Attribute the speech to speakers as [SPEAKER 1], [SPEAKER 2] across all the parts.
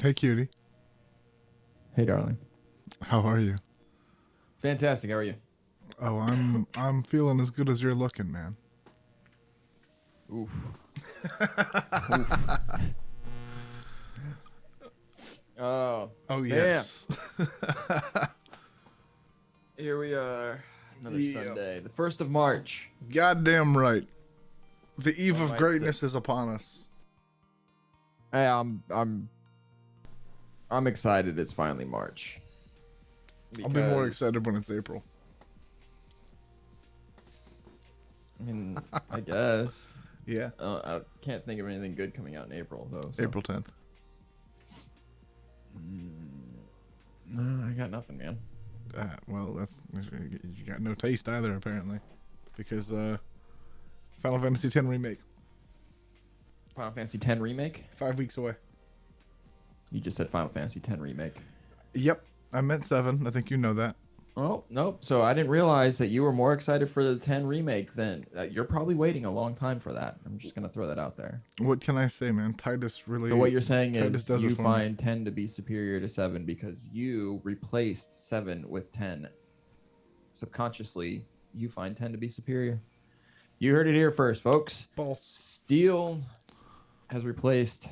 [SPEAKER 1] Hey, cutie.
[SPEAKER 2] Hey, darling.
[SPEAKER 1] How are you?
[SPEAKER 2] Fantastic. How are you?
[SPEAKER 1] Oh, I'm feeling as good as you're looking, man.
[SPEAKER 2] Oof. Oof. Oh.
[SPEAKER 1] Oh,
[SPEAKER 2] Damn.
[SPEAKER 1] yes.
[SPEAKER 2] Here we are. Another
[SPEAKER 1] Yep.
[SPEAKER 2] Sunday. The 1st of March.
[SPEAKER 1] Goddamn right. The eve
[SPEAKER 2] One
[SPEAKER 1] of
[SPEAKER 2] might
[SPEAKER 1] greatness is upon us.
[SPEAKER 2] Hey, I'm excited it's finally March.
[SPEAKER 1] I'll be more
[SPEAKER 2] Because,
[SPEAKER 1] excited when it's April.
[SPEAKER 2] I mean, I guess.
[SPEAKER 1] Yeah.
[SPEAKER 2] I can't think of anything good coming out in April, though. So.
[SPEAKER 1] April 10th.
[SPEAKER 2] No, I got nothing, man.
[SPEAKER 1] Well, you got no taste either, apparently. Because Final Fantasy X Remake.
[SPEAKER 2] Final Fantasy X Remake?
[SPEAKER 1] 5 weeks away.
[SPEAKER 2] You just said Final Fantasy X Remake.
[SPEAKER 1] Yep. I meant 7. I think you know that.
[SPEAKER 2] Oh, nope. So I didn't realize that you were more excited for the 10 remake than you're probably waiting a long time for that. I'm just going to throw that out there.
[SPEAKER 1] What can I say, man? Titus really...
[SPEAKER 2] So what you're saying
[SPEAKER 1] Titus
[SPEAKER 2] is you
[SPEAKER 1] for
[SPEAKER 2] find 10 to be superior to 7 because you replaced 7 with 10. Subconsciously, you find 10 to be superior. You heard it here first, folks.
[SPEAKER 1] False.
[SPEAKER 2] Steel has replaced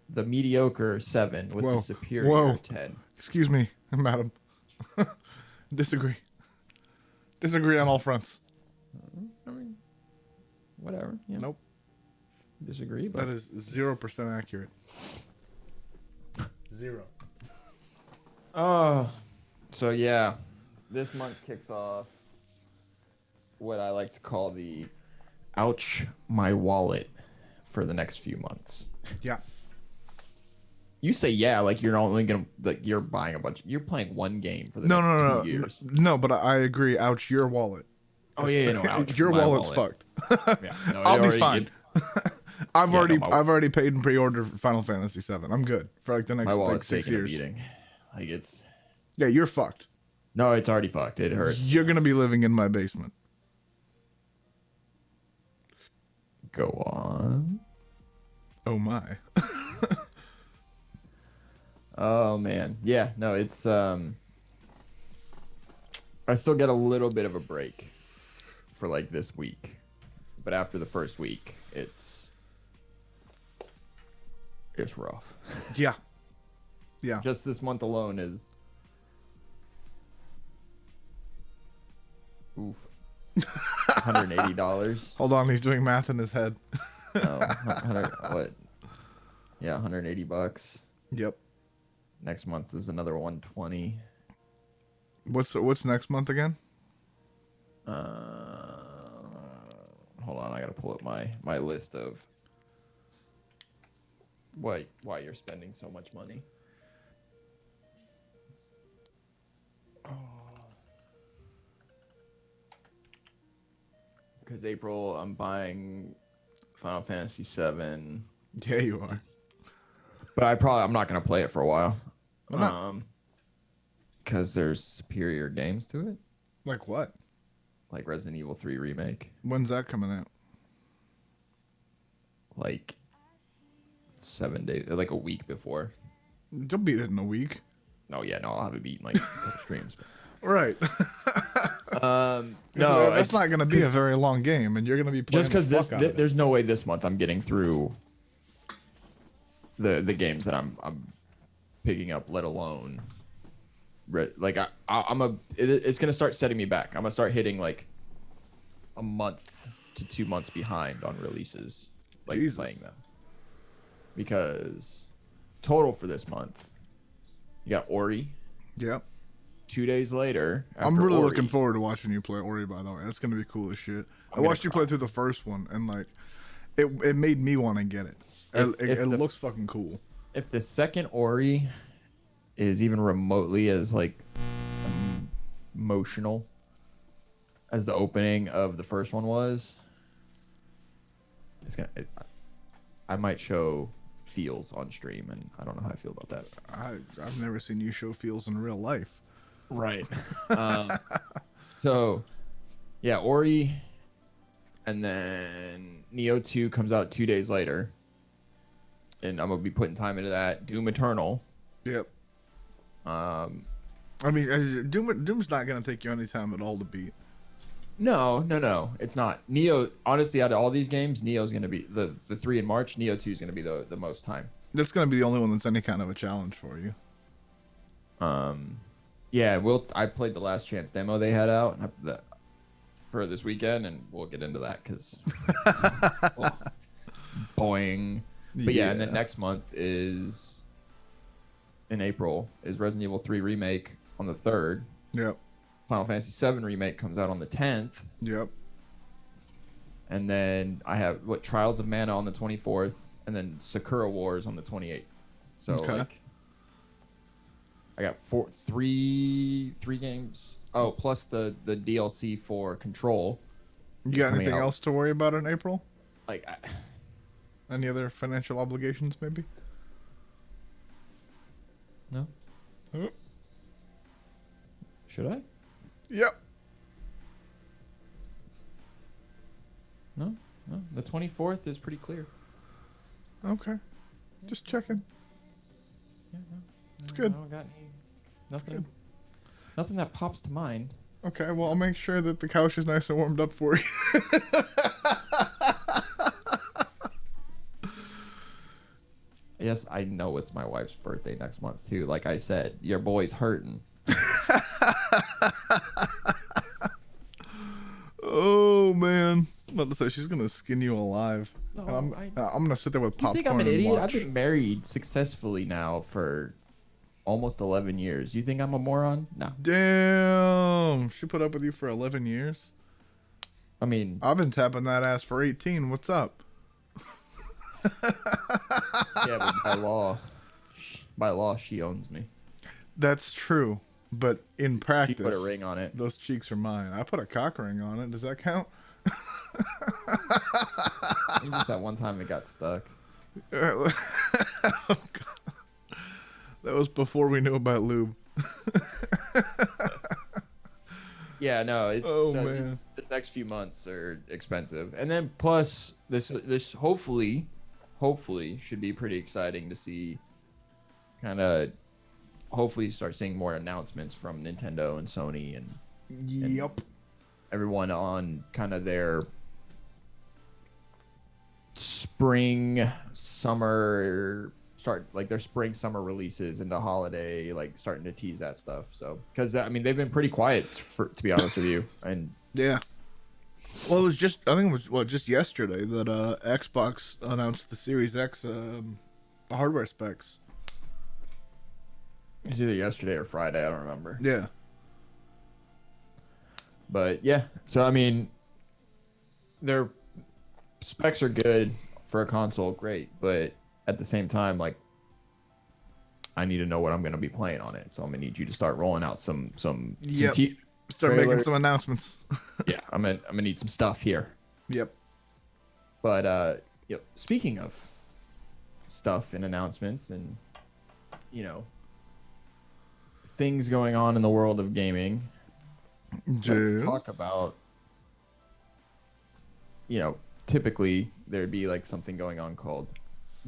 [SPEAKER 2] the mediocre 7 with the superior 10.
[SPEAKER 1] Excuse me, madam. Disagree. Disagree on all fronts.
[SPEAKER 2] I mean, whatever. Yeah.
[SPEAKER 1] Nope.
[SPEAKER 2] Disagree, but
[SPEAKER 1] That is 0% accurate. 0.
[SPEAKER 2] Oh, so yeah, this month kicks off what I like to call the ouch my wallet for the next few months.
[SPEAKER 1] Yeah.
[SPEAKER 2] You say yeah, like you're not only gonna like you're buying a bunch. You're playing one game for the next 2 years.
[SPEAKER 1] No, but I agree. Ouch, your wallet.
[SPEAKER 2] Oh yeah, no, ouch.
[SPEAKER 1] Your
[SPEAKER 2] my
[SPEAKER 1] wallet's
[SPEAKER 2] wallet.
[SPEAKER 1] fucked.
[SPEAKER 2] Yeah, no,
[SPEAKER 1] I'll be fine. I've
[SPEAKER 2] Yeah,
[SPEAKER 1] already paid and pre-ordered for Final Fantasy VII. I'm good for like the next
[SPEAKER 2] my wallet's
[SPEAKER 1] 6
[SPEAKER 2] taking a
[SPEAKER 1] years.
[SPEAKER 2] beating. Like it's
[SPEAKER 1] Yeah, you're fucked.
[SPEAKER 2] no, it's already fucked. It hurts.
[SPEAKER 1] You're gonna be living in my basement.
[SPEAKER 2] Go on.
[SPEAKER 1] Oh my.
[SPEAKER 2] Oh man, yeah, no, it's I still get a little bit of a break for like this week, but after the first week, it's rough.
[SPEAKER 1] Yeah. Yeah.
[SPEAKER 2] Just this month alone is oof, $180.
[SPEAKER 1] Hold on, he's doing math in his head.
[SPEAKER 2] Oh, 100, what? Yeah, $180.
[SPEAKER 1] Yep.
[SPEAKER 2] Next month is another 120.
[SPEAKER 1] What's next month again?
[SPEAKER 2] Hold on, I gotta pull up my list of why you're spending so much money. Oh. Because April, I'm buying Final Fantasy VII.
[SPEAKER 1] Yeah, you are.
[SPEAKER 2] But I'm not gonna play it for a while.
[SPEAKER 1] Why not?
[SPEAKER 2] Because there's superior games to it,
[SPEAKER 1] Like what?
[SPEAKER 2] like Resident Evil 3 remake,
[SPEAKER 1] When's that coming out?
[SPEAKER 2] like 7 days, like a week before.
[SPEAKER 1] You'll beat it in a week.
[SPEAKER 2] Oh yeah, no, I'll have it beat in like a couple streams.
[SPEAKER 1] Right.
[SPEAKER 2] No,
[SPEAKER 1] that's not going to be a very long game, and you're going to be playing
[SPEAKER 2] just because
[SPEAKER 1] the fuck out of it.
[SPEAKER 2] there's no way this month I'm getting through the games that I'm picking up, let alone like it's gonna start setting me back. I'm gonna start hitting like a month to 2 months behind on releases, like
[SPEAKER 1] Jesus.
[SPEAKER 2] playing them. Because total for this month, you got Ori.
[SPEAKER 1] Yep.
[SPEAKER 2] 2 days later,
[SPEAKER 1] I'm
[SPEAKER 2] after
[SPEAKER 1] really
[SPEAKER 2] Ori,
[SPEAKER 1] looking forward to watching you play Ori, by the way. That's going to be cool as shit. I watched you play through the first one, and like, it made me want to get it. It looks fucking cool.
[SPEAKER 2] If the second Ori is even remotely as like emotional as the opening of the first one was, I might show feels on stream, and I don't know how I feel about that.
[SPEAKER 1] I've never seen you show feels in real life.
[SPEAKER 2] Right. So, yeah, Ori, and then Neo 2 comes out 2 days later. and I'm gonna be putting time into that. Doom Eternal.
[SPEAKER 1] Yep.
[SPEAKER 2] I
[SPEAKER 1] mean, Doom's not gonna take you any time at all to beat.
[SPEAKER 2] No, it's not. Neo, honestly, out of all these games, Neo's gonna be the 3 in March. Neo 2 is gonna be the most time.
[SPEAKER 1] That's gonna be the only one that's any kind of a challenge for you.
[SPEAKER 2] Yeah, I played the Last Chance demo they had out for this weekend, and we'll get into that because boing. But yeah, and then next month is in April is Resident Evil 3 remake on the 3rd.
[SPEAKER 1] Yep.
[SPEAKER 2] Final Fantasy 7 remake comes out on the 10th.
[SPEAKER 1] Yep.
[SPEAKER 2] And then I have Trials of Mana on the 24th, and then Sakura Wars on the 28th. So like, I got three games. Oh, plus the DLC for Control.
[SPEAKER 1] You got anything else to worry about in April?
[SPEAKER 2] Like,
[SPEAKER 1] any other financial obligations, maybe?
[SPEAKER 2] No.
[SPEAKER 1] Oh.
[SPEAKER 2] Should I?
[SPEAKER 1] Yep.
[SPEAKER 2] No. The 24th is pretty clear.
[SPEAKER 1] Okay. Just checking.
[SPEAKER 2] Yeah, no.
[SPEAKER 1] It's good.
[SPEAKER 2] I don't got nothing. Nothing that pops to mind.
[SPEAKER 1] Okay, well, I'll make sure that the couch is nice and warmed up for you.
[SPEAKER 2] Yes, I know it's my wife's birthday next month, too. Like I said, your boy's hurting.
[SPEAKER 1] Oh, man. I'm about to say, she's going to skin you alive.
[SPEAKER 2] No,
[SPEAKER 1] I'm going to sit there with popcorn.
[SPEAKER 2] You think I'm an idiot?
[SPEAKER 1] Watch.
[SPEAKER 2] I've been married successfully now for almost 11 years. You think I'm a moron? No.
[SPEAKER 1] Damn. She put up with you for 11 years?
[SPEAKER 2] I mean...
[SPEAKER 1] I've been tapping that ass for 18. What's up?
[SPEAKER 2] Yeah, but by law, she owns me.
[SPEAKER 1] That's true. But in practice...
[SPEAKER 2] She put a ring on it.
[SPEAKER 1] Those cheeks are mine. I put a cock ring on it. Does that count?
[SPEAKER 2] Just that one time it got stuck.
[SPEAKER 1] Oh, God. That was before we knew about lube.
[SPEAKER 2] Yeah, no, it's
[SPEAKER 1] man.
[SPEAKER 2] The next few months are expensive, and then plus this hopefully should be pretty exciting to see. Kind of, hopefully start seeing more announcements from Nintendo and Sony and everyone on kind of their spring summer releases into holiday, like starting to tease that stuff. So because I mean they've been pretty quiet to be honest with you. And
[SPEAKER 1] yeah, well, I think it was just yesterday that Xbox announced the Series X hardware specs.
[SPEAKER 2] It was either yesterday or Friday, I don't remember.
[SPEAKER 1] Yeah,
[SPEAKER 2] but yeah, so I mean their specs are good for a console, great, but at the same time, like, I need to know what I'm going to be playing on it. So I'm going to need you to start rolling out some
[SPEAKER 1] start
[SPEAKER 2] trailer.
[SPEAKER 1] making some announcements.
[SPEAKER 2] Yeah, I'm going to need some stuff here.
[SPEAKER 1] Yep.
[SPEAKER 2] But speaking of stuff and announcements and things going on in the world of gaming, let's talk about typically there'd be like something going on called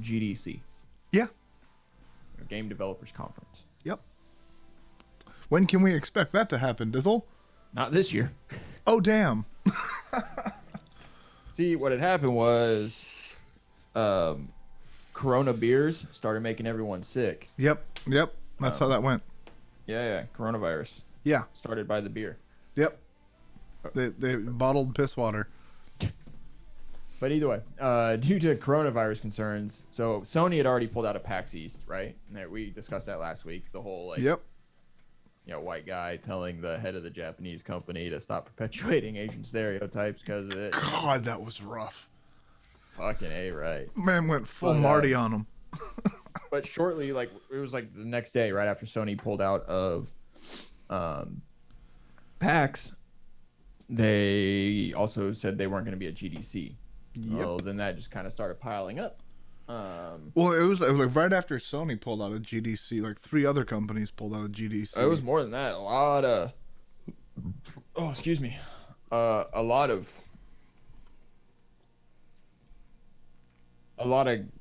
[SPEAKER 2] GDC.
[SPEAKER 1] Yeah.
[SPEAKER 2] Game Developers Conference.
[SPEAKER 1] Yep. When can we expect that to happen, Dizzle?
[SPEAKER 2] Not this year.
[SPEAKER 1] Oh, damn.
[SPEAKER 2] See, what had happened was Corona beers started making everyone sick.
[SPEAKER 1] Yep. That's how that went.
[SPEAKER 2] Yeah. Coronavirus.
[SPEAKER 1] Yeah.
[SPEAKER 2] Started by the beer.
[SPEAKER 1] Yep. They bottled piss water.
[SPEAKER 2] But either way, due to coronavirus concerns, so Sony had already pulled out of PAX East, right? And we discussed that last week. The whole white guy telling the head of the Japanese company to stop perpetuating Asian stereotypes because of it.
[SPEAKER 1] God, that was rough.
[SPEAKER 2] Fucking A, right?
[SPEAKER 1] Man went full Marty on him.
[SPEAKER 2] But shortly, like it was like the next day, right after Sony pulled out of PAX, they also said they weren't going to be at GDC.
[SPEAKER 1] Yep.
[SPEAKER 2] Well, then that just kind of started piling up.
[SPEAKER 1] Well, it was like right after Sony pulled out of GDC, like 3 other companies pulled out of GDC.
[SPEAKER 2] It was more than that. A lot of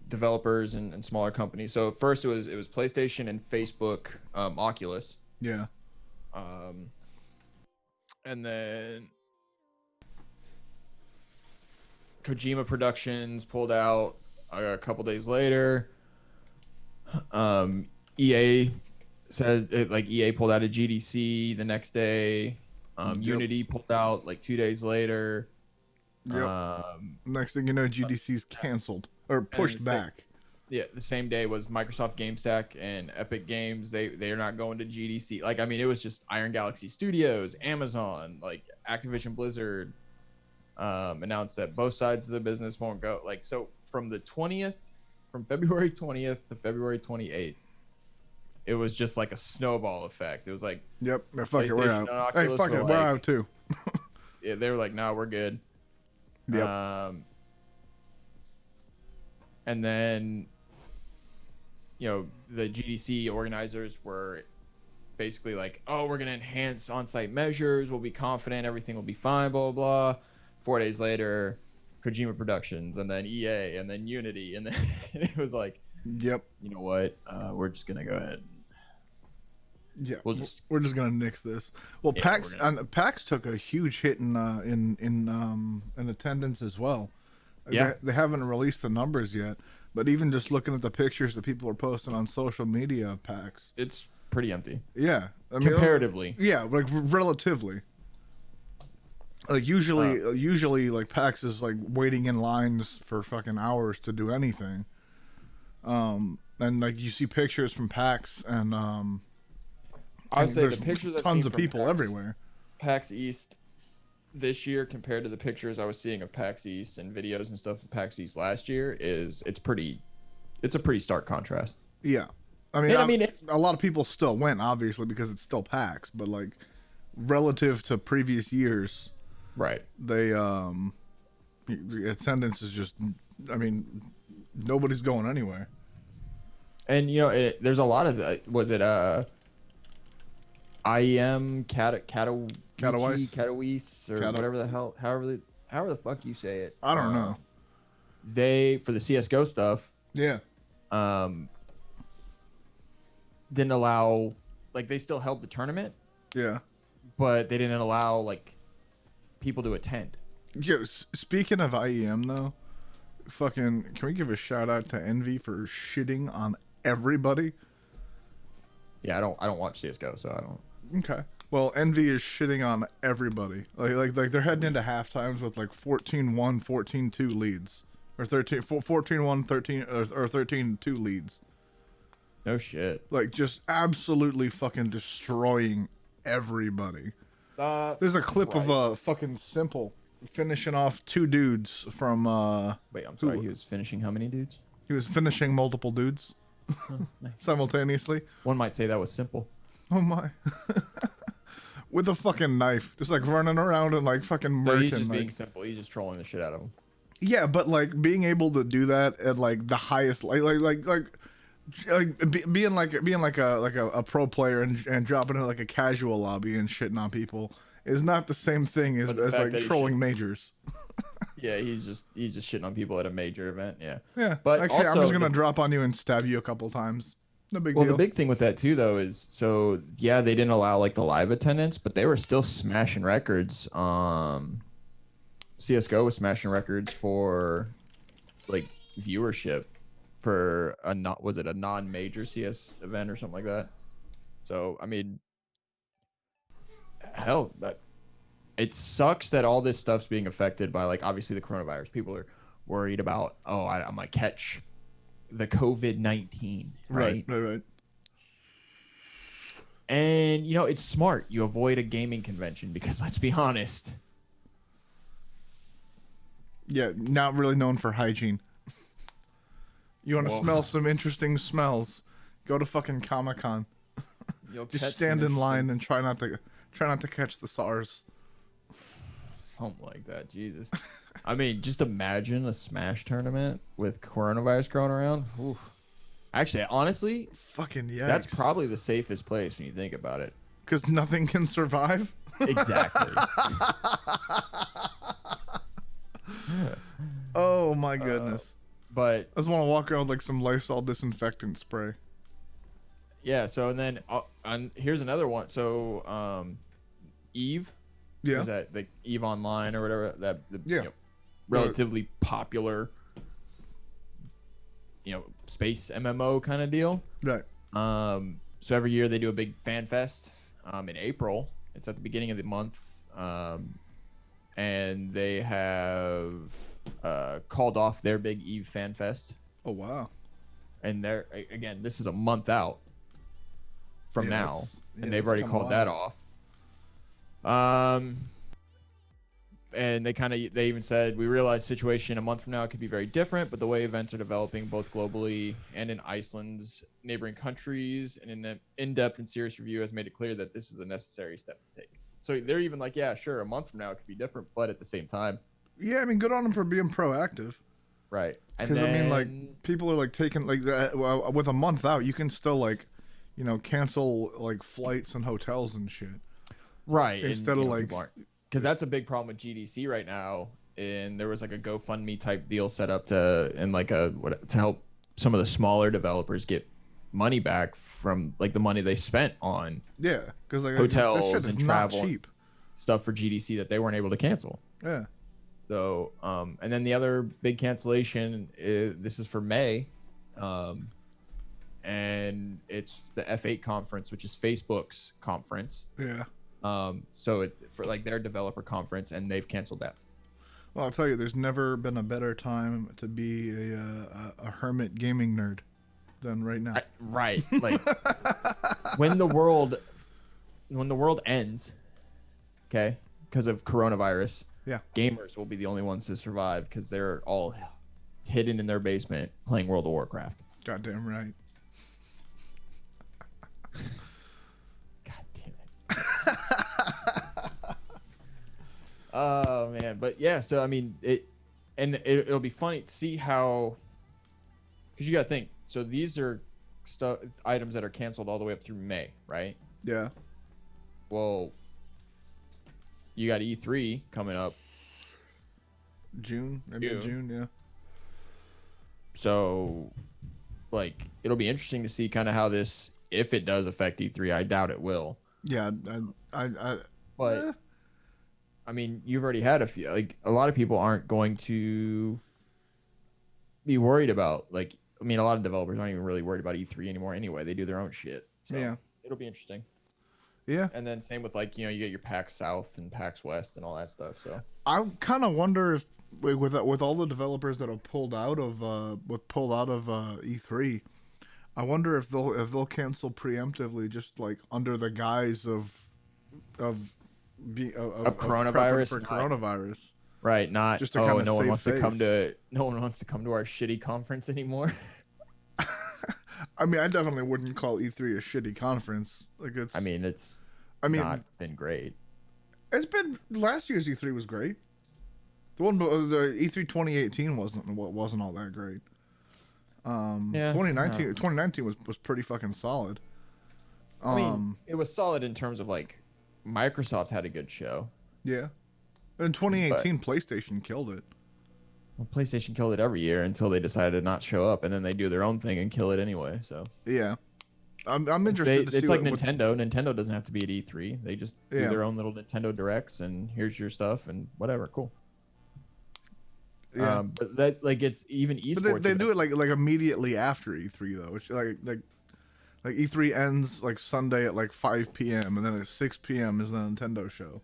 [SPEAKER 2] developers and smaller companies. So first it was PlayStation and Facebook, Oculus.
[SPEAKER 1] Yeah.
[SPEAKER 2] And then Kojima Productions pulled out a couple days later. EA said EA pulled out of GDC the next day. Unity pulled out like 2 days later.
[SPEAKER 1] Yep. Next thing you know, GDC's canceled or pushed back.
[SPEAKER 2] The same day was Microsoft GameStack and Epic Games. They are not going to GDC. Like, I mean, it was just Iron Galaxy Studios, Amazon, like Activision Blizzard announced that both sides of the business won't go. Like, so from February 20th to February 28th, it was just like a snowball effect. It was like,
[SPEAKER 1] yep, fuck it, we're out. Hey, fuck it, we're out too.
[SPEAKER 2] Yeah, they were like, no, we're good.
[SPEAKER 1] Yep.
[SPEAKER 2] And then, the GDC organizers were basically like, oh, we're going to enhance on-site measures. We'll be confident. Everything will be fine, blah, blah, blah. 4 days later, Kojima Productions, and then EA, and then Unity. And then it was like,
[SPEAKER 1] yep.
[SPEAKER 2] You know what? We're just going to go ahead.
[SPEAKER 1] Yeah, we're just gonna nix this. Well,
[SPEAKER 2] yeah,
[SPEAKER 1] PAX took a huge hit in attendance as well.
[SPEAKER 2] Yeah,
[SPEAKER 1] they haven't released the numbers yet, but even just looking at the pictures that people are posting on social media of PAX,
[SPEAKER 2] it's pretty empty.
[SPEAKER 1] Yeah, I mean,
[SPEAKER 2] comparatively.
[SPEAKER 1] Yeah, like relatively. Like usually, like PAX is like waiting in lines for fucking hours to do anything. And like you see pictures from PAX and
[SPEAKER 2] I would say the pictures I've
[SPEAKER 1] tons
[SPEAKER 2] seen
[SPEAKER 1] of people
[SPEAKER 2] PAX,
[SPEAKER 1] everywhere.
[SPEAKER 2] PAX East this year compared to the pictures I was seeing of PAX East and videos and stuff of PAX East last year it's a pretty stark contrast.
[SPEAKER 1] Yeah, I mean, a lot of people still went obviously because it's still PAX, but like relative to previous years,
[SPEAKER 2] right?
[SPEAKER 1] They the attendance is just, I mean, nobody's going anywhere.
[SPEAKER 2] And there's a lot of was it IEM Katowice or whatever the hell, however the fuck you say it.
[SPEAKER 1] I don't know.
[SPEAKER 2] They, for the CS:GO stuff,
[SPEAKER 1] yeah,
[SPEAKER 2] didn't allow, like, they still held the tournament,
[SPEAKER 1] yeah,
[SPEAKER 2] but they didn't allow like people to attend.
[SPEAKER 1] Yeah, speaking of IEM though, fucking, can we give a shout out to Envy for shitting on everybody?
[SPEAKER 2] Yeah, I don't watch CS:GO, so I don't.
[SPEAKER 1] Okay. Well, Envy is shitting on everybody. Like they're heading into half times with like 14-1, 14-2 leads. Or 14-1, 13 or 13-2 leads.
[SPEAKER 2] No shit.
[SPEAKER 1] Like just absolutely fucking destroying everybody. There's a clip of a fucking Simple finishing off two dudes from
[SPEAKER 2] Wait, I'm sorry, he was finishing how many dudes?
[SPEAKER 1] He was finishing multiple dudes.
[SPEAKER 2] Oh, nice.
[SPEAKER 1] Simultaneously.
[SPEAKER 2] One might say that was simple.
[SPEAKER 1] Oh my. With a fucking knife. Just like running around and like fucking murking.
[SPEAKER 2] He's just being simple. He's just trolling the shit out of him.
[SPEAKER 1] Yeah, but like being able to do that at like the highest being like a pro player and dropping in like a casual lobby and shitting on people is not the same thing as like trolling majors.
[SPEAKER 2] Yeah, he's just shitting on people at a major event. Yeah.
[SPEAKER 1] Yeah.
[SPEAKER 2] But
[SPEAKER 1] okay,
[SPEAKER 2] also,
[SPEAKER 1] I'm just gonna drop on you and stab you a couple times. No big deal.
[SPEAKER 2] Well, the big thing with that too, though, is so yeah, they didn't allow like the live attendance, but they were still smashing records. CS:GO was smashing records for like viewership for a non-major CS event or something like that. So I mean, hell, it sucks that all this stuff's being affected by like obviously the coronavirus. People are worried about I might catch the COVID-19, right?
[SPEAKER 1] Right.
[SPEAKER 2] And it's smart. You avoid a gaming convention because let's be honest.
[SPEAKER 1] Yeah, not really known for hygiene. You want to smell some interesting smells? Go to fucking Comic-Con. Just stand in line and try not to catch the SARS.
[SPEAKER 2] Something like that, Jesus. I mean, just imagine a Smash tournament with coronavirus going around. Oof. Actually, honestly,
[SPEAKER 1] fucking yeah,
[SPEAKER 2] that's probably the safest place when you think about it.
[SPEAKER 1] Because nothing can survive.
[SPEAKER 2] Exactly.
[SPEAKER 1] Oh my goodness.
[SPEAKER 2] But
[SPEAKER 1] I just want to walk around with like some Lysol disinfectant spray.
[SPEAKER 2] Yeah. So and then and here's another one. So Eve.
[SPEAKER 1] Yeah.
[SPEAKER 2] Is that like Eve Online or whatever?
[SPEAKER 1] Yeah.
[SPEAKER 2] You know, relatively popular. Space MMO kind of deal.
[SPEAKER 1] Right.
[SPEAKER 2] So every year they do a big fan fest. In April. It's at the beginning of the month. And they have called off their big Eve Fan Fest.
[SPEAKER 1] Oh wow!
[SPEAKER 2] And they're again, this is a month out from now, and they've already called that off. And they even said, we realize situation a month from now could be very different, but the way events are developing both globally and in Iceland's neighboring countries, and in an in-depth and serious review has made it clear that this is a necessary step to take. So they're even like, yeah, sure, a month from now it could be different, but at the same time.
[SPEAKER 1] Yeah, I mean, good on them for being proactive.
[SPEAKER 2] Right.
[SPEAKER 1] Because, I mean, like, people are, like, taking, like, with a month out, you can still, like, cancel, like, flights and hotels and shit.
[SPEAKER 2] Right.
[SPEAKER 1] Instead of, like...
[SPEAKER 2] Because that's a big problem with GDC right now. And there was, like, a GoFundMe type deal set up to help some of the smaller developers get money back from, like, the money they spent on
[SPEAKER 1] because like
[SPEAKER 2] hotels and travel
[SPEAKER 1] cheap
[SPEAKER 2] stuff for GDC that they weren't able to cancel.
[SPEAKER 1] Yeah.
[SPEAKER 2] So, and then the other big cancellation this is for May, and it's the F8 conference, which is Facebook's conference.
[SPEAKER 1] Yeah.
[SPEAKER 2] So for like their developer conference, and they've canceled that.
[SPEAKER 1] Well, I'll tell you, there's never been a better time to be a hermit gaming nerd than right now.
[SPEAKER 2] Right. Like when the world ends, okay, because of coronavirus.
[SPEAKER 1] Yeah.
[SPEAKER 2] Gamers will be the only ones to survive because they're all hidden in their basement playing World of Warcraft.
[SPEAKER 1] Goddamn right.
[SPEAKER 2] God damn it. Oh man, but yeah. So I mean, it'll be funny to see how, because you gotta think. So these are items that are canceled all the way up through May, right?
[SPEAKER 1] Yeah.
[SPEAKER 2] Well, you got E3 coming up.
[SPEAKER 1] June, maybe June, yeah.
[SPEAKER 2] So, like, it'll be interesting to see kind of how this, if it does affect E3. I doubt it will.
[SPEAKER 1] Yeah,
[SPEAKER 2] but I mean, you've already had a few. Like, a lot of people aren't going to be worried about. Like, I mean, a lot of developers aren't even really worried about E3 anymore. Anyway, they do their own shit. So
[SPEAKER 1] yeah,
[SPEAKER 2] it'll be interesting.
[SPEAKER 1] Yeah.
[SPEAKER 2] And then same with, like, you get your PAX South and PAX West and all that stuff. So
[SPEAKER 1] I kind of wonder if with all the developers that have pulled out of E3, I wonder if they'll cancel preemptively, just like under the guise of
[SPEAKER 2] coronavirus
[SPEAKER 1] for coronavirus.
[SPEAKER 2] Right, not
[SPEAKER 1] just to kind of
[SPEAKER 2] no one wants
[SPEAKER 1] face.
[SPEAKER 2] to come to our shitty conference anymore.
[SPEAKER 1] I mean, I definitely wouldn't call E3 a shitty conference. Like it's not been great. It's been last year's E3 was great. The E3 2018 wasn't all that great. 2019 was pretty fucking solid.
[SPEAKER 2] I mean, it was solid in terms of like Microsoft had a good show.
[SPEAKER 1] Yeah. In 2018, PlayStation killed it.
[SPEAKER 2] Well, PlayStation killed it every year until they decided to not show up, and then they do their own thing and kill it anyway. So
[SPEAKER 1] yeah, I'm interested to see.
[SPEAKER 2] It's like Nintendo. Nintendo doesn't have to be at E3. They just do their own little Nintendo Directs, and here's your stuff, and whatever. Cool.
[SPEAKER 1] Yeah.
[SPEAKER 2] But that, like, it's even esports.
[SPEAKER 1] But they do it like immediately after E3 though, which like E3 ends like Sunday at like 5 p.m. and then at 6 p.m. is the Nintendo show.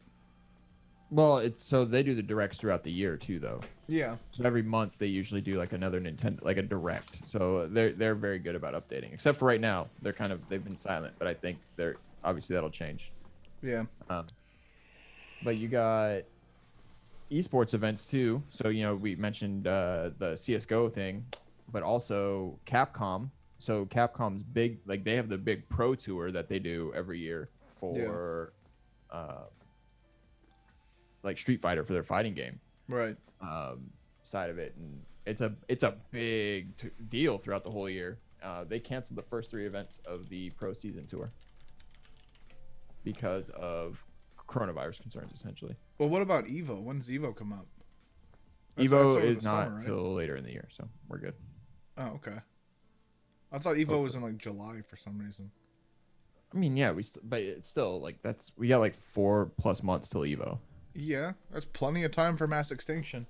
[SPEAKER 2] Well, so they do the directs throughout the year too, though.
[SPEAKER 1] Yeah.
[SPEAKER 2] So every month they usually do like another Nintendo, like a direct. So they're very good about updating. Except for right now, they've been silent. But I think obviously that'll change.
[SPEAKER 1] Yeah.
[SPEAKER 2] But you got esports events too. So we mentioned the CS:GO thing, but also Capcom. So Capcom's big, like they have the big pro tour that they do every year for. Like Street Fighter for their fighting game,
[SPEAKER 1] right?
[SPEAKER 2] Side of it, and it's a big deal throughout the whole year. They canceled the first 3 events of the pro season tour because of coronavirus concerns, essentially.
[SPEAKER 1] Well, what about Evo? When's Evo come up?
[SPEAKER 2] Evo is not till later in the year, so we're good.
[SPEAKER 1] Oh, okay. I thought Evo was in like July for some reason.
[SPEAKER 2] I mean, yeah, but it's still like we got like 4+ months till Evo.
[SPEAKER 1] Yeah, that's plenty of time for mass extinction.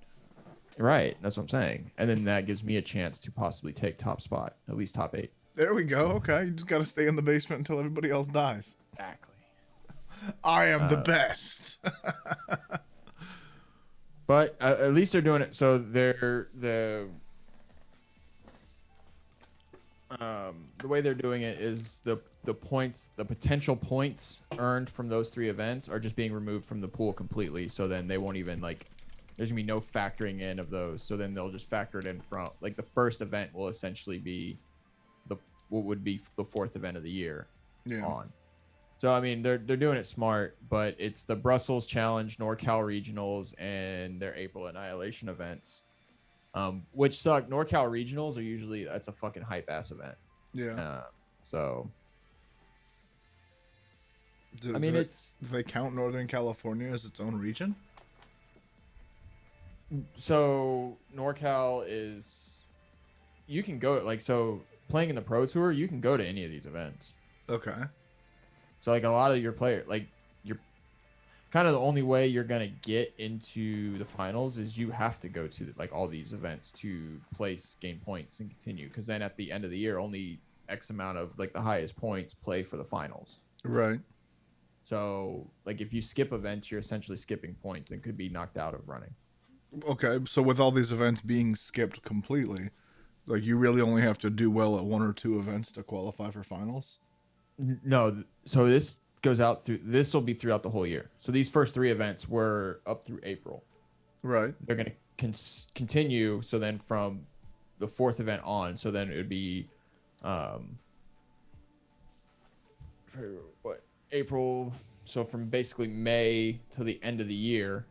[SPEAKER 2] Right, that's what I'm saying. And then that gives me a chance to possibly take top spot, at least top 8.
[SPEAKER 1] There we go. Okay, you just got to stay in the basement until everybody else dies.
[SPEAKER 2] Exactly.
[SPEAKER 1] I am the best.
[SPEAKER 2] But at least they're doing it. So the way they're doing it is the points, the potential points earned from those 3 events are just being removed from the pool completely. So then they won't even like. There's gonna be no factoring in of those. So then they'll just factor it in from like the first event will essentially be what would be the 4th event of the year on. So I mean they're doing it smart, but it's the Brussels Challenge, NorCal Regionals, and their April Annihilation events, which suck. NorCal Regionals are usually that's a fucking hype ass event.
[SPEAKER 1] Yeah.
[SPEAKER 2] So
[SPEAKER 1] Do they count Northern California as its own region?
[SPEAKER 2] So NorCal is you can go like so playing in the Pro Tour, you can go to any of these events.
[SPEAKER 1] Okay.
[SPEAKER 2] So like a lot of your players, like you're kind of the only way you're gonna get into the finals is you have to go to like all these events to place, gain points, and continue. Because then at the end of the year, only X amount of like the highest points play for the finals.
[SPEAKER 1] Right.
[SPEAKER 2] So like if you skip events, you're essentially skipping points and could be knocked out of running.
[SPEAKER 1] Okay, so with all these events being skipped completely, like you really only have to do well at 1 or 2 events to qualify for finals?
[SPEAKER 2] No, so this goes out through. This will be throughout the whole year. So these first 3 events were up through April.
[SPEAKER 1] Right.
[SPEAKER 2] They're going to continue. So then from the 4th event on, so then it would be, for what April. So from basically May to the end of the year,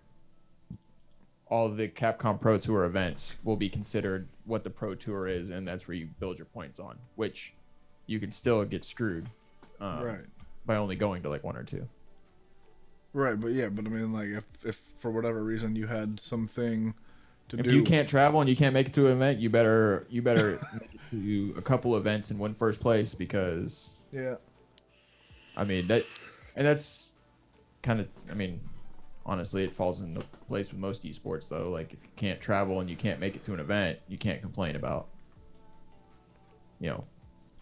[SPEAKER 2] all of the Capcom Pro Tour events will be considered what the Pro Tour is, and that's where you build your points on. Which you can still get screwed.
[SPEAKER 1] Right.
[SPEAKER 2] By only going to like 1 or 2.
[SPEAKER 1] Right, but I mean, like, if for whatever reason you had something to do,
[SPEAKER 2] if you can't travel and you can't make it to an event, you better make it to a couple events and win first place because.
[SPEAKER 1] Yeah.
[SPEAKER 2] I mean that's kind of. I mean, honestly, it falls into place with most esports though. Like if you can't travel and you can't make it to an event, you can't complain about.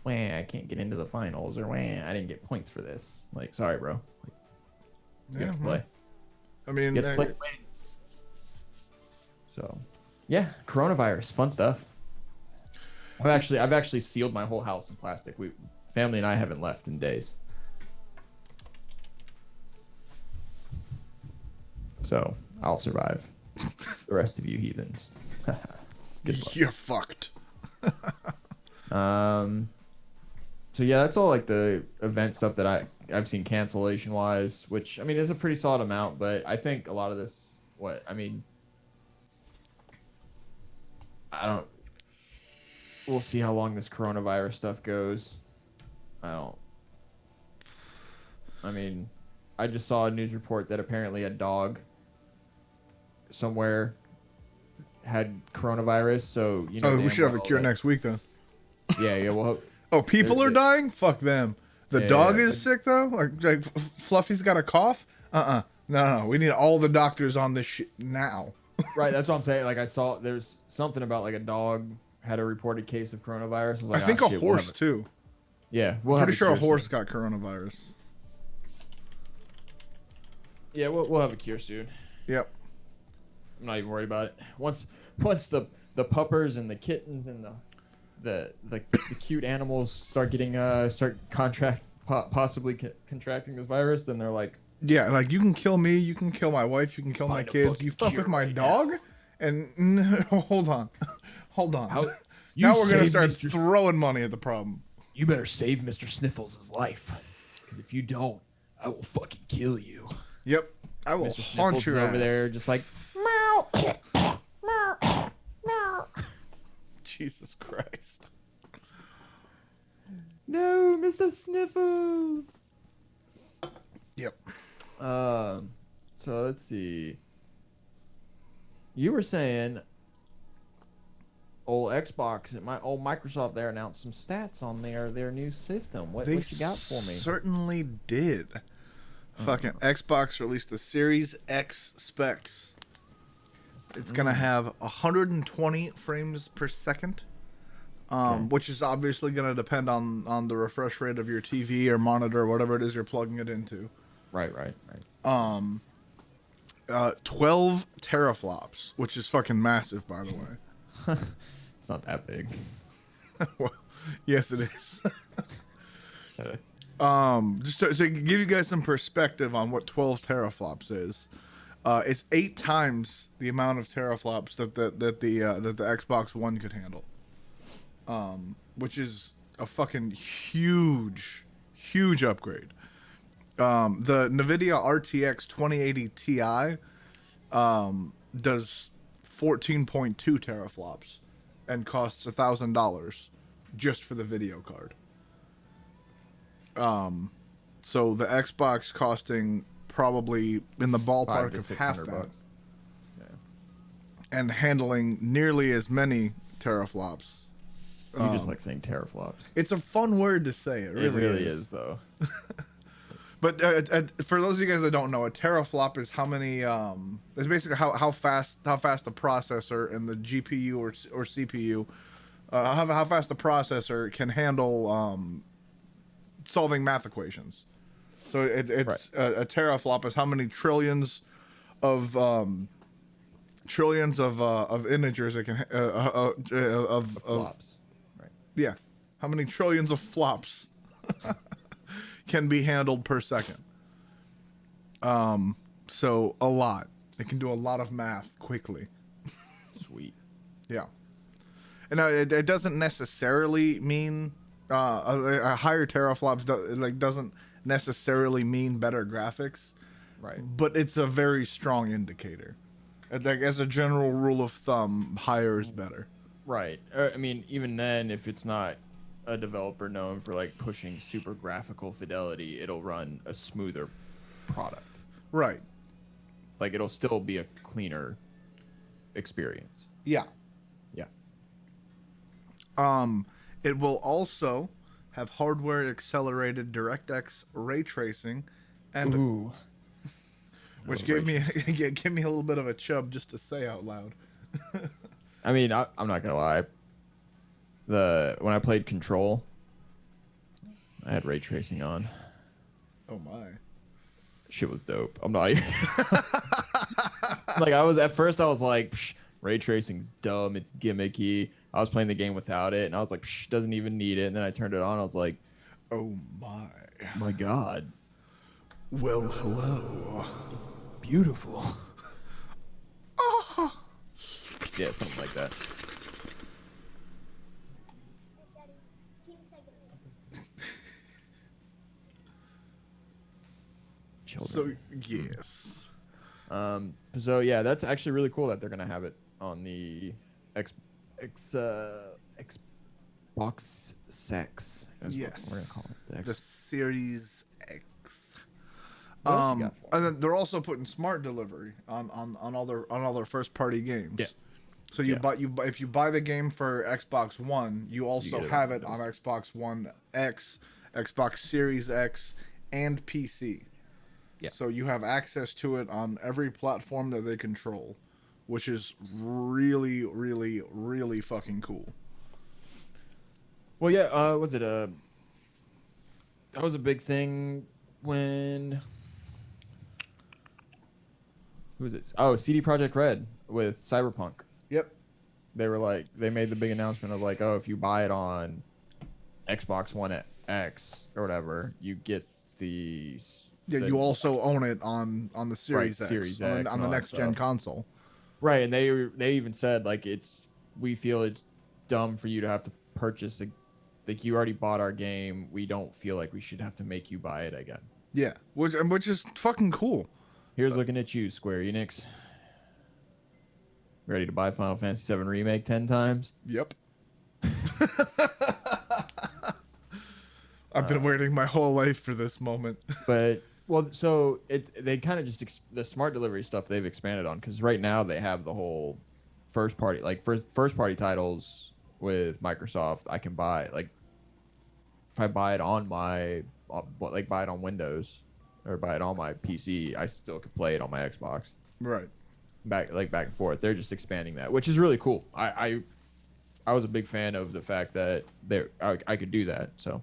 [SPEAKER 2] I can't get into the finals, or I didn't get points for this. Like, sorry, bro. Like, you have to play.
[SPEAKER 1] I mean,
[SPEAKER 2] you have to play. So, yeah, coronavirus, fun stuff. I've actually sealed my whole house in plastic. Family and I haven't left in days. So I'll survive. The rest of you heathens. Good luck.
[SPEAKER 1] You're fucked.
[SPEAKER 2] So yeah, that's all like the event stuff that I've seen cancellation wise, which I mean is a pretty solid amount, but I think a lot of this we'll see how long this coronavirus stuff goes. I just saw a news report that apparently a dog somewhere had coronavirus, so
[SPEAKER 1] we should have the cure next week then.
[SPEAKER 2] Yeah, we'll hope.
[SPEAKER 1] Oh, people are dying? Fuck them. The dog is sick though? Like Fluffy's got a cough? No. We need all the doctors on this shit now.
[SPEAKER 2] Right, that's what I'm saying. Like I saw there's something about like a dog had a reported case of coronavirus. I was like,
[SPEAKER 1] I think a horse too.
[SPEAKER 2] Yeah,
[SPEAKER 1] I'm pretty sure a horse got coronavirus.
[SPEAKER 2] Yeah, we'll have a cure soon.
[SPEAKER 1] Yep.
[SPEAKER 2] I'm not even worried about it. Once the puppers and the kittens and the cute animals start getting possibly contracting this virus, then they're like,
[SPEAKER 1] yeah, like you can kill me, you can kill my wife, you can kill my kids, you fuck with my dog, and hold on. Now we're gonna start throwing money at the problem.
[SPEAKER 2] You better save Mr. Sniffles' life, because if you don't, I will fucking kill you.
[SPEAKER 1] Yep, I will haunt your ass
[SPEAKER 2] over there, just like meow, meow, meow.
[SPEAKER 1] Jesus Christ.
[SPEAKER 2] No, Mr. Sniffles.
[SPEAKER 1] Yep.
[SPEAKER 2] So let's see. You were saying old Xbox, my old Microsoft there announced some stats on their new system. What you got for me?
[SPEAKER 1] Certainly did. Fucking Xbox released the Series X specs. It's gonna have 120 frames per second, which is obviously gonna depend on the refresh rate of your TV or monitor or whatever it is you're plugging it into.
[SPEAKER 2] Right.
[SPEAKER 1] 12 teraflops, which is fucking massive, by the way.
[SPEAKER 2] It's not that big.
[SPEAKER 1] Well, yes, it is. Just to give you guys some perspective on what 12 teraflops is, it's 8 times the amount of teraflops that the Xbox One could handle, which is a fucking huge upgrade. The NVIDIA RTX 2080 Ti does 14.2 teraflops and costs $1,000 just for the video card. So the Xbox costing probably in the ballpark of half that,
[SPEAKER 2] yeah,
[SPEAKER 1] and handling nearly as many teraflops.
[SPEAKER 2] You just like saying teraflops.
[SPEAKER 1] It's a fun word to say. It really
[SPEAKER 2] is though.
[SPEAKER 1] But for those of you guys that don't know, a teraflop is how many. It's basically how fast the processor and the GPU or CPU, how fast the processor can handle solving math equations. So it's
[SPEAKER 2] right.
[SPEAKER 1] A teraflop is how many trillions of integers it can of
[SPEAKER 2] Flops. Right.
[SPEAKER 1] Yeah, how many trillions of flops can be handled per second. So a lot. It can do a lot of math quickly.
[SPEAKER 2] Sweet.
[SPEAKER 1] Yeah. And it doesn't necessarily mean a higher teraflops doesn't necessarily mean better graphics.
[SPEAKER 2] Right.
[SPEAKER 1] But it's a very strong indicator. Like, as a general rule of thumb, higher is better.
[SPEAKER 2] Right. I mean, even then, if it's not a developer known for like pushing super graphical fidelity, it'll run a smoother product.
[SPEAKER 1] Right.
[SPEAKER 2] Like, it'll still be a cleaner experience.
[SPEAKER 1] Yeah.
[SPEAKER 2] Yeah.
[SPEAKER 1] It will also have hardware accelerated DirectX ray tracing, and
[SPEAKER 2] Ooh.
[SPEAKER 1] which gave me a little bit of a chub just to say out loud.
[SPEAKER 2] I mean, I'm not gonna lie. When I played Control, I had ray tracing on.
[SPEAKER 1] Oh my.
[SPEAKER 2] Shit was dope. I'm not even like, at first I was like, ray tracing's dumb, it's gimmicky. I was playing the game without it and I was like, doesn't even need it. And then I turned it on, I was like,
[SPEAKER 1] oh my
[SPEAKER 2] god.
[SPEAKER 1] Well, hello.
[SPEAKER 2] Beautiful. Yeah, something like that.
[SPEAKER 1] Children. So yes.
[SPEAKER 2] So yeah, that's actually really cool that they're gonna have it on the Xbox Sex.
[SPEAKER 1] Yes.
[SPEAKER 2] We're gonna call it
[SPEAKER 1] The Series X.
[SPEAKER 2] What else you got for
[SPEAKER 1] And then they're also putting smart delivery on all their first party games.
[SPEAKER 2] Yeah.
[SPEAKER 1] So if you buy the game for Xbox One, you also have it on Xbox One X, Xbox Series X, and PC.
[SPEAKER 2] Yeah.
[SPEAKER 1] So you have access to it on every platform that they control, which is really, really, really fucking cool.
[SPEAKER 2] Well, yeah. That was a big thing when. Who was it? Oh, CD Projekt Red with Cyberpunk.
[SPEAKER 1] Yep.
[SPEAKER 2] They made the big announcement of like, oh, if you buy it on Xbox One X or whatever, you get the.
[SPEAKER 1] Yeah, you also own it on the Series X,
[SPEAKER 2] Series
[SPEAKER 1] on
[SPEAKER 2] X
[SPEAKER 1] the next gen console.
[SPEAKER 2] Right, and they even said like we feel it's dumb for you to have to purchase like you already bought our game. We don't feel like we should have to make you buy it again.
[SPEAKER 1] Yeah, which is fucking cool.
[SPEAKER 2] Here's looking at you, Square Enix. Ready to buy Final Fantasy VII Remake 10 times?
[SPEAKER 1] Yep. I've been waiting my whole life for this moment.
[SPEAKER 2] But so they kind of just the smart delivery stuff they've expanded on, because right now they have the whole first party titles with Microsoft, I can buy like if I buy it on my buy it on Windows or buy it on my PC, I still could play it on my Xbox.
[SPEAKER 1] Right.
[SPEAKER 2] Back and forth. They're just expanding that, which is really cool. I was a big fan of the fact that I could do that. So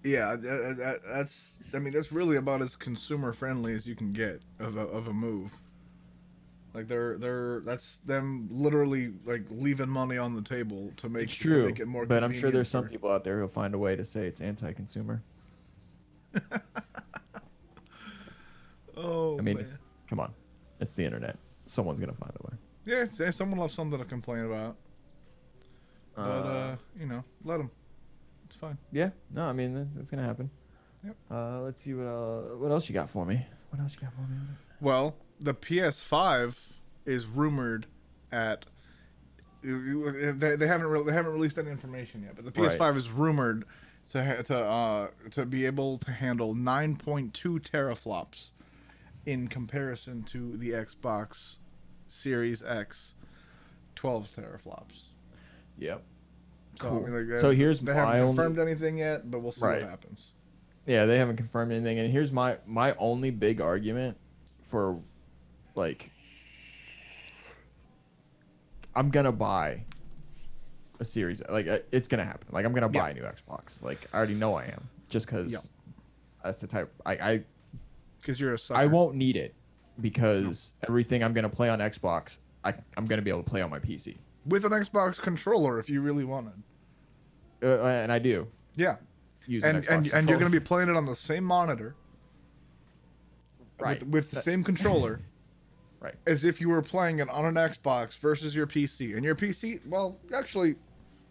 [SPEAKER 1] yeah, that's really about as consumer friendly as you can get of a move. Like that's them literally like leaving money on the table to make,
[SPEAKER 2] it's true,
[SPEAKER 1] to make it more.
[SPEAKER 2] but I'm sure there's
[SPEAKER 1] for...
[SPEAKER 2] some people out there who'll find a way to say it's anti-consumer.
[SPEAKER 1] Oh,
[SPEAKER 2] I mean, come on, it's the internet. Someone's gonna find a way.
[SPEAKER 1] Yeah, someone will have something to complain about. But let them. It's fine.
[SPEAKER 2] Yeah, no, I mean it's gonna happen.
[SPEAKER 1] Yep.
[SPEAKER 2] Let's see what else you got for me.
[SPEAKER 1] Well, the PS5 is rumored at. They haven't released any information yet, but the PS5 is rumored to be able to handle 9.2 teraflops in comparison to the Xbox Series X 12 teraflops.
[SPEAKER 2] Yep.
[SPEAKER 1] So,
[SPEAKER 2] cool.
[SPEAKER 1] I mean, like,
[SPEAKER 2] So here's
[SPEAKER 1] they
[SPEAKER 2] my
[SPEAKER 1] haven't confirmed anything yet, but we'll see what happens.
[SPEAKER 2] Yeah, they haven't confirmed anything, and here's my only big argument for, like, I'm gonna buy a Series, like it's gonna happen. Like I'm gonna buy a new Xbox. Like I already know I am, just because that's the type.
[SPEAKER 1] Because you're a sucker.
[SPEAKER 2] I won't need it because everything I'm gonna play on Xbox, I'm gonna be able to play on my PC
[SPEAKER 1] with an Xbox controller if you really wanted.
[SPEAKER 2] And I do.
[SPEAKER 1] Yeah. And you're going to be playing it on the same monitor,
[SPEAKER 2] right?
[SPEAKER 1] With the same controller,
[SPEAKER 2] right?
[SPEAKER 1] As if you were playing it on an Xbox versus your PC. And your PC, well, actually,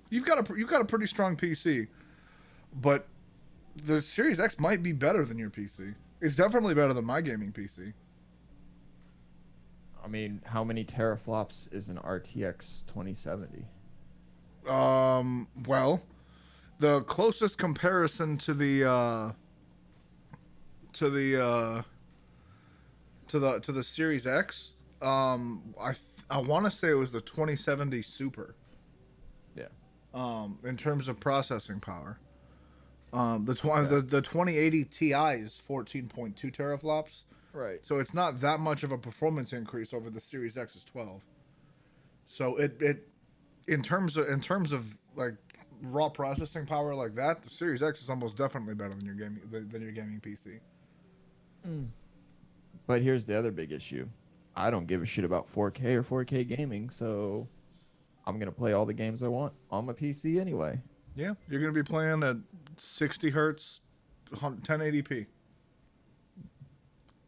[SPEAKER 1] you've got a pretty strong PC, but the Series X might be better than your PC. It's definitely better than my gaming PC.
[SPEAKER 2] I mean, how many teraflops is an RTX 2070?
[SPEAKER 1] Well, the closest comparison to the Series X, I want to say it was the 2070 Super.
[SPEAKER 2] Yeah.
[SPEAKER 1] In terms of processing power, the 2080 Ti is 14.2 teraflops.
[SPEAKER 2] Right.
[SPEAKER 1] So it's not that much of a performance increase over the Series X's 12. So it in terms of like raw processing power like that, the Series X is almost definitely better than your gaming PC.
[SPEAKER 2] But here's the other big issue. I don't give a shit about 4K or 4K gaming, so I'm going to play all the games I want on my PC anyway.
[SPEAKER 1] Yeah, you're going to be playing at 60 hertz 1080p.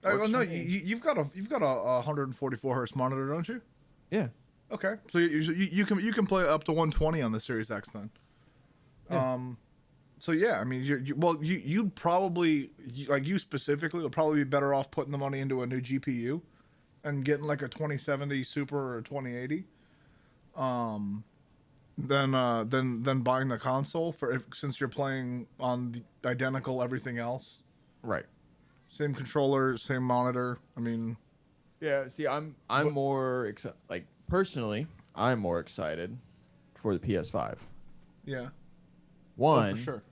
[SPEAKER 1] No, you've got a 144 hertz monitor, don't you?
[SPEAKER 2] Yeah.
[SPEAKER 1] Okay, so you can play up to 120 on the Series X then. Yeah. So yeah, I mean, you'd probably you specifically would probably be better off putting the money into a new GPU, and getting like a 2070 Super or a 2080, than buying the console since you're playing on the identical everything else.
[SPEAKER 2] Right.
[SPEAKER 1] Same controller, same monitor. I mean,
[SPEAKER 2] yeah. See, I'm more excited. Like personally, I'm more excited for the PS5.
[SPEAKER 1] Yeah.
[SPEAKER 2] One,
[SPEAKER 1] for sure.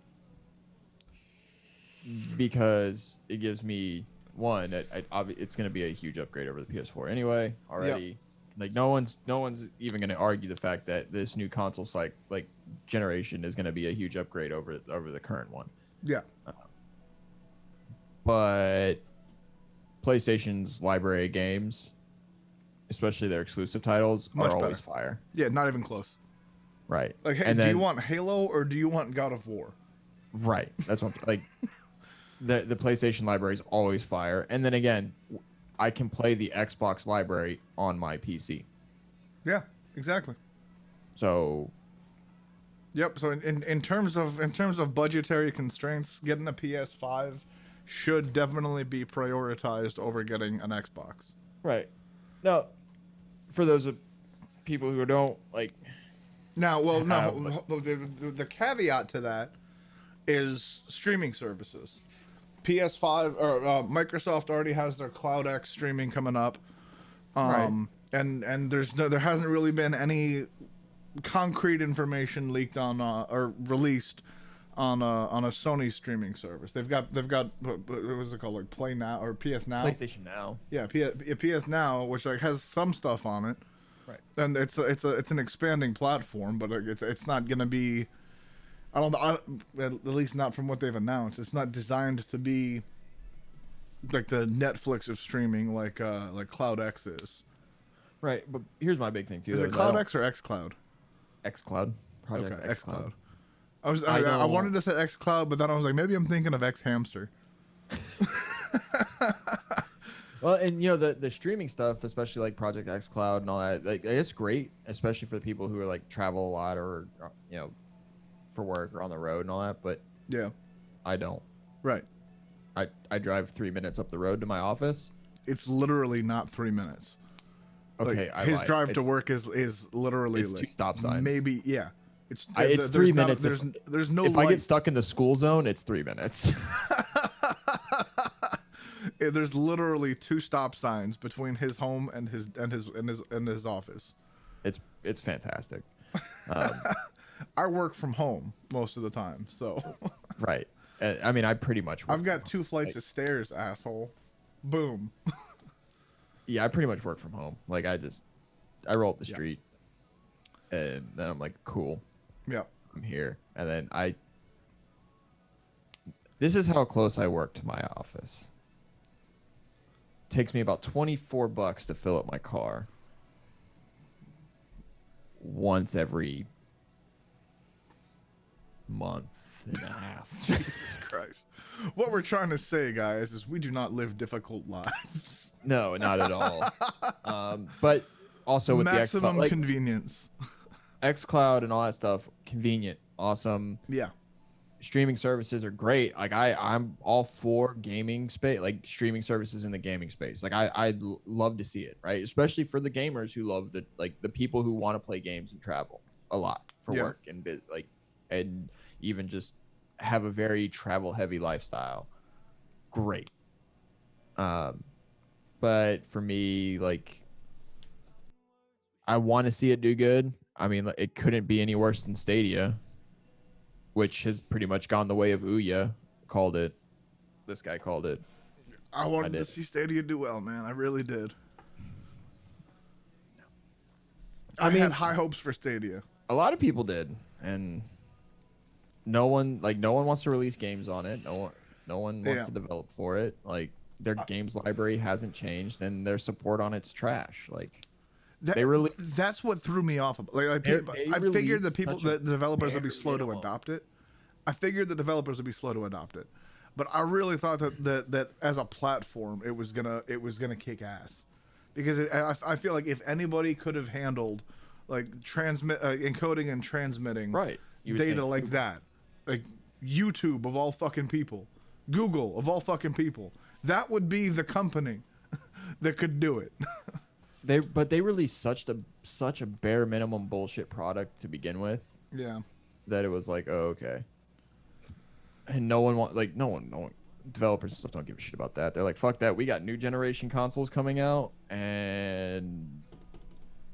[SPEAKER 2] Because it gives me it's going to be a huge upgrade over the PS4 anyway. Already,
[SPEAKER 1] yep.
[SPEAKER 2] Like no one's even going to argue the fact that this new console generation is going to be a huge upgrade over the current one.
[SPEAKER 1] Yeah.
[SPEAKER 2] But PlayStation's library of games, especially their exclusive titles, are always fire.
[SPEAKER 1] Yeah, not even close.
[SPEAKER 2] Right.
[SPEAKER 1] Like, hey, do you want Halo or do you want God of War?
[SPEAKER 2] Right. That's what like the PlayStation library is always fire. And then again, I can play the Xbox library on my PC.
[SPEAKER 1] Yeah, exactly.
[SPEAKER 2] So
[SPEAKER 1] yep, so in terms of budgetary constraints, getting a PS5 should definitely be prioritized over getting an Xbox.
[SPEAKER 2] Right. Now, for those of people who don't like
[SPEAKER 1] now, the caveat to that is streaming services. PS5 or Microsoft already has their Cloud X streaming coming up.
[SPEAKER 2] Right.
[SPEAKER 1] And there hasn't really been any concrete information leaked on or released on a Sony streaming service. They've got what was it called, like Play Now or PS Now?
[SPEAKER 2] PlayStation Now.
[SPEAKER 1] Yeah, PS Now, which like has some stuff on it.
[SPEAKER 2] Right.
[SPEAKER 1] And it's an expanding platform, but it's not gonna be. I don't know. At least not from what they've announced. It's not designed to be like the Netflix of streaming, like Cloud X is.
[SPEAKER 2] Right, but here's my big thing too.
[SPEAKER 1] Is it Cloud X or X Cloud?
[SPEAKER 2] X Cloud. Project
[SPEAKER 1] Okay,
[SPEAKER 2] X Cloud.
[SPEAKER 1] I wanted to say X Cloud, but then I was like, maybe I'm thinking of X Hamster.
[SPEAKER 2] Well, and you know the streaming stuff, especially like Project X Cloud and all that, like it's great, especially for the people who are like travel a lot or you know for work or on the road and all that. But
[SPEAKER 1] Yeah.
[SPEAKER 2] I don't.
[SPEAKER 1] Right.
[SPEAKER 2] I drive 3 minutes up the road to my office.
[SPEAKER 1] It's literally not 3 minutes.
[SPEAKER 2] Okay,
[SPEAKER 1] Like, his drive to work is literally
[SPEAKER 2] it's
[SPEAKER 1] like
[SPEAKER 2] 2 stop signs.
[SPEAKER 1] Maybe yeah. It's
[SPEAKER 2] It's 3 minutes.
[SPEAKER 1] There's no.
[SPEAKER 2] If I get stuck in the school zone, it's 3 minutes.
[SPEAKER 1] There's literally 2 stop signs between his home and his office.
[SPEAKER 2] It's fantastic.
[SPEAKER 1] I work from home most of the time, so.
[SPEAKER 2] Right. I mean, I pretty much.
[SPEAKER 1] I've got 2 flights of stairs, asshole. Boom.
[SPEAKER 2] Yeah, I pretty much work from home. Like I roll up the street, and then I'm like, cool.
[SPEAKER 1] Yeah.
[SPEAKER 2] I'm here, and then This is how close I work to my office. Takes me about $24 to fill up my car. Once every month and a half.
[SPEAKER 1] Jesus Christ. What we're trying to say, guys, is we do not live difficult lives.
[SPEAKER 2] No, not at all. But also with
[SPEAKER 1] maximum
[SPEAKER 2] the XCloud,
[SPEAKER 1] convenience.
[SPEAKER 2] XCloud and all that stuff, convenient, awesome.
[SPEAKER 1] Yeah.
[SPEAKER 2] Streaming services are great. Like I'm all for gaming space, like streaming services in the gaming space. Like I'd love to see it, right? Especially for the gamers who love to, like the people who want to play games and travel a lot for work and and even just have a very travel heavy lifestyle. Great. But for me, like I want to see it do good. I mean, it couldn't be any worse than Stadia, which has pretty much gone the way of Ouya. Called it. This guy called it.
[SPEAKER 1] I wanted to see Stadia do well, man. I really did. I had high hopes for Stadia.
[SPEAKER 2] A lot of people did, and no one wants to release games on it. No one wants to develop for it. Like their games library hasn't changed, and their support on it's trash. Like
[SPEAKER 1] that's what threw me off. I figured the developers would be slow to adopt it. But I really thought that as a platform, it was gonna kick ass, because I feel like if anybody could have handled like encoding and transmitting data like that, like YouTube of all fucking people, Google of all fucking people, that would be the company that could do it.
[SPEAKER 2] They released such a bare minimum bullshit product to begin with.
[SPEAKER 1] Yeah.
[SPEAKER 2] That it was like, oh, okay. And no one developers and stuff don't give a shit about that. They're like, fuck that. We got new generation consoles coming out, and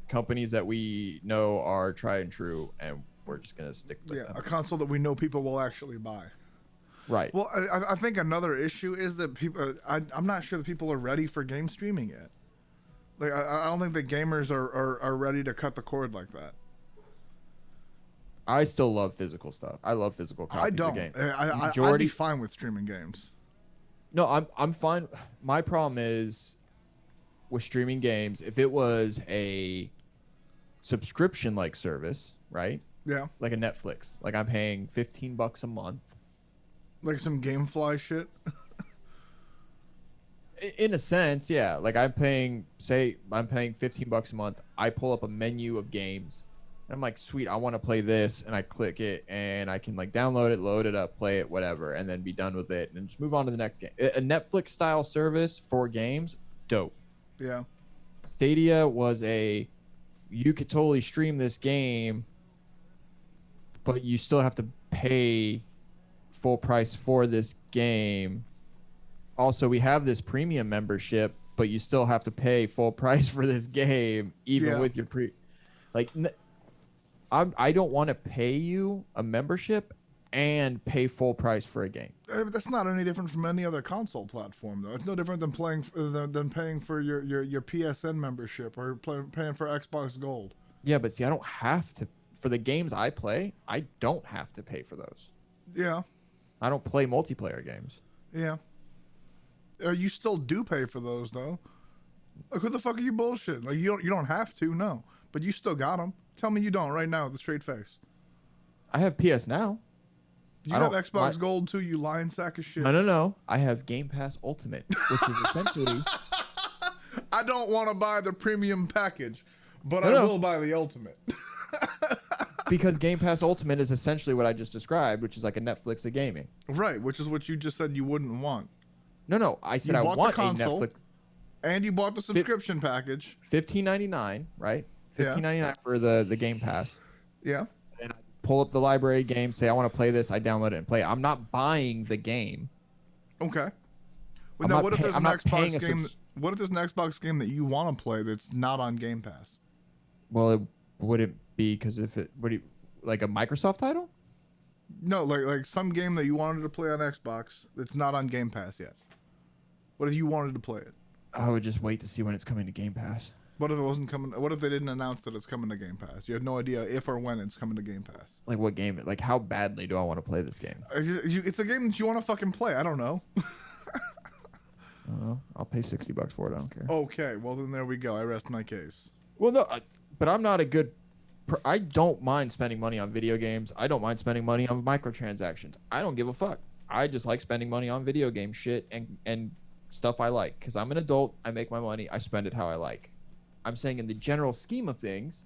[SPEAKER 2] companies that we know are tried and true, and we're just gonna stick with them.
[SPEAKER 1] A console that we know people will actually buy.
[SPEAKER 2] Right.
[SPEAKER 1] Well, I think another issue is that people. I'm not sure that people are ready for game streaming yet. Like I don't think the gamers are ready to cut the cord like that.
[SPEAKER 2] I still love physical stuff. I love physical copies of games.
[SPEAKER 1] I'd be fine with streaming games.
[SPEAKER 2] No, I'm fine. My problem is with streaming games, if it was a subscription like service, right?
[SPEAKER 1] Yeah.
[SPEAKER 2] Like a Netflix. Like I'm paying $15 a month.
[SPEAKER 1] Like some GameFly shit.
[SPEAKER 2] In a sense, yeah. Like I'm paying $15 a month. I pull up a menu of games. And I'm like, sweet, I want to play this, and I click it, and I can like download it, load it up, play it, whatever, and then be done with it, and just move on to the next game. A Netflix style service for games, dope.
[SPEAKER 1] Yeah.
[SPEAKER 2] Stadia was you could totally stream this game, but you still have to pay full price for this game. Also, we have this premium membership but you still have to pay full price for this game, even with your like. I don't want to pay you a membership and pay full price for a game.
[SPEAKER 1] That's not any different from any other console platform, though. It's no different than paying for your PSN membership or paying for Xbox Gold.
[SPEAKER 2] Yeah, but see, I don't have to. For the games I play, I don't have to pay for those.
[SPEAKER 1] Yeah.
[SPEAKER 2] I don't play multiplayer games.
[SPEAKER 1] Yeah. You still do pay for those, though. Like, who the fuck are you bullshit? Like, you don't have to, no. But you still got them. Tell me you don't right now with a straight face.
[SPEAKER 2] I have PS Now.
[SPEAKER 1] You got Xbox Gold too, you lying sack of shit.
[SPEAKER 2] No. I have Game Pass Ultimate, which is essentially...
[SPEAKER 1] I don't want to buy the premium package, but I will buy the Ultimate.
[SPEAKER 2] Because Game Pass Ultimate is essentially what I just described, which is like a Netflix of gaming.
[SPEAKER 1] Right, which is what you just said you wouldn't want.
[SPEAKER 2] No. I said I want a Netflix...
[SPEAKER 1] And you bought the subscription package.
[SPEAKER 2] $15.99, right? $15.99 for the Game Pass.
[SPEAKER 1] Yeah.
[SPEAKER 2] And I pull up the library game, say I want to play this, I download it and play it. I'm not buying the game.
[SPEAKER 1] Okay. Well, now, what if there's an Xbox game? What if there's an Xbox game that you want to play that's not on Game Pass?
[SPEAKER 2] Well, it wouldn't be because if it like a Microsoft title?
[SPEAKER 1] No, like some game that you wanted to play on Xbox that's not on Game Pass yet. What if you wanted to play it?
[SPEAKER 2] I would just wait to see when it's coming to Game Pass.
[SPEAKER 1] What if it wasn't coming? What if they didn't announce that it's coming to Game Pass? You have no idea if or when it's coming to Game Pass.
[SPEAKER 2] Like what game? Like how badly do I want to play this game?
[SPEAKER 1] It's a game that you want to fucking play. I don't know.
[SPEAKER 2] I'll pay $60 for it. I don't care.
[SPEAKER 1] Okay, well then there we go. I rest my case.
[SPEAKER 2] Well, no, but I'm not a good. I don't mind spending money on video games. I don't mind spending money on microtransactions. I don't give a fuck. I just like spending money on video game shit and stuff I like because I'm an adult. I make my money. I spend it how I like. I'm saying in the general scheme of things,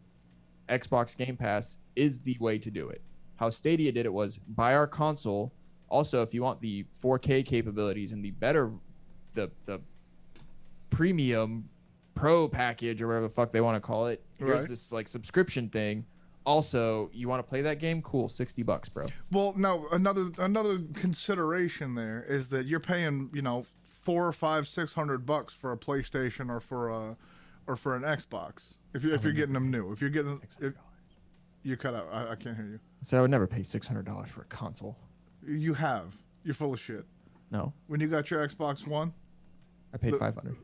[SPEAKER 2] Xbox Game Pass is the way to do it. How Stadia did it was buy our console. Also, if you want the 4K capabilities and the better, the premium pro package or whatever the fuck they want to call it, here's this like subscription thing. Also, you want to play that game? Cool, $60, bro.
[SPEAKER 1] Well, now another consideration there is that you're paying, $400 or $600 for a PlayStation or for an Xbox if you're getting them new. If you're getting you cut out. I can't hear you.
[SPEAKER 2] So I would never pay $600 for a console.
[SPEAKER 1] You have. You're full of shit.
[SPEAKER 2] No.
[SPEAKER 1] When you got your Xbox One,
[SPEAKER 2] I paid $500.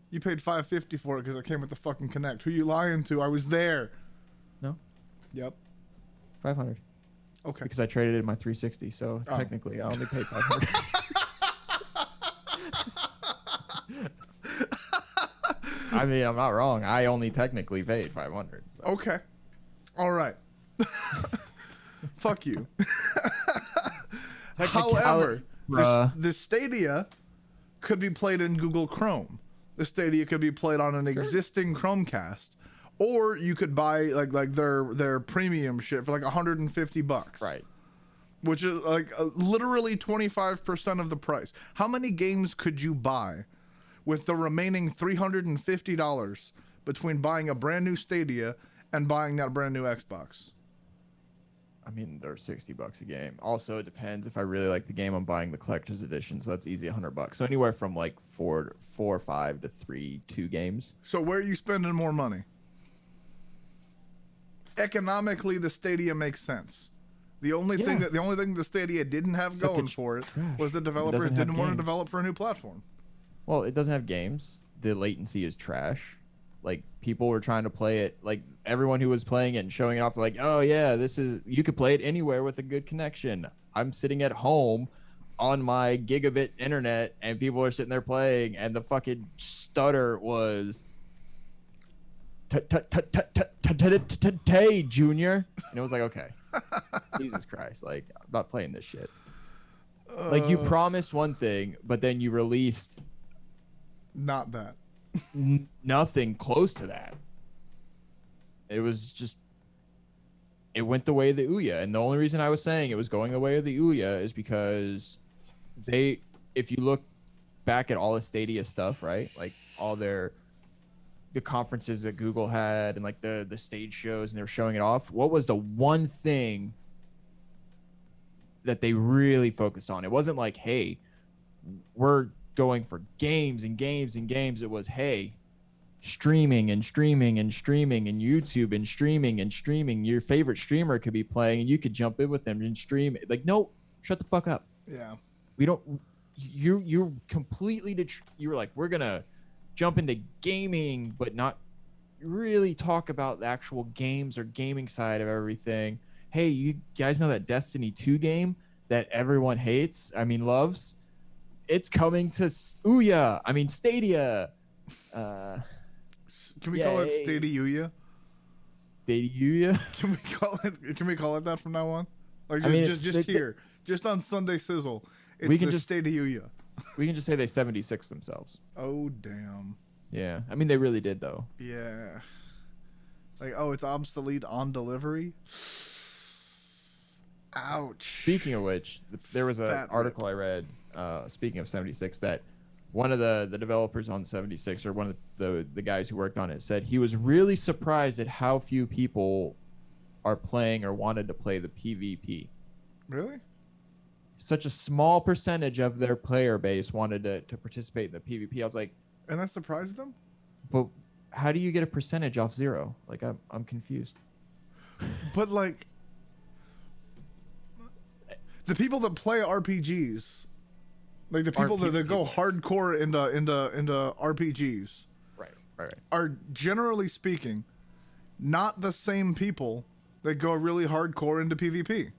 [SPEAKER 1] You paid $550 for it because it came with the fucking Kinect. Who you lying to? I was there.
[SPEAKER 2] No.
[SPEAKER 1] Yep.
[SPEAKER 2] $500.
[SPEAKER 1] Okay.
[SPEAKER 2] Because I traded in my 360, so technically I only paid $500. I mean, I'm not wrong. I only technically paid $500. But.
[SPEAKER 1] Okay. All right. Fuck you. However, the Stadia could be played in Google Chrome. The Stadia could be played on an existing Chromecast, or you could buy like their premium shit for like $150.
[SPEAKER 2] Right.
[SPEAKER 1] Which is like literally 25% of the price. How many games could you buy with the remaining $350 between buying a brand new Stadia and buying that brand new Xbox?
[SPEAKER 2] I mean, they're $60 a game. Also, it depends. If I really like the game, I'm buying the collector's edition, so that's easy, $100. So anywhere from like four or five to 2 games.
[SPEAKER 1] So where are you spending more money? Economically, the Stadia makes sense. The only thing the Stadia didn't have going for it was the developers didn't want to develop for a new platform.
[SPEAKER 2] Well, it doesn't have games. The latency is trash. Like, people were trying to play it. Like, everyone who was playing it and showing it off, like, oh yeah, you could play it anywhere with a good connection. I'm sitting at home on my gigabit internet, and people are sitting there playing, and the fucking stutter was Junior, and it was like, okay, Jesus Christ, like, I'm not playing this shit. Like, you promised one thing, but then you released
[SPEAKER 1] not that.
[SPEAKER 2] Nothing close to that. It was just, it went the way of the Ouya, and the only reason I was saying it was going the way of the Ouya is because if you look back at all the Stadia stuff, right, like all the conferences that Google had and like the stage shows, and they were showing it off, what was the one thing that they really focused on? It wasn't like, hey, we're going for games and games and games. It was, hey, streaming and streaming and streaming and YouTube and streaming and streaming. Your favorite streamer could be playing and you could jump in with them and stream. Like, no, shut the fuck up.
[SPEAKER 1] Yeah.
[SPEAKER 2] We don't. You're completely. You were like, we're gonna jump into gaming, but not really talk about the actual games or gaming side of everything. Hey, you guys know that Destiny 2 game that everyone hates? I mean, loves. It's coming to Stadia.
[SPEAKER 1] Can we call it Stadia?
[SPEAKER 2] Stadia?
[SPEAKER 1] Can we call it that from now on? Like, just here, just on Sunday Sizzle. It's the Stadia.
[SPEAKER 2] We can just say they 76 themselves.
[SPEAKER 1] Oh damn.
[SPEAKER 2] Yeah, I mean they really did though.
[SPEAKER 1] Yeah. Like, oh, it's obsolete on delivery. Ouch.
[SPEAKER 2] Speaking of which, there was an article I read. Speaking of 76, that one of the developers on 76, or one of the guys who worked on it, said he was really surprised at how few people are playing or wanted to play the PvP.
[SPEAKER 1] Really?
[SPEAKER 2] Such a small percentage of their player base wanted to participate in the PvP. I was like,
[SPEAKER 1] and that surprised them?
[SPEAKER 2] But how do you get a percentage off zero? Like, I'm confused.
[SPEAKER 1] But like, the people that play RPGs, like the people that go hardcore into RPGs,
[SPEAKER 2] right,
[SPEAKER 1] are generally speaking not the same people that go really hardcore into PvP.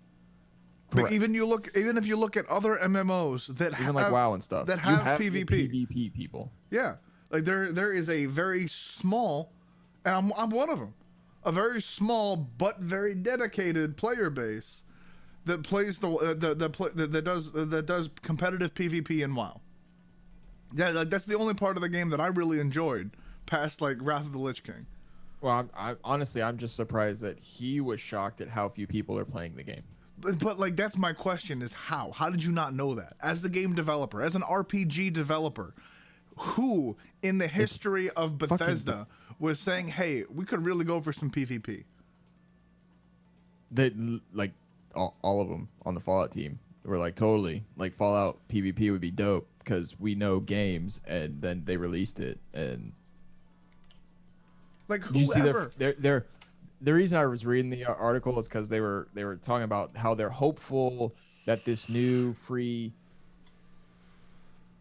[SPEAKER 1] Like, even if you look at other MMOs that
[SPEAKER 2] even like WoW and stuff
[SPEAKER 1] that have PvP.
[SPEAKER 2] PvP people.
[SPEAKER 1] Yeah, like there is a very small, and I'm one of them, a very small but very dedicated player base that plays that does competitive PvP in WoW. Yeah, like, that's the only part of the game that I really enjoyed, past like Wrath of the Lich King.
[SPEAKER 2] Well, honestly, I'm just surprised that he was shocked at how few people are playing the game.
[SPEAKER 1] But like, that's my question: is how did you not know that as the game developer, as an RPG developer? Who in the history of Bethesda was saying, hey, we could really go for some PvP?
[SPEAKER 2] That, like, all of them on the Fallout team were like, totally, like, Fallout PvP would be dope because we know games, and then they released it. And
[SPEAKER 1] like, whoever.
[SPEAKER 2] The reason I was reading the article is because they were talking about how they're hopeful that this new free,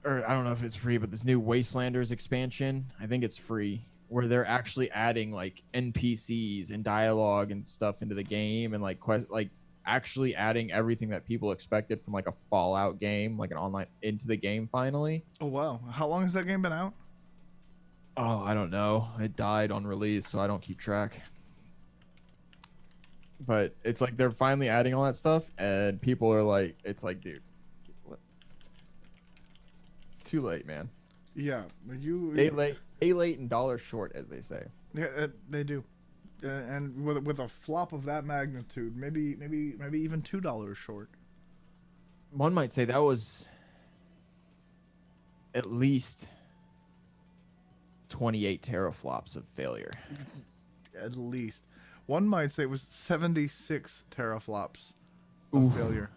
[SPEAKER 2] or I don't know if it's free, but this new Wastelanders expansion, I think it's free, where they're actually adding like NPCs and dialogue and stuff into the game, and like actually adding everything that people expected from like a Fallout game, like an online, into the game finally.
[SPEAKER 1] Oh wow! How long has that game been out?
[SPEAKER 2] Oh, I don't know. It died on release, so I don't keep track. But it's like they're finally adding all that stuff, and people are like, it's like, dude, what? Too late, man.
[SPEAKER 1] Yeah,
[SPEAKER 2] day late and dollar short, as they say.
[SPEAKER 1] Yeah, they do. And with a flop of that magnitude, maybe even $2 short.
[SPEAKER 2] One might say that was at least 28 teraflops of failure.
[SPEAKER 1] At least. One might say it was 76 teraflops of failure.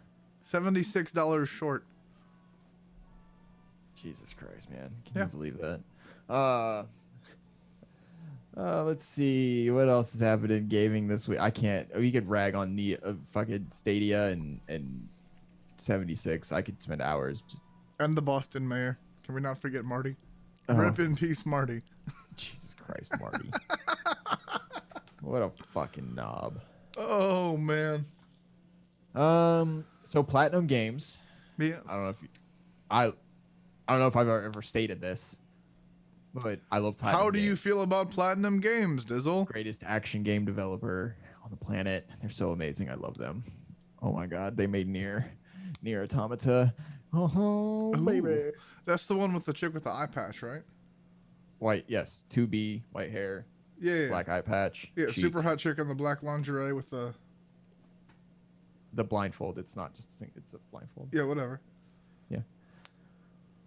[SPEAKER 1] $76 short.
[SPEAKER 2] Jesus Christ, man. Can you believe that? Let's see. What else has happened in gaming this week? I can't. We could rag on fucking Stadia and 76. I could spend hours just.
[SPEAKER 1] And the Boston mayor. Can we not forget Marty? Rip in peace, Marty.
[SPEAKER 2] Jesus Christ, Marty. What a fucking knob.
[SPEAKER 1] Oh man.
[SPEAKER 2] So Platinum Games.
[SPEAKER 1] Yeah.
[SPEAKER 2] I don't know if I've ever stated this, but I love Platinum.
[SPEAKER 1] How do you feel about Platinum Games, Dizzle?
[SPEAKER 2] Greatest action game developer on the planet. They're so amazing. I love them. Oh my god, they made Nier Automata. Oh baby.
[SPEAKER 1] That's the one with the chick with the eye patch, right?
[SPEAKER 2] White, yes. 2B, white hair.
[SPEAKER 1] Yeah.
[SPEAKER 2] Black eye patch.
[SPEAKER 1] Yeah, cheeked. Super hot chick in the black lingerie with the
[SPEAKER 2] blindfold. It's not just it's a blindfold.
[SPEAKER 1] Yeah, whatever.
[SPEAKER 2] Yeah.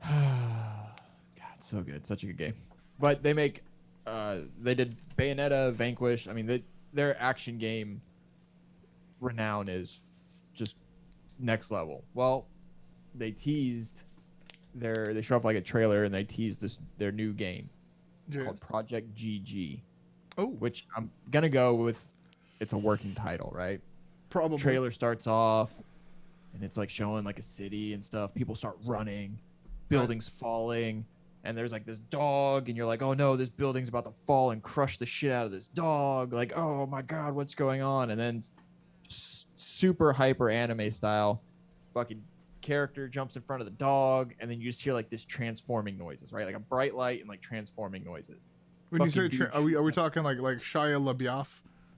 [SPEAKER 2] God, so good. Such a good game. But they make they did Bayonetta, Vanquish. I mean, their action game renown is just next level. Well, they teased they show off like a trailer and they tease their new game
[SPEAKER 1] Yes.
[SPEAKER 2] called Project GG.
[SPEAKER 1] Oh,
[SPEAKER 2] Which I'm gonna go with. It's a working title, right?
[SPEAKER 1] probably.
[SPEAKER 2] Trailer starts off, and it's like showing like a city and stuff. People start running, buildings falling, and there's like this dog, and you're like, oh no, this building's about to fall and crush the shit out of this dog. Like, oh my god, what's going on? And then super hyper anime style, fucking character jumps in front of the dog, and then you just hear like this transforming noises, right? Like a bright light and like transforming noises.
[SPEAKER 1] When you say, are we talking like Shia LaBeouf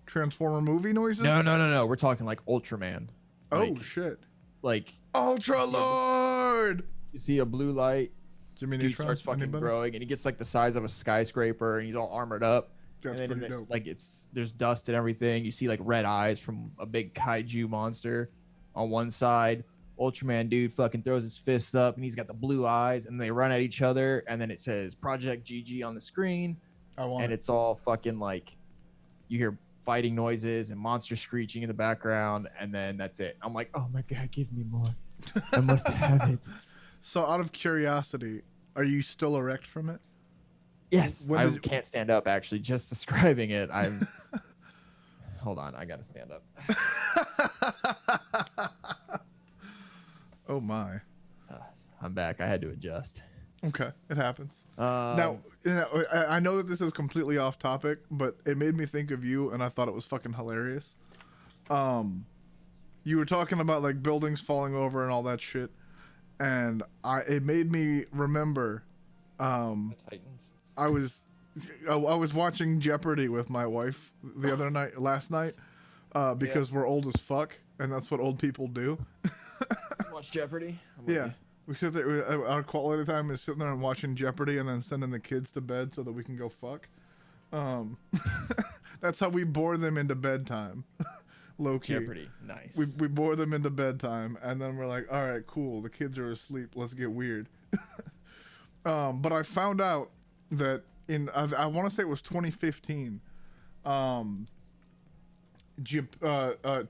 [SPEAKER 1] Transformer movie noises?
[SPEAKER 2] No. We're talking like Ultraman.
[SPEAKER 1] Oh shit!
[SPEAKER 2] Like
[SPEAKER 1] Ultra Lord.
[SPEAKER 2] you see a blue light,
[SPEAKER 1] Jimmy
[SPEAKER 2] dude
[SPEAKER 1] Neutron,
[SPEAKER 2] starts fucking
[SPEAKER 1] anybody?
[SPEAKER 2] growing, and he gets like the size of a skyscraper, and he's all armored up.
[SPEAKER 1] That's
[SPEAKER 2] and then
[SPEAKER 1] pretty dope.
[SPEAKER 2] like there's dust and everything. You see like red eyes from a big kaiju monster on one side. Ultraman dude fucking throws his fists up, and he's got the blue eyes, and they run at each other, and then it says Project GG on the screen, and it's all fucking like you hear fighting noises and monsters screeching in the background, and then that's it. I'm like, oh my god, give me more. I must have it.
[SPEAKER 1] So, out of curiosity, are you still erect from it?
[SPEAKER 2] Yes,
[SPEAKER 1] When
[SPEAKER 2] I
[SPEAKER 1] did you-
[SPEAKER 2] can't stand up. Actually, just describing it, I'm. Hold on, I gotta stand up.
[SPEAKER 1] Oh my.
[SPEAKER 2] I'm back. I had to adjust.
[SPEAKER 1] Okay, it happens. Now, I know that this is completely off topic, but it made me think of you, and I thought it was fucking hilarious. You were talking about like buildings falling over and all that shit, and it made me remember.
[SPEAKER 2] Titans.
[SPEAKER 1] I was watching Jeopardy with my wife last night, because we're old as fuck, and that's what old people do.
[SPEAKER 2] Watch Jeopardy.
[SPEAKER 1] Yeah. We sit there. Our quality time is sitting there and watching Jeopardy, and then sending the kids to bed so that we can go fuck. That's how we bore them into bedtime. Low key.
[SPEAKER 2] Jeopardy. Nice.
[SPEAKER 1] We bore them into bedtime, and then we're like, all right, cool. The kids are asleep. Let's get weird. But I found out that I want to say it was 2015.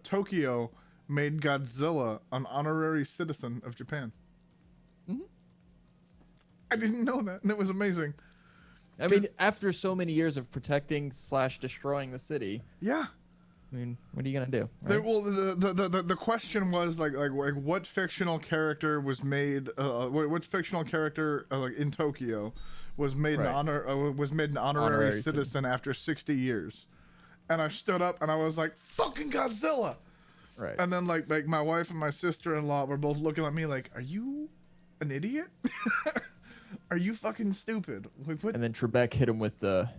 [SPEAKER 1] Tokyo made Godzilla an honorary citizen of Japan.
[SPEAKER 2] Mhm.
[SPEAKER 1] I didn't know that, and it was amazing.
[SPEAKER 2] I mean, after so many years of protecting / destroying the city,
[SPEAKER 1] Yeah.
[SPEAKER 2] I mean, what are you gonna do?
[SPEAKER 1] There,
[SPEAKER 2] Right?
[SPEAKER 1] well, the question was like what fictional character was made? What fictional character like in Tokyo was made
[SPEAKER 2] Right.
[SPEAKER 1] an honorary citizen after 60 years? And I stood up and I was like, "Fucking Godzilla!"
[SPEAKER 2] Right.
[SPEAKER 1] And then like my wife and my sister-in-law were both looking at me like, "Are you an idiot? Are you fucking stupid?"
[SPEAKER 2] And then Trebek hit him with the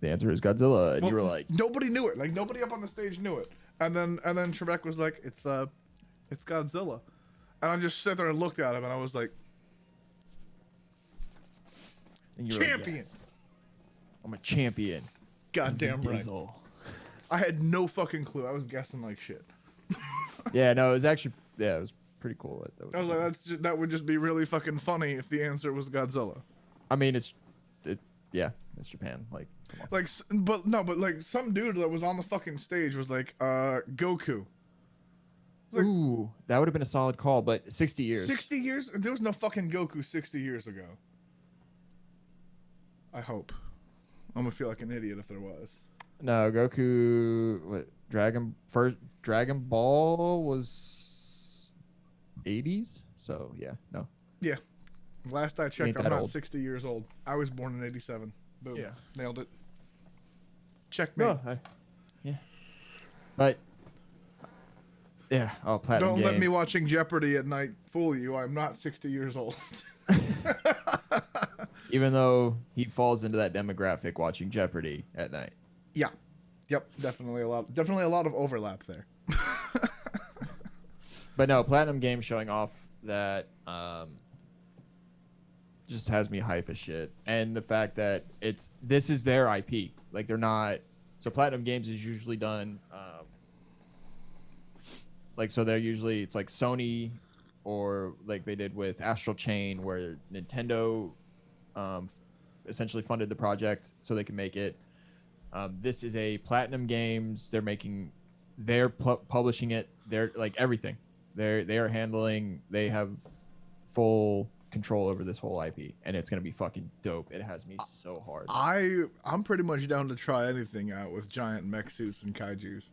[SPEAKER 2] answer is Godzilla, and you were like,
[SPEAKER 1] nobody knew it. Like nobody up on the stage knew it. And then Trebek was like, it's Godzilla. And I just sat there and looked at him, and I was like,
[SPEAKER 2] and you were like,
[SPEAKER 1] champion.
[SPEAKER 2] "Yes, I'm a champion."
[SPEAKER 1] Goddamn right.
[SPEAKER 2] Diesel.
[SPEAKER 1] I had no fucking clue. I was guessing like shit.
[SPEAKER 2] Yeah, no, it was actually it was pretty cool.
[SPEAKER 1] I was like, that would just be really fucking funny if the answer was Godzilla.
[SPEAKER 2] I mean, it's Japan. Like, come on.
[SPEAKER 1] But like some dude that was on the fucking stage was like, Goku. Like,
[SPEAKER 2] Ooh, that would have been a solid call, but 60 years.
[SPEAKER 1] 60 years? There was no fucking Goku 60 years ago. I hope. I'm gonna feel like an idiot if there was.
[SPEAKER 2] No, Goku. What? Dragon Ball was 80s. So yeah, no.
[SPEAKER 1] Yeah. Last I checked,
[SPEAKER 2] Ain't
[SPEAKER 1] I'm
[SPEAKER 2] that
[SPEAKER 1] not
[SPEAKER 2] old.
[SPEAKER 1] 60 years old. I was born in 87. Boom.
[SPEAKER 2] Yeah.
[SPEAKER 1] Nailed it. Checkmate.
[SPEAKER 2] No, yeah. But yeah, platinum
[SPEAKER 1] Don't
[SPEAKER 2] game.
[SPEAKER 1] let me watching Jeopardy at night fool you. I'm not 60 years old.
[SPEAKER 2] Even though he falls into that demographic watching Jeopardy at night.
[SPEAKER 1] Yeah. Yep. Definitely a lot of overlap there.
[SPEAKER 2] But no, platinum game showing off that just has me hype as shit, and the fact that this is their IP. Like they're not. So platinum games is usually done. So they're usually it's like Sony, or like they did with Astral Chain, where Nintendo essentially funded the project so they can make it. This is a platinum games. They're making, they're publishing it. They're like everything. They are handling. They have full control over this whole IP, and it's gonna be fucking dope. It has me so hard.
[SPEAKER 1] I'm pretty much down to try anything out with giant mech suits and kaijus.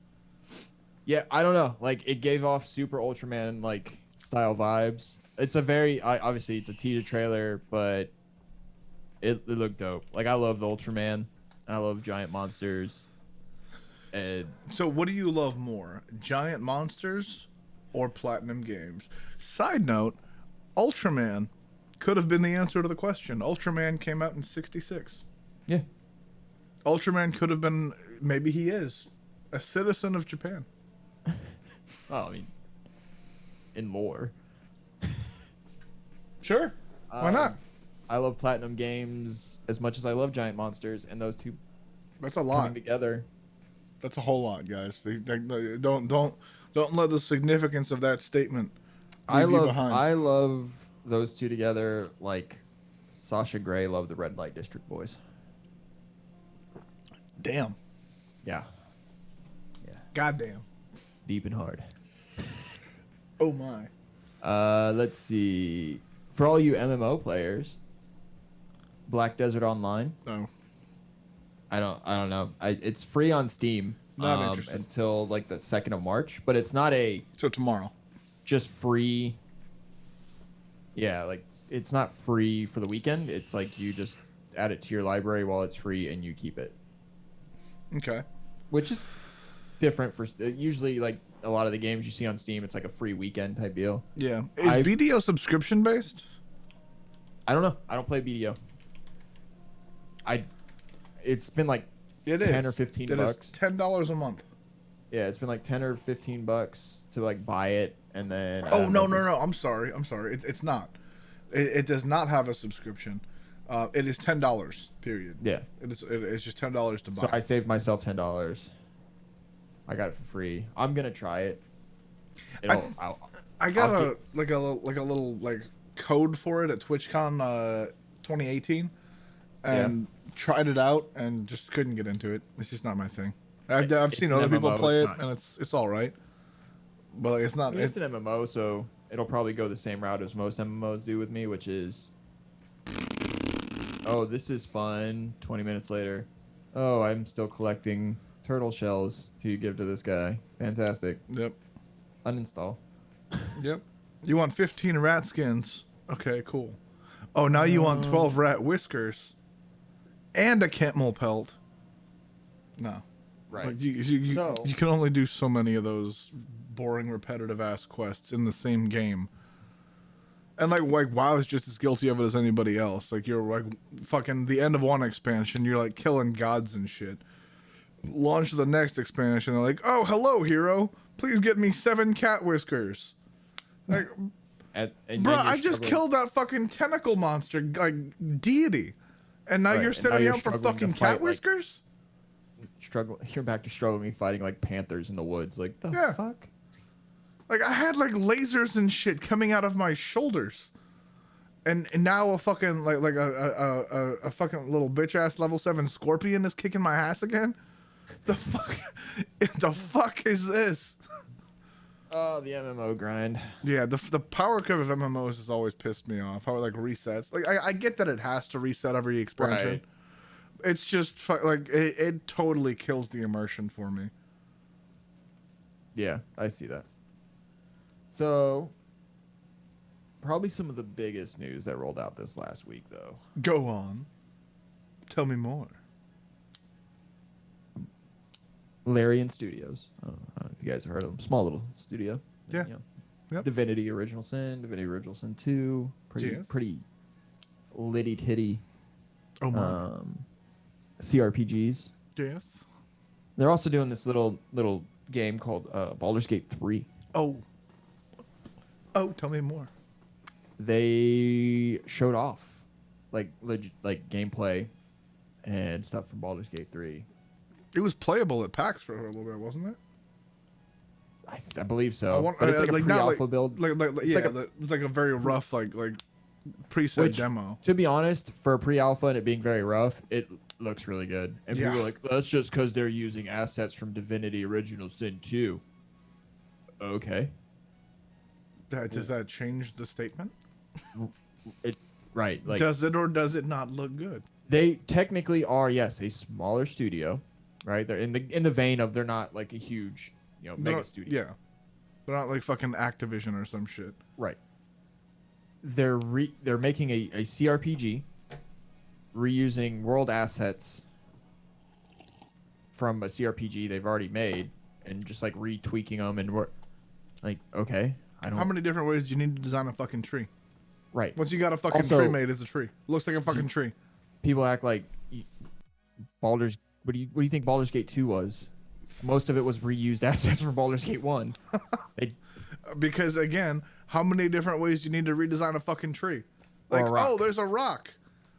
[SPEAKER 2] Yeah, I don't know. Like, it gave off Super Ultraman like style vibes. It's a very obviously it's a teaser trailer, but it looked dope. Like, I love the Ultraman. I love giant monsters. And
[SPEAKER 1] So what do you love more, giant monsters or Platinum Games? Side note, Ultraman could have been the answer to the question. Ultraman came out in 66.
[SPEAKER 2] yeah,
[SPEAKER 1] Ultraman could have been, maybe he is, a citizen of Japan.
[SPEAKER 2] well, I mean, in lore.
[SPEAKER 1] Sure. Why not?
[SPEAKER 2] I love Platinum Games as much as I love giant monsters, and those two
[SPEAKER 1] That's a
[SPEAKER 2] coming
[SPEAKER 1] lot.
[SPEAKER 2] together.
[SPEAKER 1] That's a whole lot, guys. Don't let the significance of that statement leave you behind.
[SPEAKER 2] I love those two together like Sasha Grey loved the Red Light District boys.
[SPEAKER 1] Damn.
[SPEAKER 2] Yeah.
[SPEAKER 1] Goddamn.
[SPEAKER 2] Deep and hard.
[SPEAKER 1] Oh my.
[SPEAKER 2] Let's see. For all you MMO players, Black Desert Online.
[SPEAKER 1] No.
[SPEAKER 2] I don't know. It's free on Steam
[SPEAKER 1] Not interested.
[SPEAKER 2] until like the 2nd of March, but it's not a
[SPEAKER 1] So tomorrow.
[SPEAKER 2] just free. Yeah, like it's not free for the weekend. It's like you just add it to your library while it's free and you keep it,
[SPEAKER 1] Okay.
[SPEAKER 2] which is different for usually like a lot of the games you see on Steam. It's like a free weekend type deal.
[SPEAKER 1] Yeah. Is BDO subscription based?
[SPEAKER 2] I don't know. I don't play BDO. It's been like
[SPEAKER 1] It
[SPEAKER 2] 10
[SPEAKER 1] is.
[SPEAKER 2] or 15
[SPEAKER 1] It
[SPEAKER 2] bucks.
[SPEAKER 1] is $10 a month.
[SPEAKER 2] Yeah, it's been like 10 or 15 bucks to like buy it and then.
[SPEAKER 1] Oh no. I'm sorry. It's not. It does not have a subscription. It is $10. Period.
[SPEAKER 2] Yeah.
[SPEAKER 1] It's just $10 to buy.
[SPEAKER 2] So I saved myself $10. I got it for free. I'm gonna try it.
[SPEAKER 1] I got a little code for it at TwitchCon 2018, and tried it out and just couldn't get into it. It's just not my thing. I've seen other people play it and it's all right, but like, it's not.
[SPEAKER 2] It's an MMO, so it'll probably go the same route as most MMOs do with me, which is, oh, this is fun. 20 minutes later, oh, I'm still collecting turtle shells to give to this guy. Fantastic.
[SPEAKER 1] Yep.
[SPEAKER 2] Uninstall.
[SPEAKER 1] Yep. You want 15 rat skins? Okay, cool. Oh, now you want 12 rat whiskers and a camel pelt. No.
[SPEAKER 2] Right.
[SPEAKER 1] Like, you can only do so many of those boring, repetitive ass quests in the same game. And like WoW is just as guilty of it as anybody else. Like, you're like fucking the end of one expansion, you're like killing gods and shit. Launch the next expansion, they're like, oh, hello, hero. Please get me 7 cat whiskers. Like, bro, I just killed that fucking tentacle monster, like deity, and now you're setting me up for fucking cat whiskers.
[SPEAKER 2] You're back to struggling fighting like panthers in the woods. Like the fuck.
[SPEAKER 1] Like, I had like lasers and shit coming out of my shoulders, and now a fucking like a fucking little bitch ass level 7 scorpion is kicking my ass again. The fuck is this?
[SPEAKER 2] Oh, the MMO grind.
[SPEAKER 1] Yeah, the power curve of MMOs has always pissed me off. How it like resets. Like, I get that it has to reset every expansion.
[SPEAKER 2] Right.
[SPEAKER 1] It's just like it totally kills the immersion for me.
[SPEAKER 2] Yeah, I see that. So, probably some of the biggest news that rolled out this last week, though.
[SPEAKER 1] Go on. Tell me more.
[SPEAKER 2] Larian Studios. I don't know if you guys have heard of them. Small little studio.
[SPEAKER 1] Yeah.
[SPEAKER 2] You know,
[SPEAKER 1] Yep.
[SPEAKER 2] Divinity Original Sin, Divinity Original Sin 2. Pretty litty titty
[SPEAKER 1] Oh my.
[SPEAKER 2] CRPGs.
[SPEAKER 1] Yes.
[SPEAKER 2] They're also doing this little game called Baldur's Gate 3.
[SPEAKER 1] Oh, tell me more.
[SPEAKER 2] They showed off like gameplay and stuff from Baldur's Gate 3.
[SPEAKER 1] It was playable at PAX for a little bit, wasn't it?
[SPEAKER 2] I believe so. But it's like a pre-alpha build.
[SPEAKER 1] It's like a very rough like preset demo.
[SPEAKER 2] To be honest, for a pre-alpha and it being very rough, it looks really good. And people are like, that's just because they're using assets from Divinity Original Sin 2. Okay.
[SPEAKER 1] Does that change the statement?
[SPEAKER 2] Right. Like,
[SPEAKER 1] does it or does it not look good?
[SPEAKER 2] they technically are, yes, a smaller studio, right? They're in the vein of they're not like a huge, mega studio.
[SPEAKER 1] Yeah. They're not like fucking Activision or some shit.
[SPEAKER 2] Right. They're making a CRPG, reusing world assets from a CRPG they've already made, and just like retweaking them, and we're like, okay, I don't.
[SPEAKER 1] How many different ways do you need to design a fucking tree?
[SPEAKER 2] Right.
[SPEAKER 1] Once you got a fucking
[SPEAKER 2] Also,
[SPEAKER 1] tree made, it's a tree. Looks like a fucking tree.
[SPEAKER 2] People act like Baldur's. What do you think Baldur's Gate 2 was? Most of it was reused assets from Baldur's Gate 1.
[SPEAKER 1] Because again, how many different ways do you need to redesign a fucking tree? Like, oh, there's a rock.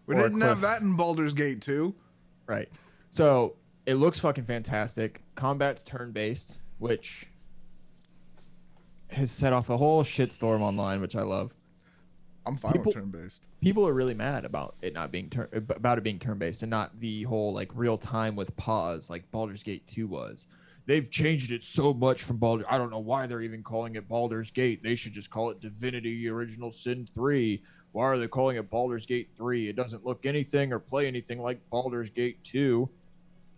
[SPEAKER 1] We didn't have that in Baldur's Gate 2.
[SPEAKER 2] Right. So it looks fucking fantastic. Combat's turn-based, which has set off a whole shitstorm online, which I love.
[SPEAKER 1] I'm fine with turn-based.
[SPEAKER 2] People are really mad about it not being being turn-based and not the whole like real time with pause like Baldur's Gate 2 was. They've changed it so much from Baldur. I don't know why they're even calling it Baldur's Gate. They should just call it Divinity Original Sin 3. Why are they calling it Baldur's Gate 3? It doesn't look anything or play anything like Baldur's Gate 2.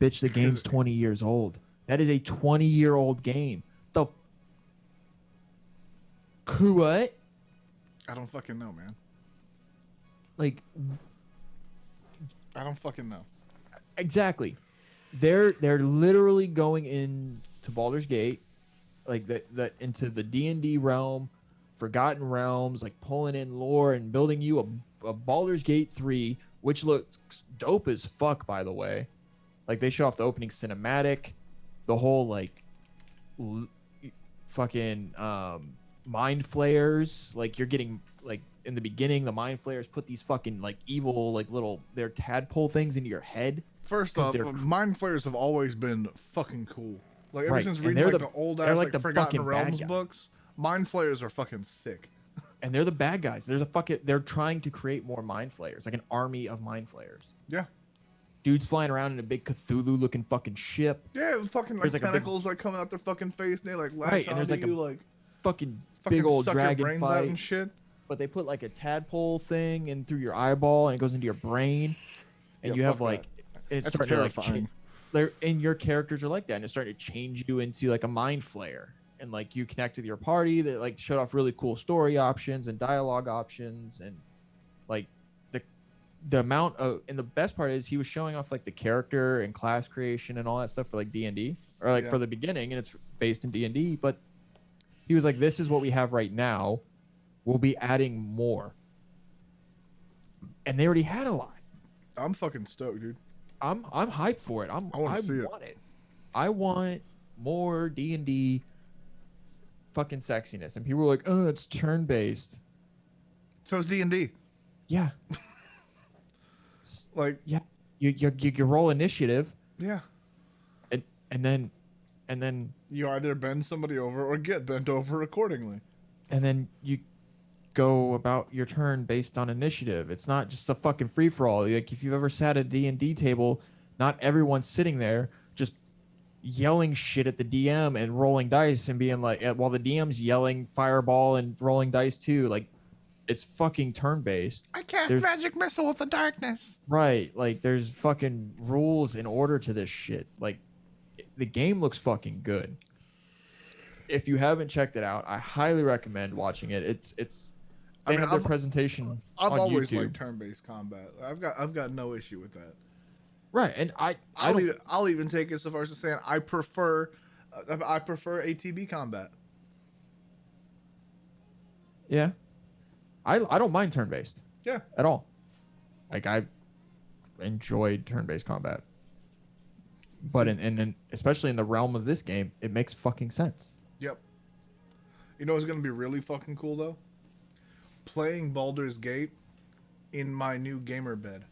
[SPEAKER 2] Bitch, the game's 20 years old. That is a 20-year-old game. What?
[SPEAKER 1] I don't fucking know, man.
[SPEAKER 2] Like,
[SPEAKER 1] I don't fucking know.
[SPEAKER 2] Exactly. They're literally going into Baldur's Gate, like the into the D&D realm, Forgotten Realms, like pulling in lore and building you a Baldur's Gate 3, which looks dope as fuck, by the way. Like, they showed off the opening cinematic, the whole like fucking mind flayers. Like, you're getting like in the beginning, the mind flayers put these fucking like evil like little they're tadpole things into your head.
[SPEAKER 1] First off, mind flayers have always been fucking cool. Like, ever since reading like the old ass like Forgotten Realms books, mind flayers are fucking sick.
[SPEAKER 2] And they're the bad guys. They're trying to create more mind flayers, like an army of mind flayers.
[SPEAKER 1] Yeah.
[SPEAKER 2] Dudes flying around in a big Cthulhu looking fucking ship.
[SPEAKER 1] Yeah, it was fucking like tentacles like coming out their fucking face and they like latch
[SPEAKER 2] and there's like
[SPEAKER 1] you,
[SPEAKER 2] a
[SPEAKER 1] like
[SPEAKER 2] fucking big old
[SPEAKER 1] suck
[SPEAKER 2] dragon
[SPEAKER 1] your brains
[SPEAKER 2] fight
[SPEAKER 1] out and shit.
[SPEAKER 2] But they put like a tadpole thing in through your eyeball and it goes into your brain, and you have like it's
[SPEAKER 1] that's
[SPEAKER 2] starting
[SPEAKER 1] terrifying.
[SPEAKER 2] To like and your characters are like that, and it's starting to change you into like a mind flayer, and like you connect with your party. That like showed off really cool story options and dialogue options, and like the amount of, and the best part is he was showing off like the character and class creation and all that stuff for like D&D, or like for the beginning, and it's based in D&D, but he was like, this is what we have right now. We'll be adding more. And they already had a lot.
[SPEAKER 1] I'm fucking stoked, dude.
[SPEAKER 2] I'm hyped for it. I want it. I want more D&D fucking sexiness. And people were like, oh, it's turn-based.
[SPEAKER 1] So it's D&D.
[SPEAKER 2] Yeah.
[SPEAKER 1] Like,
[SPEAKER 2] yeah. You roll initiative.
[SPEAKER 1] Yeah.
[SPEAKER 2] And then
[SPEAKER 1] you either bend somebody over or get bent over accordingly.
[SPEAKER 2] And then you go about your turn based on initiative. It's not just a fucking free-for-all. Like, if you've ever sat at a D&D table, not everyone's sitting there just yelling shit at the DM and rolling dice and being like, while the DM's yelling fireball and rolling dice too. Like, it's fucking turn-based.
[SPEAKER 1] I cast magic missile with the darkness.
[SPEAKER 2] Right. Like, there's fucking rules and order to this shit. Like, the game looks fucking good. If you haven't checked it out, I highly recommend watching it. It's their presentation.
[SPEAKER 1] I've
[SPEAKER 2] on
[SPEAKER 1] always
[SPEAKER 2] YouTube.
[SPEAKER 1] liked turn-based combat. I've got no issue with that.
[SPEAKER 2] Right, and
[SPEAKER 1] I'll even take it so far as to saying I prefer ATB combat.
[SPEAKER 2] Yeah, I don't mind turn-based.
[SPEAKER 1] Yeah,
[SPEAKER 2] at all. Like, I enjoyed turn-based combat, but in especially in the realm of this game, it makes fucking sense.
[SPEAKER 1] Yep. You know what's gonna be really fucking cool though? Playing Baldur's Gate in my new gamer bed.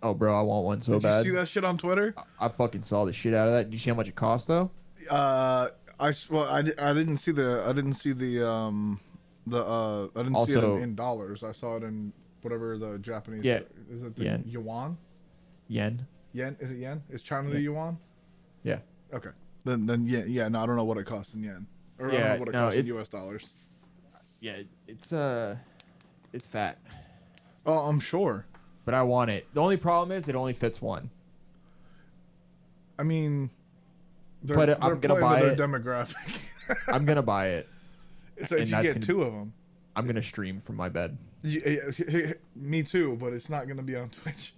[SPEAKER 2] Oh, bro, I want one so bad.
[SPEAKER 1] Did you see that shit on Twitter?
[SPEAKER 2] I fucking saw the shit out of that. Did you see how much it cost though?
[SPEAKER 1] I didn't see the I didn't see it in dollars. I saw it in whatever the Japanese.
[SPEAKER 2] Yeah.
[SPEAKER 1] Is it the
[SPEAKER 2] yen?
[SPEAKER 1] Yuan?
[SPEAKER 2] Yen.
[SPEAKER 1] Yen? Is it yen? Is China the yuan?
[SPEAKER 2] Yeah.
[SPEAKER 1] Okay. Then yeah. No, I don't know what it costs in yen. Or I don't know what it costs in US dollars.
[SPEAKER 2] Yeah, it's fat,
[SPEAKER 1] Oh, I'm sure.
[SPEAKER 2] but I want it. The only problem is it only fits one.
[SPEAKER 1] I mean, they're,
[SPEAKER 2] But
[SPEAKER 1] they're
[SPEAKER 2] I'm gonna
[SPEAKER 1] playing
[SPEAKER 2] buy
[SPEAKER 1] to
[SPEAKER 2] it.
[SPEAKER 1] their demographic.
[SPEAKER 2] I'm gonna buy it.
[SPEAKER 1] So if
[SPEAKER 2] And
[SPEAKER 1] you
[SPEAKER 2] that's
[SPEAKER 1] get
[SPEAKER 2] gonna-
[SPEAKER 1] 2 of them,
[SPEAKER 2] I'm gonna stream from my bed.
[SPEAKER 1] me too, but it's not gonna be on Twitch.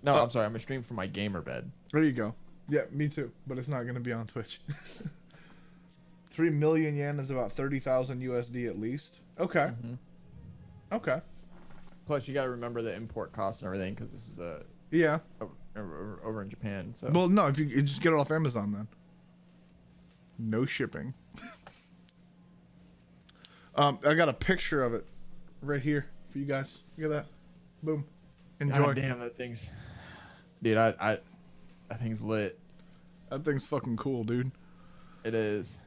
[SPEAKER 2] No, I'm sorry. I'm gonna stream from my gamer bed.
[SPEAKER 1] There you go. Yeah, me too, but it's not gonna be on Twitch. 3 million yen is about 30,000 USD at least. Okay.
[SPEAKER 2] Mm-hmm.
[SPEAKER 1] Okay.
[SPEAKER 2] Plus, you gotta remember the import costs and everything because this is
[SPEAKER 1] Yeah.
[SPEAKER 2] over in Japan. So
[SPEAKER 1] Well, no, if you just get it off Amazon then. No shipping. I got a picture of it right here for you guys. Look at that. Boom. Enjoy.
[SPEAKER 2] God damn, that thing's, dude. That thing's lit.
[SPEAKER 1] That thing's fucking cool, dude.
[SPEAKER 2] It is.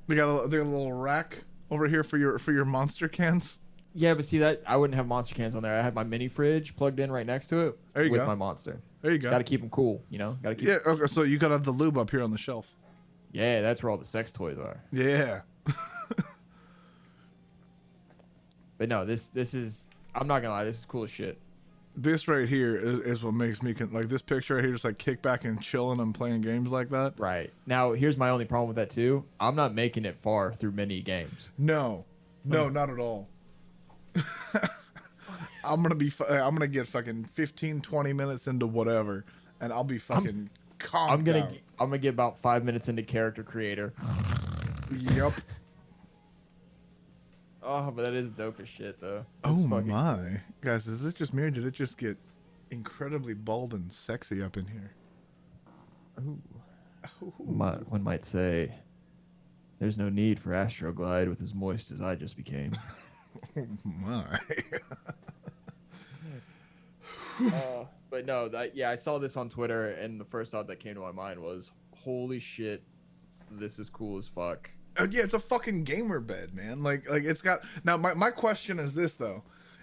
[SPEAKER 1] They got a little rack over here for your monster cans.
[SPEAKER 2] Yeah, but see that I wouldn't have monster cans on there. I have my mini fridge plugged in right next to it
[SPEAKER 1] There you
[SPEAKER 2] with
[SPEAKER 1] go.
[SPEAKER 2] my monster.
[SPEAKER 1] There you go.
[SPEAKER 2] Got to keep them cool, you know. Got to keep.
[SPEAKER 1] Yeah. Okay. So you gotta have the lube up here on the shelf.
[SPEAKER 2] Yeah, that's where all the sex toys are.
[SPEAKER 1] Yeah.
[SPEAKER 2] But no, this is. I'm not gonna lie, this is cool as shit.
[SPEAKER 1] This right here is what makes me like this picture right here, just like kick back and chilling and playing games like that.
[SPEAKER 2] Right. Now, here's my only problem with that too. I'm not making it far through many games.
[SPEAKER 1] No, not at all. I'm gonna get fucking 15, 20 minutes into whatever, and I'll be fucking calm.
[SPEAKER 2] I'm gonna get about 5 minutes into character creator.
[SPEAKER 1] Yep.
[SPEAKER 2] Oh, but that is dope as shit though.
[SPEAKER 1] Oh
[SPEAKER 2] It's fucking-
[SPEAKER 1] my guys, is this just me or did it just get incredibly bald and sexy up in here?
[SPEAKER 2] Ooh. One might say, there's no need for Astroglide with as moist as I just became.
[SPEAKER 1] Oh my.
[SPEAKER 2] But no, I saw this on Twitter, and the first thought that came to my mind was, holy shit, this is cool as fuck.
[SPEAKER 1] Yeah, it's a fucking gamer bed, man. Like it's got. Now my question is this though,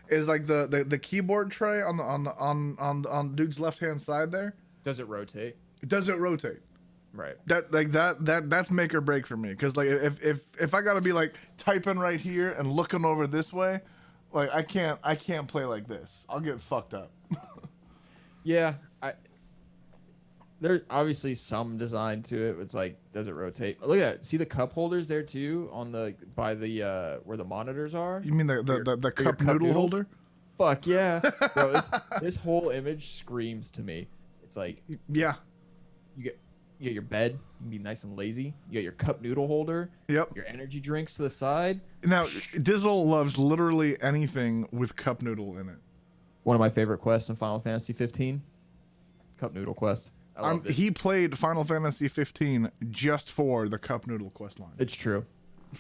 [SPEAKER 1] is like the keyboard tray on dude's left hand side there.
[SPEAKER 2] Does it rotate?
[SPEAKER 1] Does it rotate?
[SPEAKER 2] Right.
[SPEAKER 1] That's make or break for me. Because like if I gotta be like typing right here and looking over this way, like I can't play like this. I'll get fucked up.
[SPEAKER 2] Yeah, there's obviously some design to it. It's like, does it rotate? Look at that. See the cup holders there too on by the where the monitors are.
[SPEAKER 1] You mean the
[SPEAKER 2] your
[SPEAKER 1] cup noodle
[SPEAKER 2] noodles?
[SPEAKER 1] holder?
[SPEAKER 2] Fuck yeah, bro! This whole image screams to me. It's like
[SPEAKER 1] Yeah.
[SPEAKER 2] you get your bed, you can be nice and lazy. You got your cup noodle holder.
[SPEAKER 1] Yep.
[SPEAKER 2] Your energy drinks to the side.
[SPEAKER 1] Now Dizzle loves literally anything with cup noodle in it.
[SPEAKER 2] One of my favorite quests in Final Fantasy 15. Cup noodle quest. I love it.
[SPEAKER 1] He played Final Fantasy 15 just for the cup noodle quest line.
[SPEAKER 2] It's true.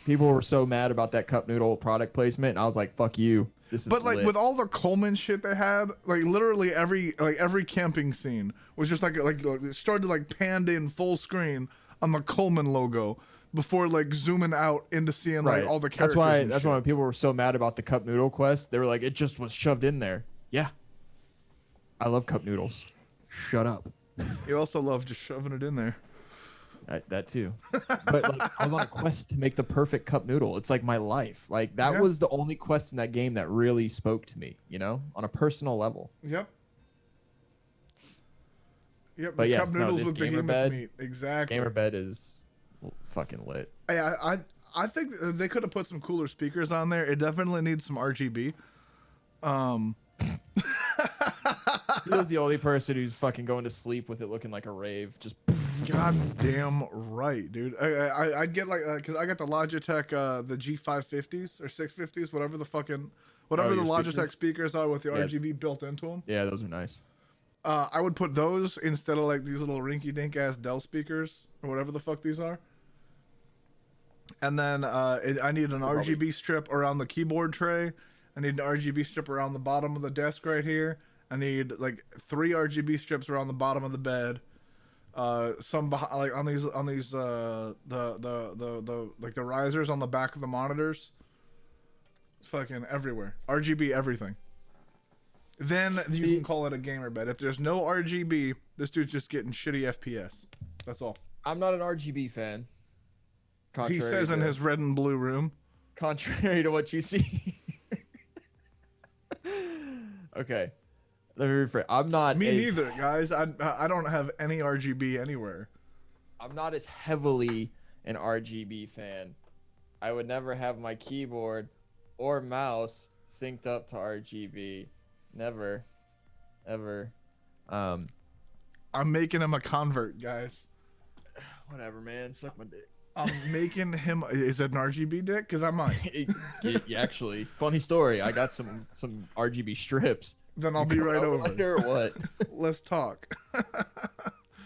[SPEAKER 2] People were so mad about that cup noodle product placement, and I was like, "Fuck you." This is
[SPEAKER 1] But like
[SPEAKER 2] lit.
[SPEAKER 1] with all the Coleman shit they had, like literally every camping scene was just like it started like panned in full screen on the Coleman logo before like zooming out into seeing like all the characters.
[SPEAKER 2] That's why when people were so mad about the cup noodle quest, they were like, "It just was shoved in there." Yeah. I love cup noodles. Shut up.
[SPEAKER 1] You also love just shoving it in there.
[SPEAKER 2] That too. But like, I was on a quest to make the perfect cup noodle. It's like my life. Like that
[SPEAKER 1] Yeah.
[SPEAKER 2] was the only quest in that game that really spoke to me, you know, on a personal level.
[SPEAKER 1] Yep. Yep.
[SPEAKER 2] But
[SPEAKER 1] the
[SPEAKER 2] yes,
[SPEAKER 1] cup
[SPEAKER 2] no,
[SPEAKER 1] noodles
[SPEAKER 2] this
[SPEAKER 1] with
[SPEAKER 2] gamer
[SPEAKER 1] behemoth
[SPEAKER 2] bed-
[SPEAKER 1] meat. Exactly.
[SPEAKER 2] Gamer bed is fucking lit.
[SPEAKER 1] I think they could have put some cooler speakers on there. It definitely needs some RGB.
[SPEAKER 2] He was the only person who's fucking going to sleep with it looking like a rave. Just
[SPEAKER 1] Goddamn right, dude. I'd get like because I got the Logitech the G550s or 650s, whatever the
[SPEAKER 2] your
[SPEAKER 1] Logitech speakers are with the
[SPEAKER 2] Yeah.
[SPEAKER 1] RGB built into them.
[SPEAKER 2] yeah, those are nice.
[SPEAKER 1] I would put those instead of like these little rinky-dink ass Dell speakers or whatever the fuck these are. And then I need an RGB strip around the keyboard tray. I need an RGB strip around the bottom of the desk right here. I need like 3 RGB strips around the bottom of the bed. Some behind, like on these the like the risers on the back of the monitors. Fucking everywhere. RGB everything. Then you can call it a gamer bed. If there's no RGB, this dude's just getting shitty FPS. That's all.
[SPEAKER 2] I'm not an RGB fan.
[SPEAKER 1] He says in his red and blue room.
[SPEAKER 2] Contrary to what you see. Okay. Let me rephrase. I'm not.
[SPEAKER 1] Me neither, guys. I don't have any RGB anywhere.
[SPEAKER 2] I'm not as heavily an RGB fan. I would never have my keyboard or mouse synced up to RGB. Never. Ever.
[SPEAKER 1] I'm making him a convert, guys.
[SPEAKER 2] Whatever, man. Suck my dick.
[SPEAKER 1] I'm making him. Is it an RGB dick? Because I might.
[SPEAKER 2] Actually, funny story. I got some RGB strips.
[SPEAKER 1] Then I'll be right over.
[SPEAKER 2] Or what?
[SPEAKER 1] Let's talk.
[SPEAKER 2] I'm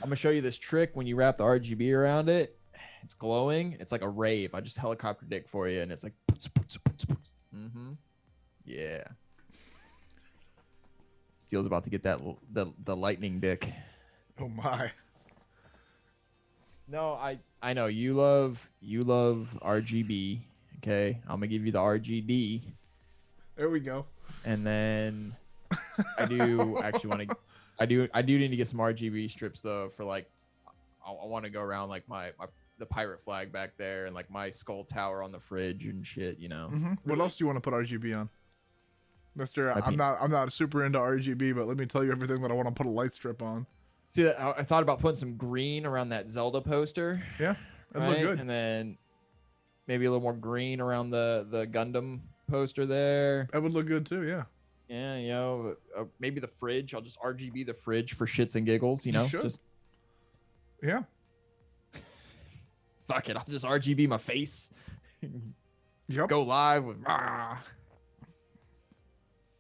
[SPEAKER 2] gonna show you this trick when you wrap the RGB around it. It's glowing. It's like a rave. I just helicopter dick for you, and it's like. Mm-hmm. Yeah. Steel's about to get that the lightning dick.
[SPEAKER 1] Oh my.
[SPEAKER 2] No, I know you love RGB. Okay, I'm gonna give you the RGD.
[SPEAKER 1] There we go.
[SPEAKER 2] And then I do actually want to. I do need to get some RGB strips though for like. I want to go around like the pirate flag back there and like my skull tower on the fridge and shit. You know.
[SPEAKER 1] Mm-hmm. What else do you want to put RGB on, Mister? I'm not super into RGB, but let me tell you everything that I want to put a light strip on.
[SPEAKER 2] See, I thought about putting some green around that Zelda poster.
[SPEAKER 1] Yeah, that'd look good.
[SPEAKER 2] And then maybe a little more green around the Gundam poster there.
[SPEAKER 1] That would look good too. Yeah.
[SPEAKER 2] Yeah, you know, maybe the fridge. I'll just RGB the fridge for shits and giggles. You know, just
[SPEAKER 1] yeah.
[SPEAKER 2] Fuck it, I'll just RGB my face.
[SPEAKER 1] Yep.
[SPEAKER 2] Go live with. Rah.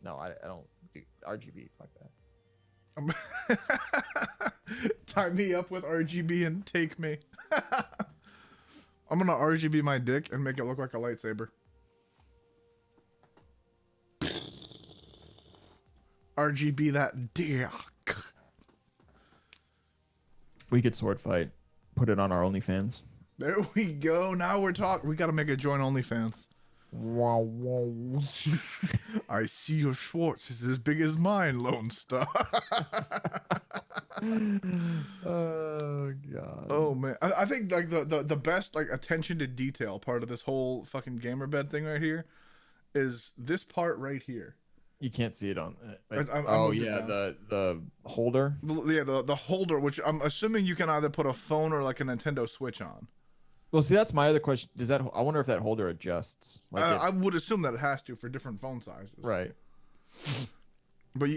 [SPEAKER 2] No, I don't do RGB. Fuck that.
[SPEAKER 1] Tie me up with RGB and take me. I'm gonna RGB my dick and make it look like a lightsaber. RGB that dick.
[SPEAKER 2] We could sword fight. Put it on our OnlyFans.
[SPEAKER 1] There we go. Now we're talking. We gotta make a joint OnlyFans.
[SPEAKER 2] Wow.
[SPEAKER 1] I see your Schwartz is as big as mine, Lone Star.
[SPEAKER 2] Oh god.
[SPEAKER 1] Oh man, I think like the best like attention to detail part of this whole fucking gamer bed thing right here is this part right here.
[SPEAKER 2] You can't see it on.
[SPEAKER 1] Oh yeah,
[SPEAKER 2] the holder.
[SPEAKER 1] The holder, which I'm assuming you can either put a phone or like a Nintendo Switch on.
[SPEAKER 2] Well, see, that's my other question. Does that? I wonder if that holder adjusts. Like
[SPEAKER 1] I would assume that it has to for different phone sizes.
[SPEAKER 2] Right.
[SPEAKER 1] But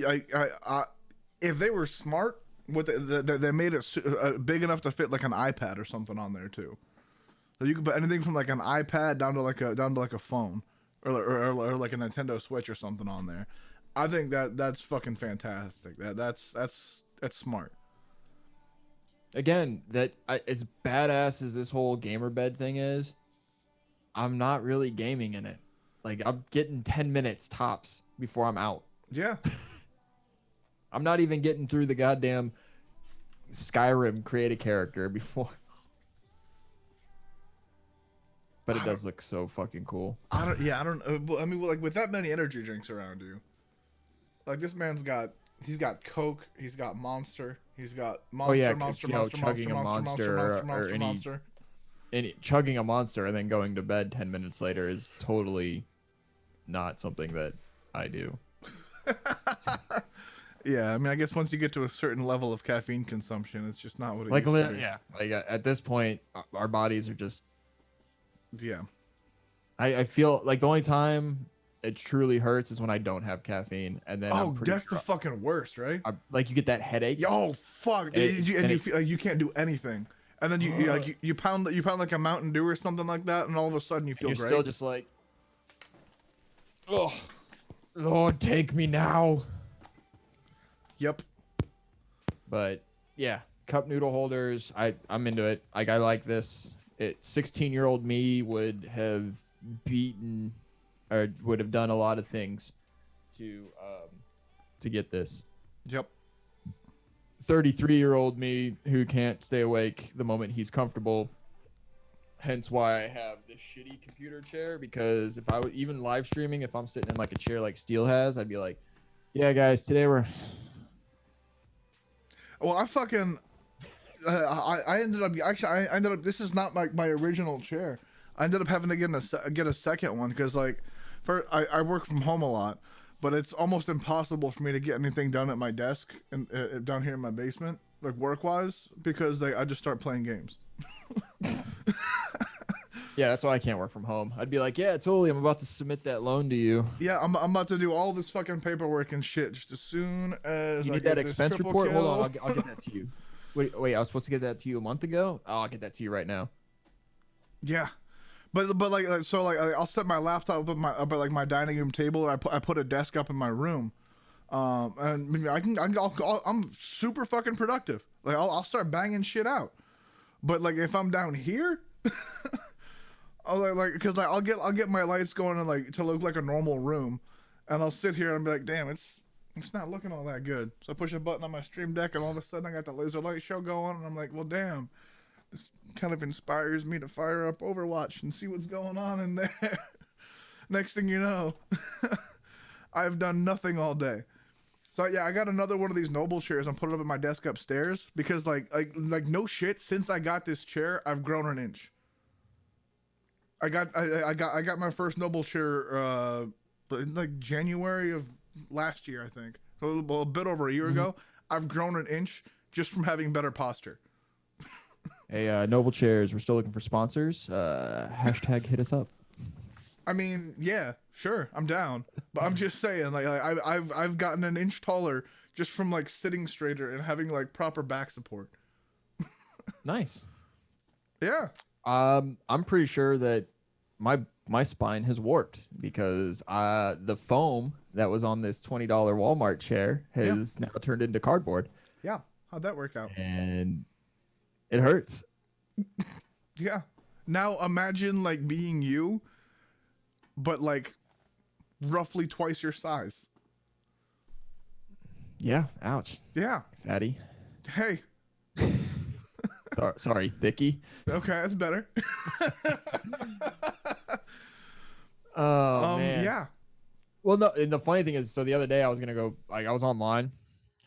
[SPEAKER 1] if they were smart, they made it big enough to fit like an iPad or something on there too. So you can put anything from like an iPad down to like a phone or like a Nintendo Switch or something on there. I think that's fucking fantastic. That's smart.
[SPEAKER 2] Again, as badass as this whole gamer bed thing is, I'm not really gaming in it. Like I'm getting 10 minutes tops before I'm out.
[SPEAKER 1] Yeah.
[SPEAKER 2] I'm not even getting through the goddamn Skyrim create a character before. But it does look so fucking cool.
[SPEAKER 1] I mean, like with that many energy drinks around you, like this man's he's got Coke, he's got Monster, he's got Monster,
[SPEAKER 2] chugging a Monster. Chugging a Monster and then going to bed 10 minutes later is totally not something that I do.
[SPEAKER 1] Yeah, I mean, I guess once you get to a certain level of caffeine consumption, it's just not what it
[SPEAKER 2] used to be.
[SPEAKER 1] Yeah,
[SPEAKER 2] like at this point, our bodies are just.
[SPEAKER 1] Yeah.
[SPEAKER 2] I feel like the only time it truly hurts is when I don't have caffeine, and then
[SPEAKER 1] that's the fucking worst, right?
[SPEAKER 2] Like you get that headache.
[SPEAKER 1] Yo, fuck, and you feel like you can't do anything, and then you pound like a Mountain Dew or something like that, and all of a sudden you feel great.
[SPEAKER 2] You're still just like, oh, Lord, take me now.
[SPEAKER 1] Yep.
[SPEAKER 2] But yeah, cup noodle holders. I'm into it. Like I like this. 16-year-old me would have beaten or would have done a lot of things to get this.
[SPEAKER 1] Yep.
[SPEAKER 2] 33-year-old me who can't stay awake the moment he's comfortable. Hence why I have this shitty computer chair, because if I was even live streaming, if I'm sitting in like a chair like Steel has, I'd be like, yeah guys, today we're
[SPEAKER 1] well, I fucking I ended up actually I ended up this is not my original chair. I ended up having to get a second one because like I work from home a lot, but it's almost impossible for me to get anything done at my desk and down here in my basement, like work wise, because I just start playing games.
[SPEAKER 2] Yeah, that's why I can't work from home. I'd be like, yeah, totally. I'm about to submit that loan to you.
[SPEAKER 1] Yeah, I'm about to do all this fucking paperwork and shit just as soon as
[SPEAKER 2] You
[SPEAKER 1] I
[SPEAKER 2] need
[SPEAKER 1] get
[SPEAKER 2] that
[SPEAKER 1] this
[SPEAKER 2] expense
[SPEAKER 1] triple
[SPEAKER 2] report?
[SPEAKER 1] kill.
[SPEAKER 2] Hold on, I'll get that to you. Wait, I was supposed to get that to you a month ago? Oh, I'll get that to you right now.
[SPEAKER 1] Yeah, but like so like I'll set my laptop up at like my dining room table. And I put a desk up in my room, and I'm super fucking productive. Like I'll start banging shit out. But like if I'm down here, I'll like because like I'll get my lights going and like to look like a normal room, and I'll sit here and be like, damn, it's not looking all that good. So I push a button on my stream deck, and all of a sudden I got the laser light show going, and I'm like, well, damn. This kind of inspires me to fire up Overwatch and see what's going on in there. Next thing you know, I've done nothing all day. So yeah, I got another one of these Noble chairs and put it up at my desk upstairs because like no shit, since I got this chair, I've grown an inch. I got my first Noble chair in like January of last year, I think. So a bit over a year ago. I've grown an inch just from having better posture.
[SPEAKER 2] Hey, Noble Chairs, we're still looking for sponsors. Hashtag hit us up.
[SPEAKER 1] I mean, yeah, sure, I'm down, but I'm just saying, like I've gotten an inch taller just from like sitting straighter and having like proper back support.
[SPEAKER 2] Nice.
[SPEAKER 1] Yeah.
[SPEAKER 2] I'm pretty sure that my spine has warped because the foam that was on this $20 Walmart chair has now turned into cardboard.
[SPEAKER 1] Yeah. How'd that work out?
[SPEAKER 2] And it hurts.
[SPEAKER 1] Yeah. Now imagine like being you, but like roughly twice your size.
[SPEAKER 2] Yeah. Ouch.
[SPEAKER 1] Yeah.
[SPEAKER 2] Fatty.
[SPEAKER 1] Hey.
[SPEAKER 2] Sorry, Thicky.
[SPEAKER 1] Okay, that's better.
[SPEAKER 2] Oh man.
[SPEAKER 1] Yeah.
[SPEAKER 2] Well, no. And the funny thing is, so the other day I was gonna go. Like I was online.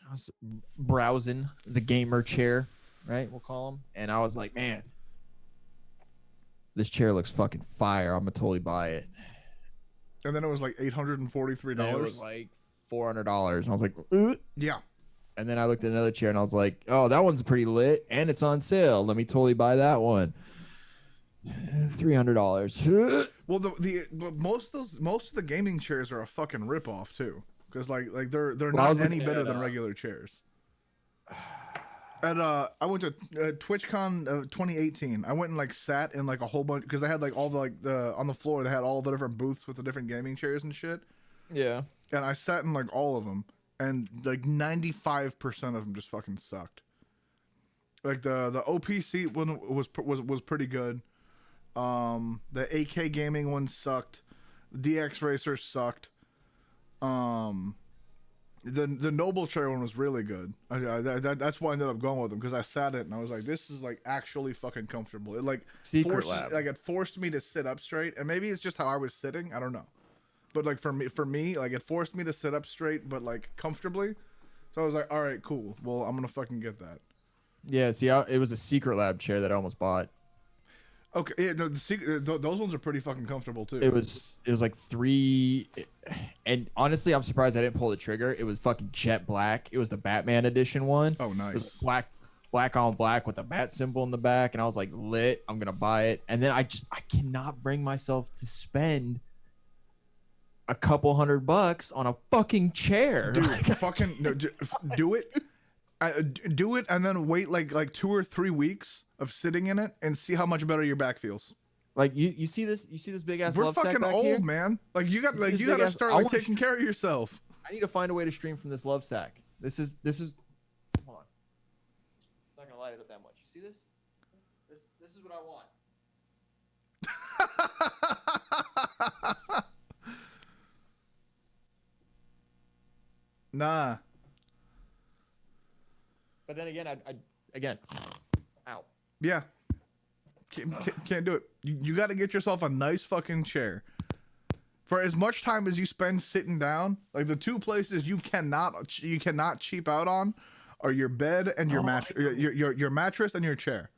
[SPEAKER 2] I was browsing the gamer chair, right? We'll call them. And I was like, man, this chair looks fucking fire. I'm gonna totally buy it.
[SPEAKER 1] And then it was like $843.
[SPEAKER 2] And it was like $400. And I was like,
[SPEAKER 1] yeah.
[SPEAKER 2] And then I looked at another chair and I was like, oh, that one's pretty lit and it's on sale. Let me totally buy that one. $300.
[SPEAKER 1] Well, most of the gaming chairs are a fucking ripoff too, because like they're not any better than regular chairs. And I went to TwitchCon 2018. I went and like sat in like a whole bunch because they had like all the like the on the floor they had all the different booths with the different gaming chairs and shit.
[SPEAKER 2] Yeah.
[SPEAKER 1] And I sat in like all of them, and like 95% of them just fucking sucked. Like the OPC one was pretty good. The AK gaming one sucked. The DX Racer sucked. The Noble chair one was really good. That's why I ended up going with them, because I sat it and I was like, this is like actually fucking comfortable. It like it forced me to sit up straight, and maybe it's just how I was sitting. I don't know, but like for me, like it forced me to sit up straight, but like comfortably. So I was like, all right, cool. Well, I'm gonna fucking get that.
[SPEAKER 2] Yeah. See, it was a Secret Lab chair that I almost bought.
[SPEAKER 1] Okay, yeah, those ones are pretty fucking comfortable too.
[SPEAKER 2] It was like $3, and honestly, I'm surprised I didn't pull the trigger. It was fucking jet black. It was the Batman edition one.
[SPEAKER 1] Oh, nice.
[SPEAKER 2] It was black on black with a bat symbol in the back, and I was like, lit. I'm gonna buy it, and then I cannot bring myself to spend a couple $100 on a fucking chair.
[SPEAKER 1] Dude, fucking no, do it. Do it and then wait like 2 or 3 weeks of sitting in it and see how much better your back feels.
[SPEAKER 2] Like you see this big ass
[SPEAKER 1] We're
[SPEAKER 2] love sack
[SPEAKER 1] fucking
[SPEAKER 2] back
[SPEAKER 1] old,
[SPEAKER 2] here?
[SPEAKER 1] man. Like you got to start like taking care of yourself.
[SPEAKER 2] I need to find a way to stream from this love sack. This is hold on. It's not gonna light it up that much. You see this? This is what I want.
[SPEAKER 1] Nah.
[SPEAKER 2] But then again, I ow.
[SPEAKER 1] Yeah. Can't do it. You got to get yourself a nice fucking chair. For as much time as you spend sitting down, like the two places you cannot cheap out on are your bed and your your mattress and your chair.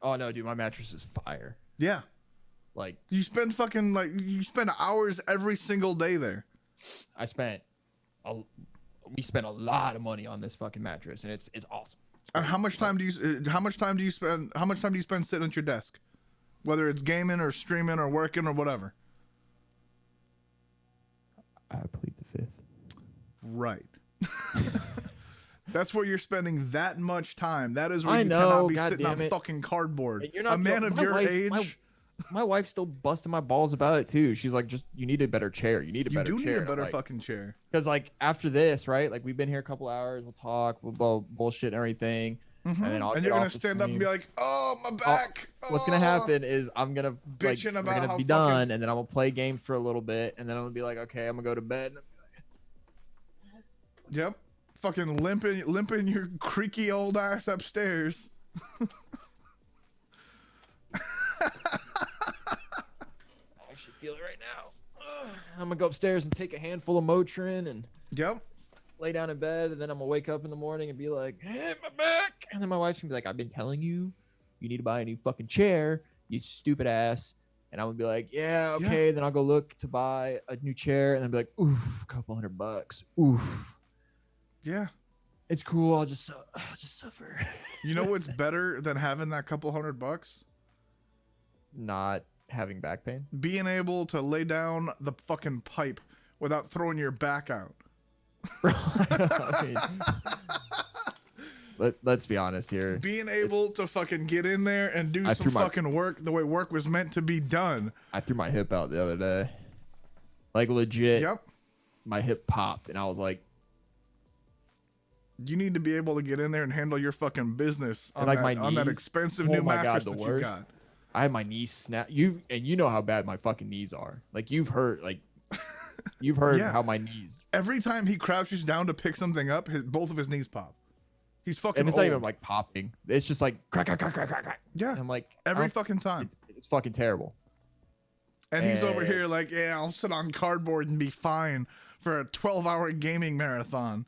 [SPEAKER 2] Oh no, dude, my mattress is fire.
[SPEAKER 1] Yeah.
[SPEAKER 2] Like
[SPEAKER 1] you spend hours every single day there.
[SPEAKER 2] We spent a lot of money on this fucking mattress, and it's awesome.
[SPEAKER 1] And how much time do you spend sitting at your desk, whether it's gaming or streaming or working or whatever?
[SPEAKER 2] I plead the fifth.
[SPEAKER 1] Right. That's where you're spending that much time. That is where you cannot be sitting on fucking cardboard.
[SPEAKER 2] You're not a man of your age. My wife's still busting my balls about it too. She's like, just you need a better chair. You need a better chair.
[SPEAKER 1] You do need a better fucking chair.
[SPEAKER 2] Because like after this, right? Like we've been here a couple hours. We'll talk. We'll bullshit and everything.
[SPEAKER 1] And then you're gonna stand up and be like, "Oh, my back."
[SPEAKER 2] What's gonna happen is I'm gonna we're gonna be done, and then I'm gonna play games for a little bit, and then I'm gonna be like, "Okay, I'm gonna go to bed."
[SPEAKER 1] Yep. Fucking limping your creaky old ass upstairs.
[SPEAKER 2] I actually feel it right now. I'm gonna go upstairs and take a handful of Motrin and lay down in bed, and then I'm gonna wake up in the morning and be like, "Hey, my back!" And then my wife's gonna be like, "I've been telling you, you need to buy a new fucking chair, you stupid ass." And I'm gonna be like, "Yeah, okay." Then I'll go look to buy a new chair, and then be like, "Oof, a couple $100. Oof."
[SPEAKER 1] Yeah.
[SPEAKER 2] It's cool. I'll just suffer.
[SPEAKER 1] You know what's better than having that couple $100?
[SPEAKER 2] Not having back pain.
[SPEAKER 1] Being able to lay down the fucking pipe without throwing your back out.
[SPEAKER 2] Let's be honest here.
[SPEAKER 1] Being able to fucking get in there and do some fucking work the way work was meant to be done.
[SPEAKER 2] I threw my hip out the other day. Like legit.
[SPEAKER 1] Yep.
[SPEAKER 2] My hip popped and I was like,
[SPEAKER 1] you need to be able to get in there and handle your fucking business on,
[SPEAKER 2] like
[SPEAKER 1] on that expensive new mattress that you got.
[SPEAKER 2] I had my knees snap. You know how bad my fucking knees are. Like you've heard how my knees.
[SPEAKER 1] Every time he crouches down to pick something up, both of his knees pop. He's fucking.
[SPEAKER 2] And it's
[SPEAKER 1] old.
[SPEAKER 2] not even like popping. It's just like crack, crack, crack, crack, crack.
[SPEAKER 1] Yeah.
[SPEAKER 2] And I'm like
[SPEAKER 1] every fucking time.
[SPEAKER 2] It's fucking terrible.
[SPEAKER 1] And he's over here like, yeah, I'll sit on cardboard and be fine for a 12-hour gaming marathon.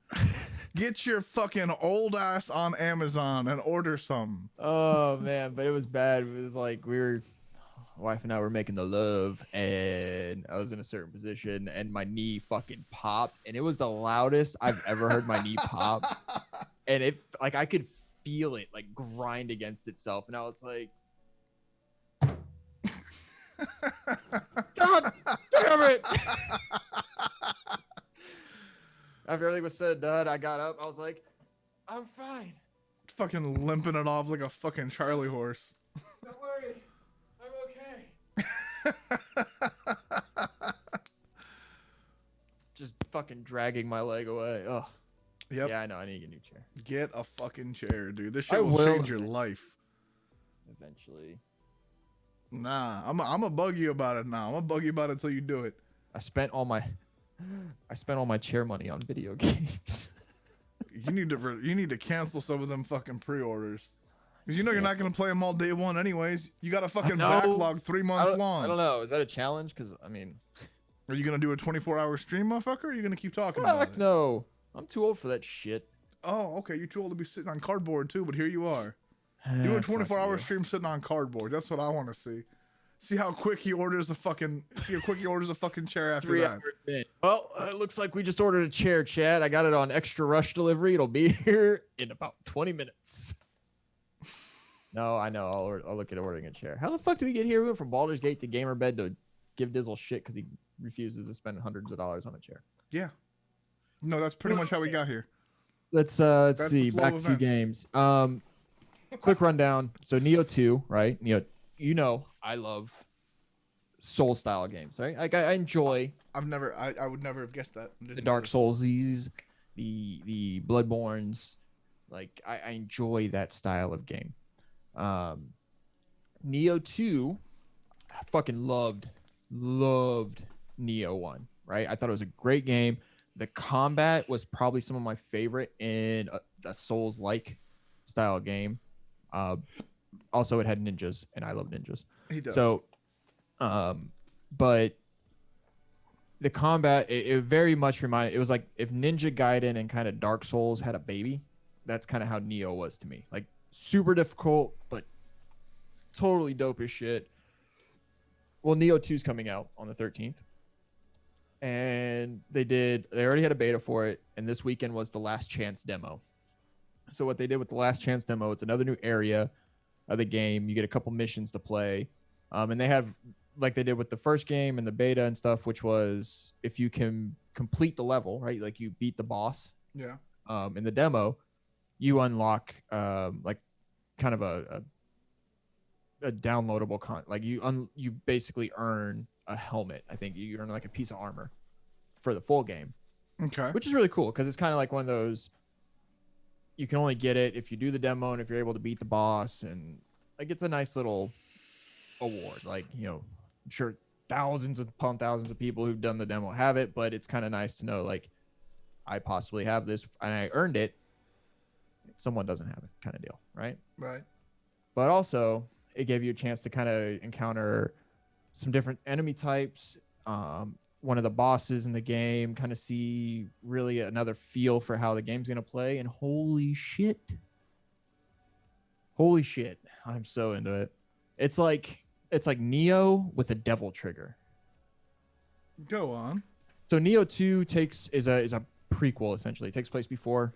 [SPEAKER 1] Get your fucking old ass on Amazon and order some.
[SPEAKER 2] Oh man, but it was bad. It was like wife and I were making the love, and I was in a certain position, and my knee fucking popped, and it was the loudest I've ever heard my knee pop, and it like I could feel it like grind against itself, and I was like, God damn it! After everything was said and done, I got up. I was like, I'm fine.
[SPEAKER 1] Fucking limping it off like a fucking Charlie horse.
[SPEAKER 2] Don't worry. I'm okay. Just fucking dragging my leg away. Oh.
[SPEAKER 1] Yep.
[SPEAKER 2] Yeah, I know. I need to get a new chair.
[SPEAKER 1] Get a fucking chair, dude. This shit will change your life.
[SPEAKER 2] Eventually.
[SPEAKER 1] Nah, I'm gonna bug you about it now. I'm gonna bug you about it until you do it.
[SPEAKER 2] I spent all my chair money on video games.
[SPEAKER 1] You need to cancel some of them fucking pre-orders. Because you know you're not going to play them all day one anyways. You got a fucking backlog 3 months long.
[SPEAKER 2] I don't know. Is that a challenge? Because, I mean...
[SPEAKER 1] Are you going to do a 24-hour stream, motherfucker? Or are you going to keep talking about it?
[SPEAKER 2] Fuck no. I'm too old for that shit.
[SPEAKER 1] Oh, okay. You're too old to be sitting on cardboard too, but here you are. Do a 24-hour stream sitting on cardboard. That's what I want to see. See how quick he orders a fucking chair after
[SPEAKER 2] 3
[SPEAKER 1] that.
[SPEAKER 2] hours in. Well, it looks like we just ordered a chair, Chad. I got it on extra rush delivery. It'll be here in about 20 minutes. No, I know. I'll look at ordering a chair. How the fuck did we get here? We went from Baldur's Gate to Gamer Bed to give Dizzle shit because he refuses to spend hundreds of dollars on a chair.
[SPEAKER 1] Yeah. No, that's pretty much how we got here.
[SPEAKER 2] Let's see. Back to games. Quick rundown. So Neo 2, right? Neo, you know, I love soul style games, right? Like I enjoy.
[SPEAKER 1] I would never have guessed that.
[SPEAKER 2] The Dark Soulsies, the Bloodborns, like I enjoy that style of game. Neo 2, I fucking loved Neo 1, right? I thought it was a great game. The combat was probably some of my favorite in a Souls-like style game. Also, it had ninjas, and I love ninjas.
[SPEAKER 1] He does.
[SPEAKER 2] So, but the combat, it very much reminded. It was like if Ninja Gaiden and kind of Dark Souls had a baby. that's kind of how Neo was to me. Like super difficult, but totally dope as shit. Well, Neo 2's coming out on the 13th. And they already had a beta for it, and this weekend was the last chance demo. So what they did with the last chance demo, it's another new area of the game. You get a couple missions to play. And they have, like they did with the first game and the beta and stuff, which was if you can complete the level, right? Like you beat the boss.
[SPEAKER 1] Yeah.
[SPEAKER 2] In the demo, you unlock like kind of a downloadable like you basically earn a helmet. I think you earn like a piece of armor for the full game.
[SPEAKER 1] Okay.
[SPEAKER 2] Which is really cool because it's kind of like one of those, you can only get it if you do the demo and if you're able to beat the boss, and like it's a nice little award. Like, you know, I'm sure thousands upon thousands of people who've done the demo have it, but it's kind of nice to know like I possibly have this and I earned it. Someone doesn't have it, kind of deal, right?
[SPEAKER 1] Right.
[SPEAKER 2] But also it gave you a chance to kind of encounter some different enemy types. One of the bosses in the game, kind of see really another feel for how the game's gonna play. And holy shit, I'm so into it. It's like Neo with a devil trigger.
[SPEAKER 1] Go on.
[SPEAKER 2] So Neo 2 is a prequel essentially. It takes place before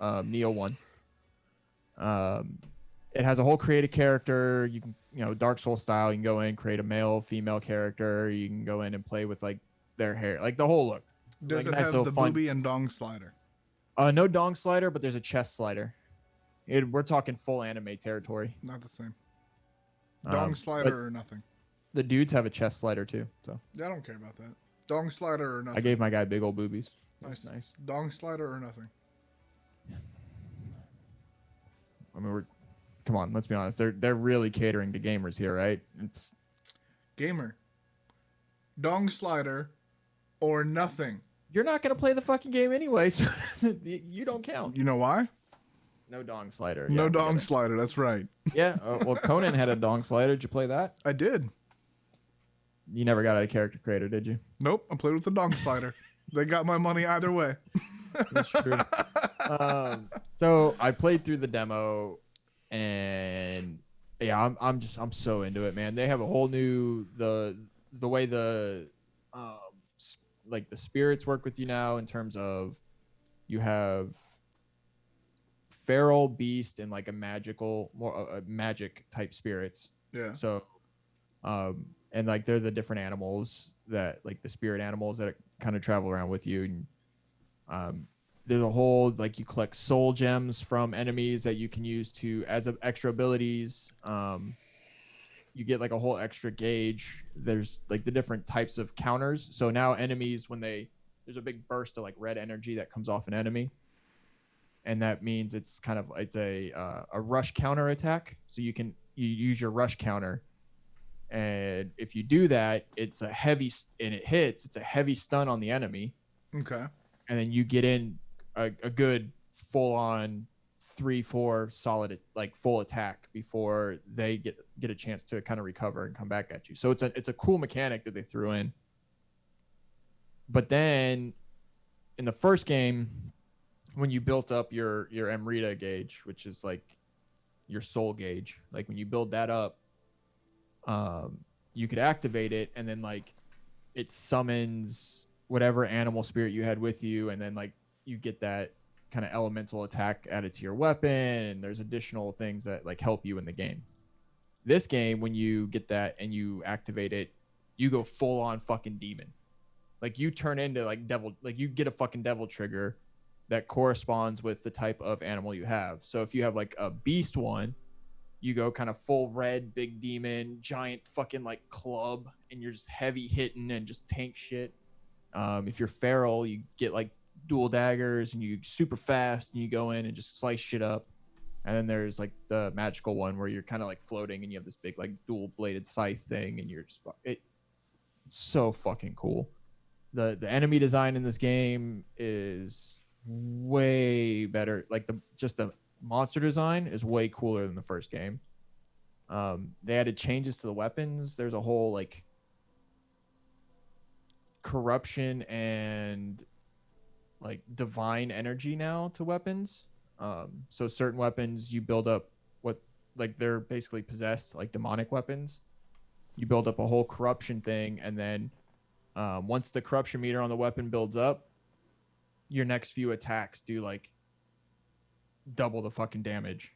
[SPEAKER 2] Neo 1. It has a whole created character. You can, Dark Soul style. You can go in, create a male, female character. You can go in and play with like their hair, like the whole look.
[SPEAKER 1] Does
[SPEAKER 2] like
[SPEAKER 1] it
[SPEAKER 2] nice
[SPEAKER 1] have the
[SPEAKER 2] fun...
[SPEAKER 1] booby and dong slider?
[SPEAKER 2] No dong slider, but there's a chest slider. We're talking full anime territory.
[SPEAKER 1] Not the same. Dong slider or nothing.
[SPEAKER 2] The dudes have a chest slider too. So
[SPEAKER 1] yeah, I don't care about that. Dong slider or nothing.
[SPEAKER 2] I gave my guy big old boobies.
[SPEAKER 1] Nice.
[SPEAKER 2] Nice.
[SPEAKER 1] Dong slider or nothing.
[SPEAKER 2] I mean, come on, let's be honest. They're really catering to gamers here, right? It's
[SPEAKER 1] gamer. Dong slider or nothing.
[SPEAKER 2] You're not gonna play the fucking game anyway, so you don't count.
[SPEAKER 1] You know why?
[SPEAKER 2] No dong slider.
[SPEAKER 1] No dong slider. That's right.
[SPEAKER 2] Yeah. Well, Conan had a dong slider. Did you play that?
[SPEAKER 1] I did.
[SPEAKER 2] You never got a character creator, did you?
[SPEAKER 1] Nope. I played with the dong slider. They got my money either way.
[SPEAKER 2] That's true. So I played through the demo, and yeah, I'm so into it, man. They have a whole new the way the like the spirits work with you now, in terms of you have feral, beast, and like a magical, more magic type spirits.
[SPEAKER 1] Yeah.
[SPEAKER 2] So and like they're the different animals that, like the spirit animals that kind of travel around with you. And there's a whole, like, you collect soul gems from enemies that you can use to as extra abilities. You get like a whole extra gauge. There's like the different types of counters. So now enemies, when there's a big burst of like red energy that comes off an enemy, and that means it's a rush counter attack. So you use your rush counter, and if you do that, it's a heavy stun on the enemy.
[SPEAKER 1] Okay.
[SPEAKER 2] And then you get in a good full-on 3-4 solid, like, full attack before they get a chance to kind of recover and come back at you. So it's a cool mechanic that they threw in. But then in the first game, when you built up your Amrita gauge, which is like your soul gauge, like when you build that up, you could activate it, and then like it summons whatever animal spirit you had with you, and then like you get that kind of elemental attack added to your weapon, and there's additional things that like help you in the game. This game, when you get that and you activate it, you go full on fucking demon. Like you turn into like devil, like you get a fucking devil trigger that corresponds with the type of animal you have. So if you have like a beast one, you go kind of full red, big demon, giant fucking like club, and you're just heavy hitting and just tank shit. If you're feral, you get like dual daggers, and you super fast, and you go in and just slice shit up. And then there's like the magical one where you're kind of like floating, and you have this big like dual bladed scythe thing, and you're just it's so fucking cool. The enemy design in this game is way better. Like the monster design is way cooler than the first game. They added changes to the weapons. There's a whole like corruption and like divine energy now to weapons. So certain weapons you build up what like they're basically possessed, like demonic weapons. You build up a whole corruption thing, and then once the corruption meter on the weapon builds up, your next few attacks do like double the fucking damage.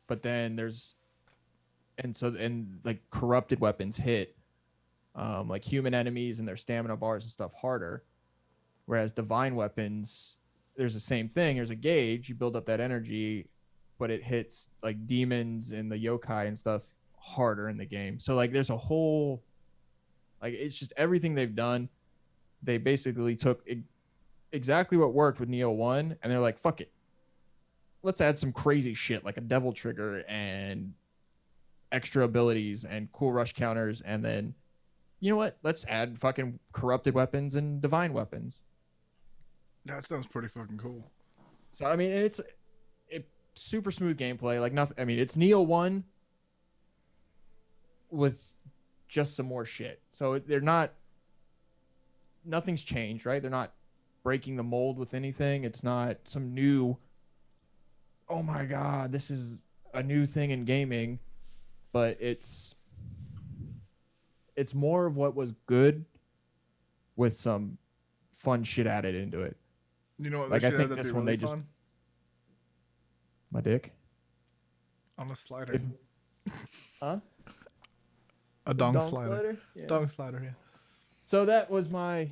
[SPEAKER 2] But then and like corrupted weapons hit like human enemies and their stamina bars and stuff harder, whereas divine weapons, there's the same thing. There's a gauge, you build up that energy, but it hits like demons and the yokai and stuff harder in the game. So like there's a whole, like it's just everything they've done. They basically took exactly what worked with Neo 1 and they're like, fuck it, let's add some crazy shit like a devil trigger and extra abilities and cool rush counters, and then you know what, let's add fucking corrupted weapons and divine weapons.
[SPEAKER 1] That sounds pretty fucking cool.
[SPEAKER 2] So I mean, it's super smooth gameplay, like nothing. I mean, it's Neo 1 with just some more shit. So they're not, nothing's changed, right? They're not breaking the mold with anything. It's not some new, oh my god, this is a new thing in gaming, but it's more of what was good with some fun shit added into it.
[SPEAKER 1] You know what?
[SPEAKER 2] Like I think
[SPEAKER 1] this
[SPEAKER 2] this
[SPEAKER 1] one
[SPEAKER 2] one
[SPEAKER 1] really
[SPEAKER 2] they
[SPEAKER 1] fun?
[SPEAKER 2] just my dick
[SPEAKER 1] On a slider.
[SPEAKER 2] Huh?
[SPEAKER 1] A dong slider.
[SPEAKER 2] Yeah.
[SPEAKER 1] Dong slider, yeah.
[SPEAKER 2] So that was my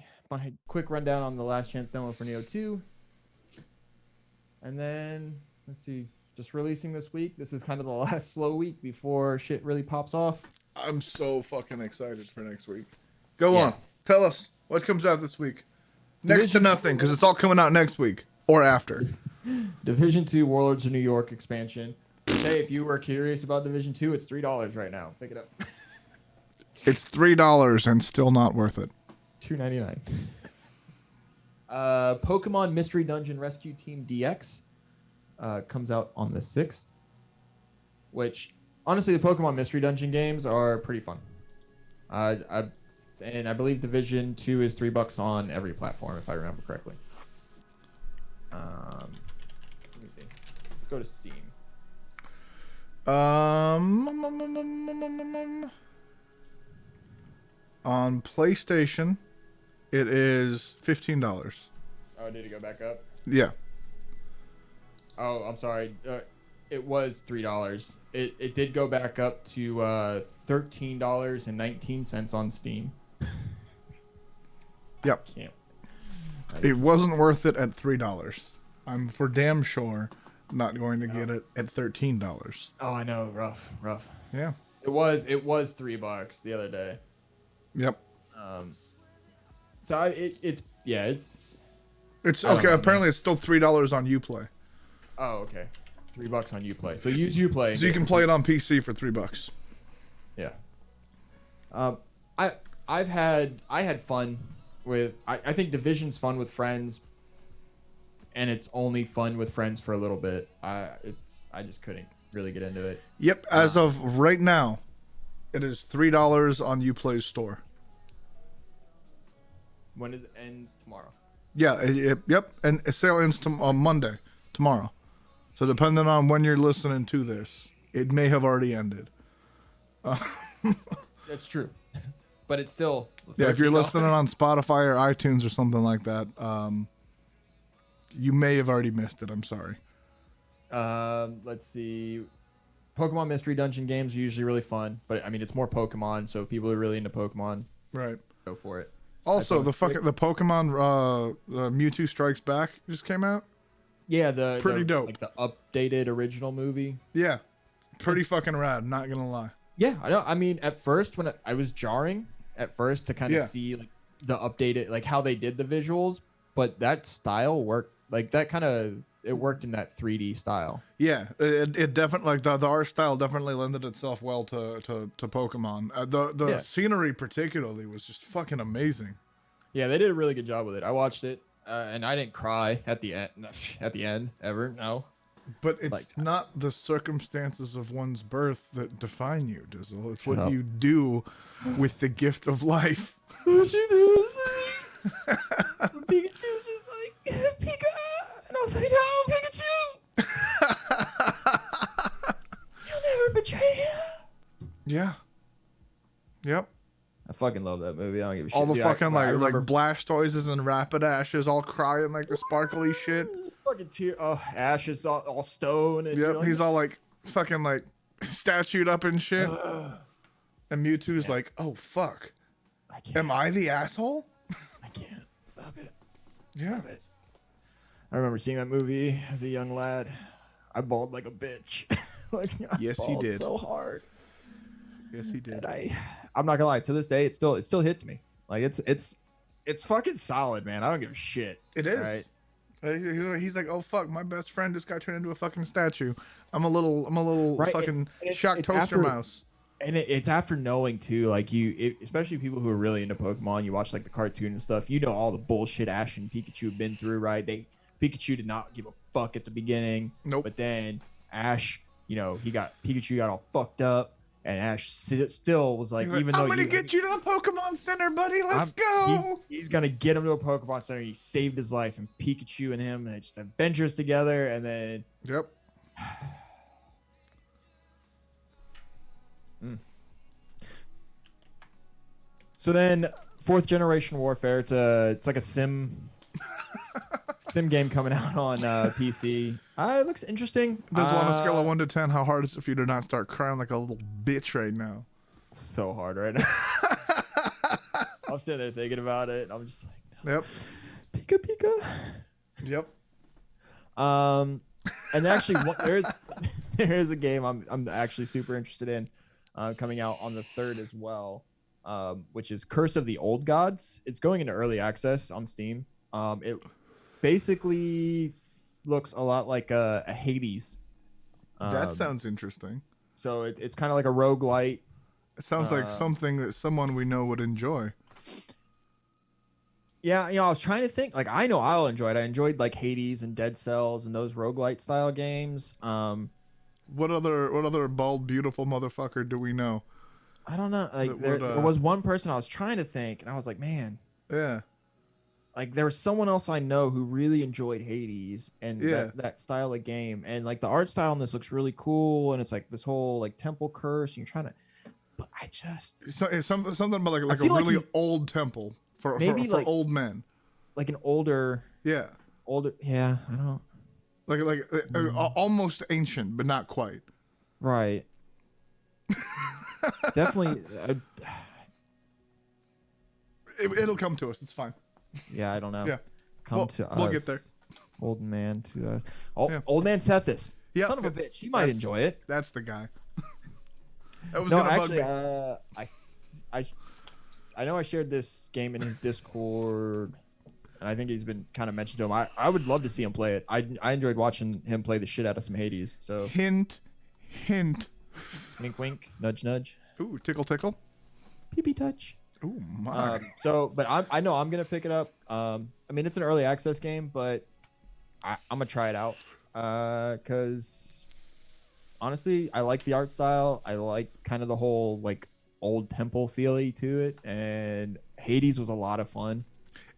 [SPEAKER 2] quick rundown on the Last Chance demo for Neo 2. And then, let's see, just releasing this week. This is kind of the last slow week before shit really pops off.
[SPEAKER 1] I'm so fucking excited for next week. Go on. Tell us what comes out this week. Next to nothing, because it's all coming out next week or after.
[SPEAKER 2] Division 2 Warlords of New York expansion. Hey, if you were curious about Division 2, it's $3 right now. Pick it up.
[SPEAKER 1] It's $3 and still not worth it.
[SPEAKER 2] $2.99. Pokemon Mystery Dungeon Rescue Team DX comes out on the 6th. Which, honestly, the Pokemon Mystery Dungeon games are pretty fun. And I believe Division 2 is $3 on every platform, if I remember correctly. Let me see. Let's go to Steam.
[SPEAKER 1] On PlayStation, it is $15.
[SPEAKER 2] Oh, did it go back up?
[SPEAKER 1] Yeah.
[SPEAKER 2] Oh, I'm sorry. It was $3. It did go back up to $13.19 on Steam.
[SPEAKER 1] Yep.
[SPEAKER 2] Can't.
[SPEAKER 1] It wasn't worth it at $3. I'm for damn sure not going to get it at $13.
[SPEAKER 2] Oh, I know. Rough.
[SPEAKER 1] Yeah.
[SPEAKER 2] It was $3 the other day.
[SPEAKER 1] Yep.
[SPEAKER 2] So it's
[SPEAKER 1] It's
[SPEAKER 2] I don't
[SPEAKER 1] okay.
[SPEAKER 2] know,
[SPEAKER 1] Apparently,
[SPEAKER 2] man.
[SPEAKER 1] it's still $3 on UPlay,
[SPEAKER 2] Oh, okay. $3 on Uplay. So use Uplay.
[SPEAKER 1] so you can play it on PC for $3.
[SPEAKER 2] Yeah. I had fun with. I think Division's fun with friends, and it's only fun with friends for a little bit. I just couldn't really get into it.
[SPEAKER 1] Yep. As of right now, it is $3 on Uplay's store.
[SPEAKER 2] When does it end? Tomorrow.
[SPEAKER 1] Yeah. Yep. And a sale ends on Monday, tomorrow. So depending on when you're listening to this, it may have already ended.
[SPEAKER 2] That's true. But it's still.
[SPEAKER 1] Yeah, if you're
[SPEAKER 2] $13.
[SPEAKER 1] listening on Spotify or iTunes or something like that, you may have already missed it. I'm sorry.
[SPEAKER 2] Let's see. Pokemon Mystery Dungeon games are usually really fun, but I mean it's more Pokemon, so if people are really into Pokemon,
[SPEAKER 1] Right.
[SPEAKER 2] go for it.
[SPEAKER 1] Also, the Pokemon Mewtwo Strikes Back just came out.
[SPEAKER 2] Yeah, the
[SPEAKER 1] Pretty dope.
[SPEAKER 2] like the updated original movie.
[SPEAKER 1] Yeah, pretty fucking rad. Not gonna lie.
[SPEAKER 2] Yeah, I know. I mean, at first when I was jarring at first to kind of see like the updated, like how they did the visuals, but that style worked. Like that kind of it worked in that 3D style.
[SPEAKER 1] Yeah, it definitely like the art style definitely lended itself well to Pokemon. The scenery particularly was just fucking amazing.
[SPEAKER 2] Yeah, they did a really good job with it. I watched it, and I didn't cry at the end. At the end, ever. No.
[SPEAKER 1] But it's
[SPEAKER 2] Like-
[SPEAKER 1] not the circumstances of one's birth that define you, Dizzle. It's what
[SPEAKER 2] up.
[SPEAKER 1] you do with the gift of life.
[SPEAKER 2] What you do? Pikachu's just like Pika, and I was like, no, Pikachu.
[SPEAKER 1] Yep.
[SPEAKER 2] I fucking love that movie. I don't give a shit.
[SPEAKER 1] All the
[SPEAKER 2] Dude,
[SPEAKER 1] fucking
[SPEAKER 2] I remember
[SPEAKER 1] Blastoises and Rapidashes all crying like the sparkly shit.
[SPEAKER 2] fucking tear. Oh, Ash is all stone. And
[SPEAKER 1] Yep, he's all like fucking like statued up and shit. And Mewtwo's like, oh fuck.
[SPEAKER 2] I can't.
[SPEAKER 1] Am I the asshole?
[SPEAKER 2] I can't. Stop it.
[SPEAKER 1] Yeah.
[SPEAKER 2] Stop it. I remember seeing that movie as a young lad. I bawled like a bitch. Like,
[SPEAKER 1] Yes, he
[SPEAKER 2] bawled
[SPEAKER 1] did.
[SPEAKER 2] so hard.
[SPEAKER 1] Yes, he did.
[SPEAKER 2] And I'm not gonna lie. To this day, it still hits me. Like it's fucking solid, man. I don't give a shit.
[SPEAKER 1] It is.
[SPEAKER 2] Right?
[SPEAKER 1] He's like, oh fuck, my best friend just got turned into a fucking statue. I'm a little
[SPEAKER 2] Right,
[SPEAKER 1] fucking
[SPEAKER 2] and
[SPEAKER 1] shocked
[SPEAKER 2] it's
[SPEAKER 1] toaster
[SPEAKER 2] after-
[SPEAKER 1] mouse.
[SPEAKER 2] And it's after knowing too, like especially people who are really into Pokemon. You watch like the cartoon and stuff. You know all the bullshit Ash and Pikachu have been through, right? Pikachu did not give a fuck at the beginning.
[SPEAKER 1] Nope.
[SPEAKER 2] But then Ash, Pikachu got all fucked up, and Ash still was like,
[SPEAKER 1] He's
[SPEAKER 2] even
[SPEAKER 1] like,
[SPEAKER 2] though
[SPEAKER 1] I'm gonna get you to the Pokemon Center, buddy. Let's go.
[SPEAKER 2] He's gonna get him to a Pokemon Center. He saved his life, and Pikachu and him, they just adventures together, and then
[SPEAKER 1] Yep.
[SPEAKER 2] So then, 4th generation warfare. It's like a sim game coming out on PC. It looks interesting.
[SPEAKER 1] Does on a scale of 1 to 10, how hard is it for you to not start crying like a little bitch right now?
[SPEAKER 2] So hard right now. I'm sitting there thinking about it. I'm just like, no.
[SPEAKER 1] Yep.
[SPEAKER 2] Pika Pika.
[SPEAKER 1] Yep.
[SPEAKER 2] And actually, there's a game I'm actually super interested in, coming out on the 3rd as well, which is Curse of the Old Gods. It's going into early access on Steam. It basically looks a lot like a Hades.
[SPEAKER 1] That sounds interesting.
[SPEAKER 2] So it's kind of like a roguelite.
[SPEAKER 1] It sounds like something that someone we know would enjoy.
[SPEAKER 2] Yeah, I was trying to think. Like, I know I'll enjoy it. I enjoyed like Hades and Dead Cells and those roguelite style games.
[SPEAKER 1] What other bald, beautiful motherfucker do we know?
[SPEAKER 2] I don't know. Like, there was one person I was trying to think, and I was like, man.
[SPEAKER 1] Yeah.
[SPEAKER 2] Like, there was someone else I know who really enjoyed Hades and
[SPEAKER 1] Yeah.
[SPEAKER 2] that style of game. And, like, the art style in this looks really cool. And it's, like, this whole, like, temple curse. And you're trying to... But I just...
[SPEAKER 1] It's something about like a
[SPEAKER 2] feel like
[SPEAKER 1] really
[SPEAKER 2] he's-
[SPEAKER 1] old temple for
[SPEAKER 2] like-
[SPEAKER 1] old men.
[SPEAKER 2] Like, an older...
[SPEAKER 1] Yeah.
[SPEAKER 2] Yeah, I don't...
[SPEAKER 1] Almost ancient, but not quite.
[SPEAKER 2] Right. Definitely...
[SPEAKER 1] It'll come to us. It's fine.
[SPEAKER 2] yeah, I don't know.
[SPEAKER 1] Yeah.
[SPEAKER 2] Come to us.
[SPEAKER 1] We'll get there.
[SPEAKER 2] Old man to us.
[SPEAKER 1] Yeah.
[SPEAKER 2] Old man Sethis.
[SPEAKER 1] Yeah.
[SPEAKER 2] Son of a bitch. He might enjoy it.
[SPEAKER 1] That's the guy. That was
[SPEAKER 2] No,
[SPEAKER 1] gonna
[SPEAKER 2] actually,
[SPEAKER 1] bug me.
[SPEAKER 2] I know I shared this game in his Discord, and I think he's been kind of mentioned to him. I would love to see him play it. I enjoyed watching him play the shit out of some Hades. So
[SPEAKER 1] Hint.
[SPEAKER 2] wink, wink, nudge, nudge,
[SPEAKER 1] Ooh, tickle, tickle.
[SPEAKER 2] pee touch.
[SPEAKER 1] Ooh, my.
[SPEAKER 2] But I know I'm gonna pick it up. I mean, it's an early access game, but I'm gonna try it out. Cause honestly, I like the art style. I like kind of the whole like old temple feely to it, and Hades was a lot of fun.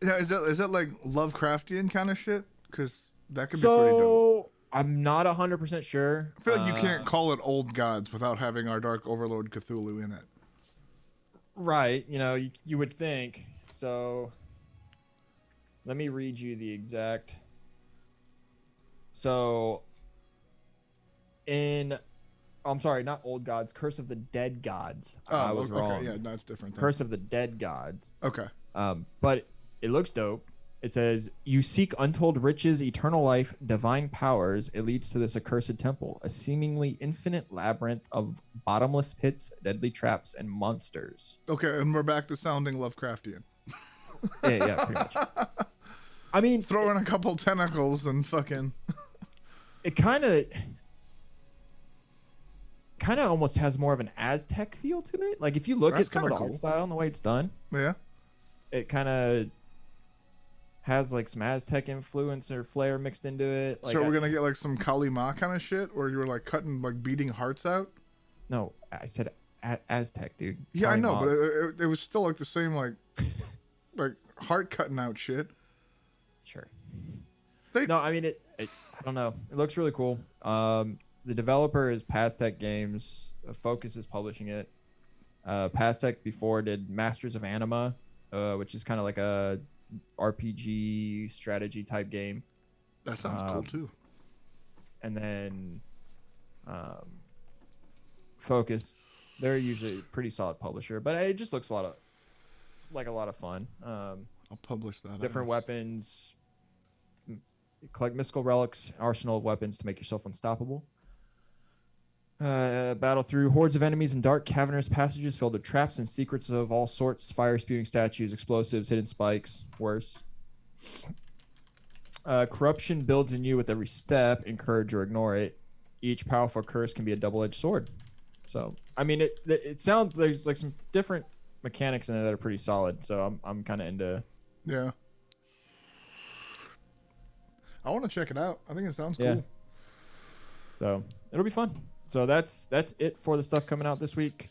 [SPEAKER 1] Now, is that like Lovecraftian kind of shit? Because that could be pretty dope.
[SPEAKER 2] I'm not 100% sure.
[SPEAKER 1] I feel like you can't call it Old Gods without having our Dark Overlord Cthulhu in it.
[SPEAKER 2] Right, you would think. So let me read you the exact. So I'm sorry, not Old Gods, Curse of the Dead Gods. I was wrong.
[SPEAKER 1] Okay, yeah, no, it's different. Then.
[SPEAKER 2] Curse of the Dead Gods.
[SPEAKER 1] Okay.
[SPEAKER 2] But it looks dope. It says, you seek untold riches, eternal life, divine powers. It leads to this accursed temple, a seemingly infinite labyrinth of bottomless pits, deadly traps, and monsters.
[SPEAKER 1] Okay, and we're back to sounding Lovecraftian.
[SPEAKER 2] Yeah, pretty much. I mean,
[SPEAKER 1] Throw in a couple tentacles and fucking...
[SPEAKER 2] it kind of almost has more of an Aztec feel to it. Like, if you look
[SPEAKER 1] That's
[SPEAKER 2] at some of the
[SPEAKER 1] kinda
[SPEAKER 2] art
[SPEAKER 1] cool.
[SPEAKER 2] style and the way it's done,
[SPEAKER 1] Yeah.
[SPEAKER 2] it kind of has like some Aztec influence or flair mixed into it. Like,
[SPEAKER 1] So we're gonna get like some Kali Ma kind of shit, where you were like cutting, like beating hearts out.
[SPEAKER 2] No, I said Aztec, dude.
[SPEAKER 1] Yeah, I
[SPEAKER 2] Kali
[SPEAKER 1] know,
[SPEAKER 2] Ma's.
[SPEAKER 1] but it was still like the same, like heart cutting out shit.
[SPEAKER 2] Sure.
[SPEAKER 1] They-
[SPEAKER 2] I mean it. I don't know. It looks really cool. The developer is Pastec Games. Focus is publishing it. Pastec before did Masters of Anima, which is kind of like a RPG strategy type game.
[SPEAKER 1] That sounds cool too.
[SPEAKER 2] And then Focus, they're usually a pretty solid publisher, but it just looks a lot of fun.
[SPEAKER 1] I'll publish that.
[SPEAKER 2] Different weapons, collect mystical relics, arsenal of weapons to make yourself unstoppable. Battle through hordes of enemies in dark, cavernous passages filled with traps and secrets of all sorts, fire-spewing statues, explosives, hidden spikes, worse. Corruption builds in you with every step. Encourage or ignore it. Each powerful curse can be a double-edged sword. So, I mean, it sounds there's like some different mechanics in it that are pretty solid. So I'm kind of into.
[SPEAKER 1] Yeah. I want to check it out. I think it sounds cool.
[SPEAKER 2] So it'll be fun. So that's it for the stuff coming out this week.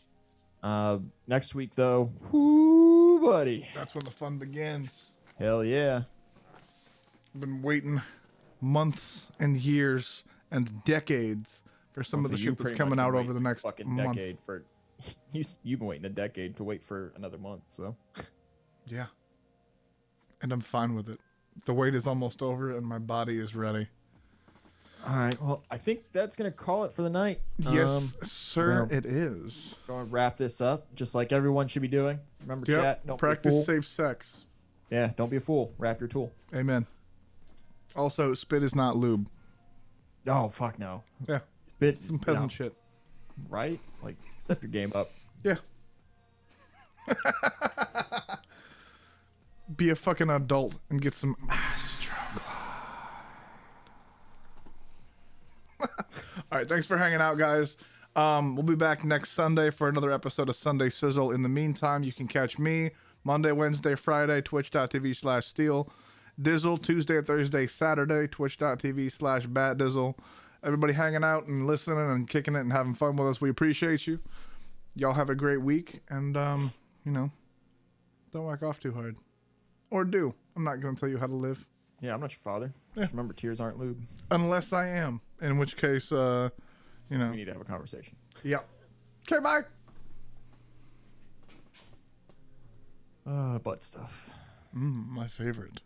[SPEAKER 2] Next week though, whoo, buddy.
[SPEAKER 1] That's when the fun begins.
[SPEAKER 2] Hell yeah.
[SPEAKER 1] I've been waiting months and years and decades for some of the shit that's coming out over the next month.
[SPEAKER 2] Decade for you've been waiting a decade to wait for another month, so
[SPEAKER 1] yeah. And I'm fine with it. The wait is almost over and my body is ready.
[SPEAKER 2] All right. Well, I think that's going to call it for the night.
[SPEAKER 1] Yes, sir, it is.
[SPEAKER 2] Going to wrap this up just like everyone should be doing. Remember, chat, don't
[SPEAKER 1] practice
[SPEAKER 2] be a fool.
[SPEAKER 1] safe sex.
[SPEAKER 2] Yeah, don't be a fool. Wrap your tool.
[SPEAKER 1] Amen. Also, spit is not lube.
[SPEAKER 2] Oh, fuck no.
[SPEAKER 1] Yeah.
[SPEAKER 2] Spit
[SPEAKER 1] some peasant shit.
[SPEAKER 2] Right? Like, step your game up.
[SPEAKER 1] Yeah. Be a fucking adult and get some Astro. All right, thanks for hanging out, guys. We'll be back next Sunday for another episode of Sunday Sizzle. In the meantime, you can catch me Monday, Wednesday, Friday, twitch.tv/Stea1e. Tuesday, Thursday, Saturday, twitch.tv/Batdizzle. Everybody hanging out and listening and kicking it and having fun with us. We appreciate you. Y'all have a great week. And, don't whack off too hard. Or do. I'm not going to tell you how to live.
[SPEAKER 2] Yeah, I'm not your father.
[SPEAKER 1] Yeah.
[SPEAKER 2] Just remember, tears aren't lube.
[SPEAKER 1] Unless I am. In which case, We
[SPEAKER 2] need to have a conversation.
[SPEAKER 1] Yeah. Okay, bye.
[SPEAKER 2] Butt stuff.
[SPEAKER 1] My favorite.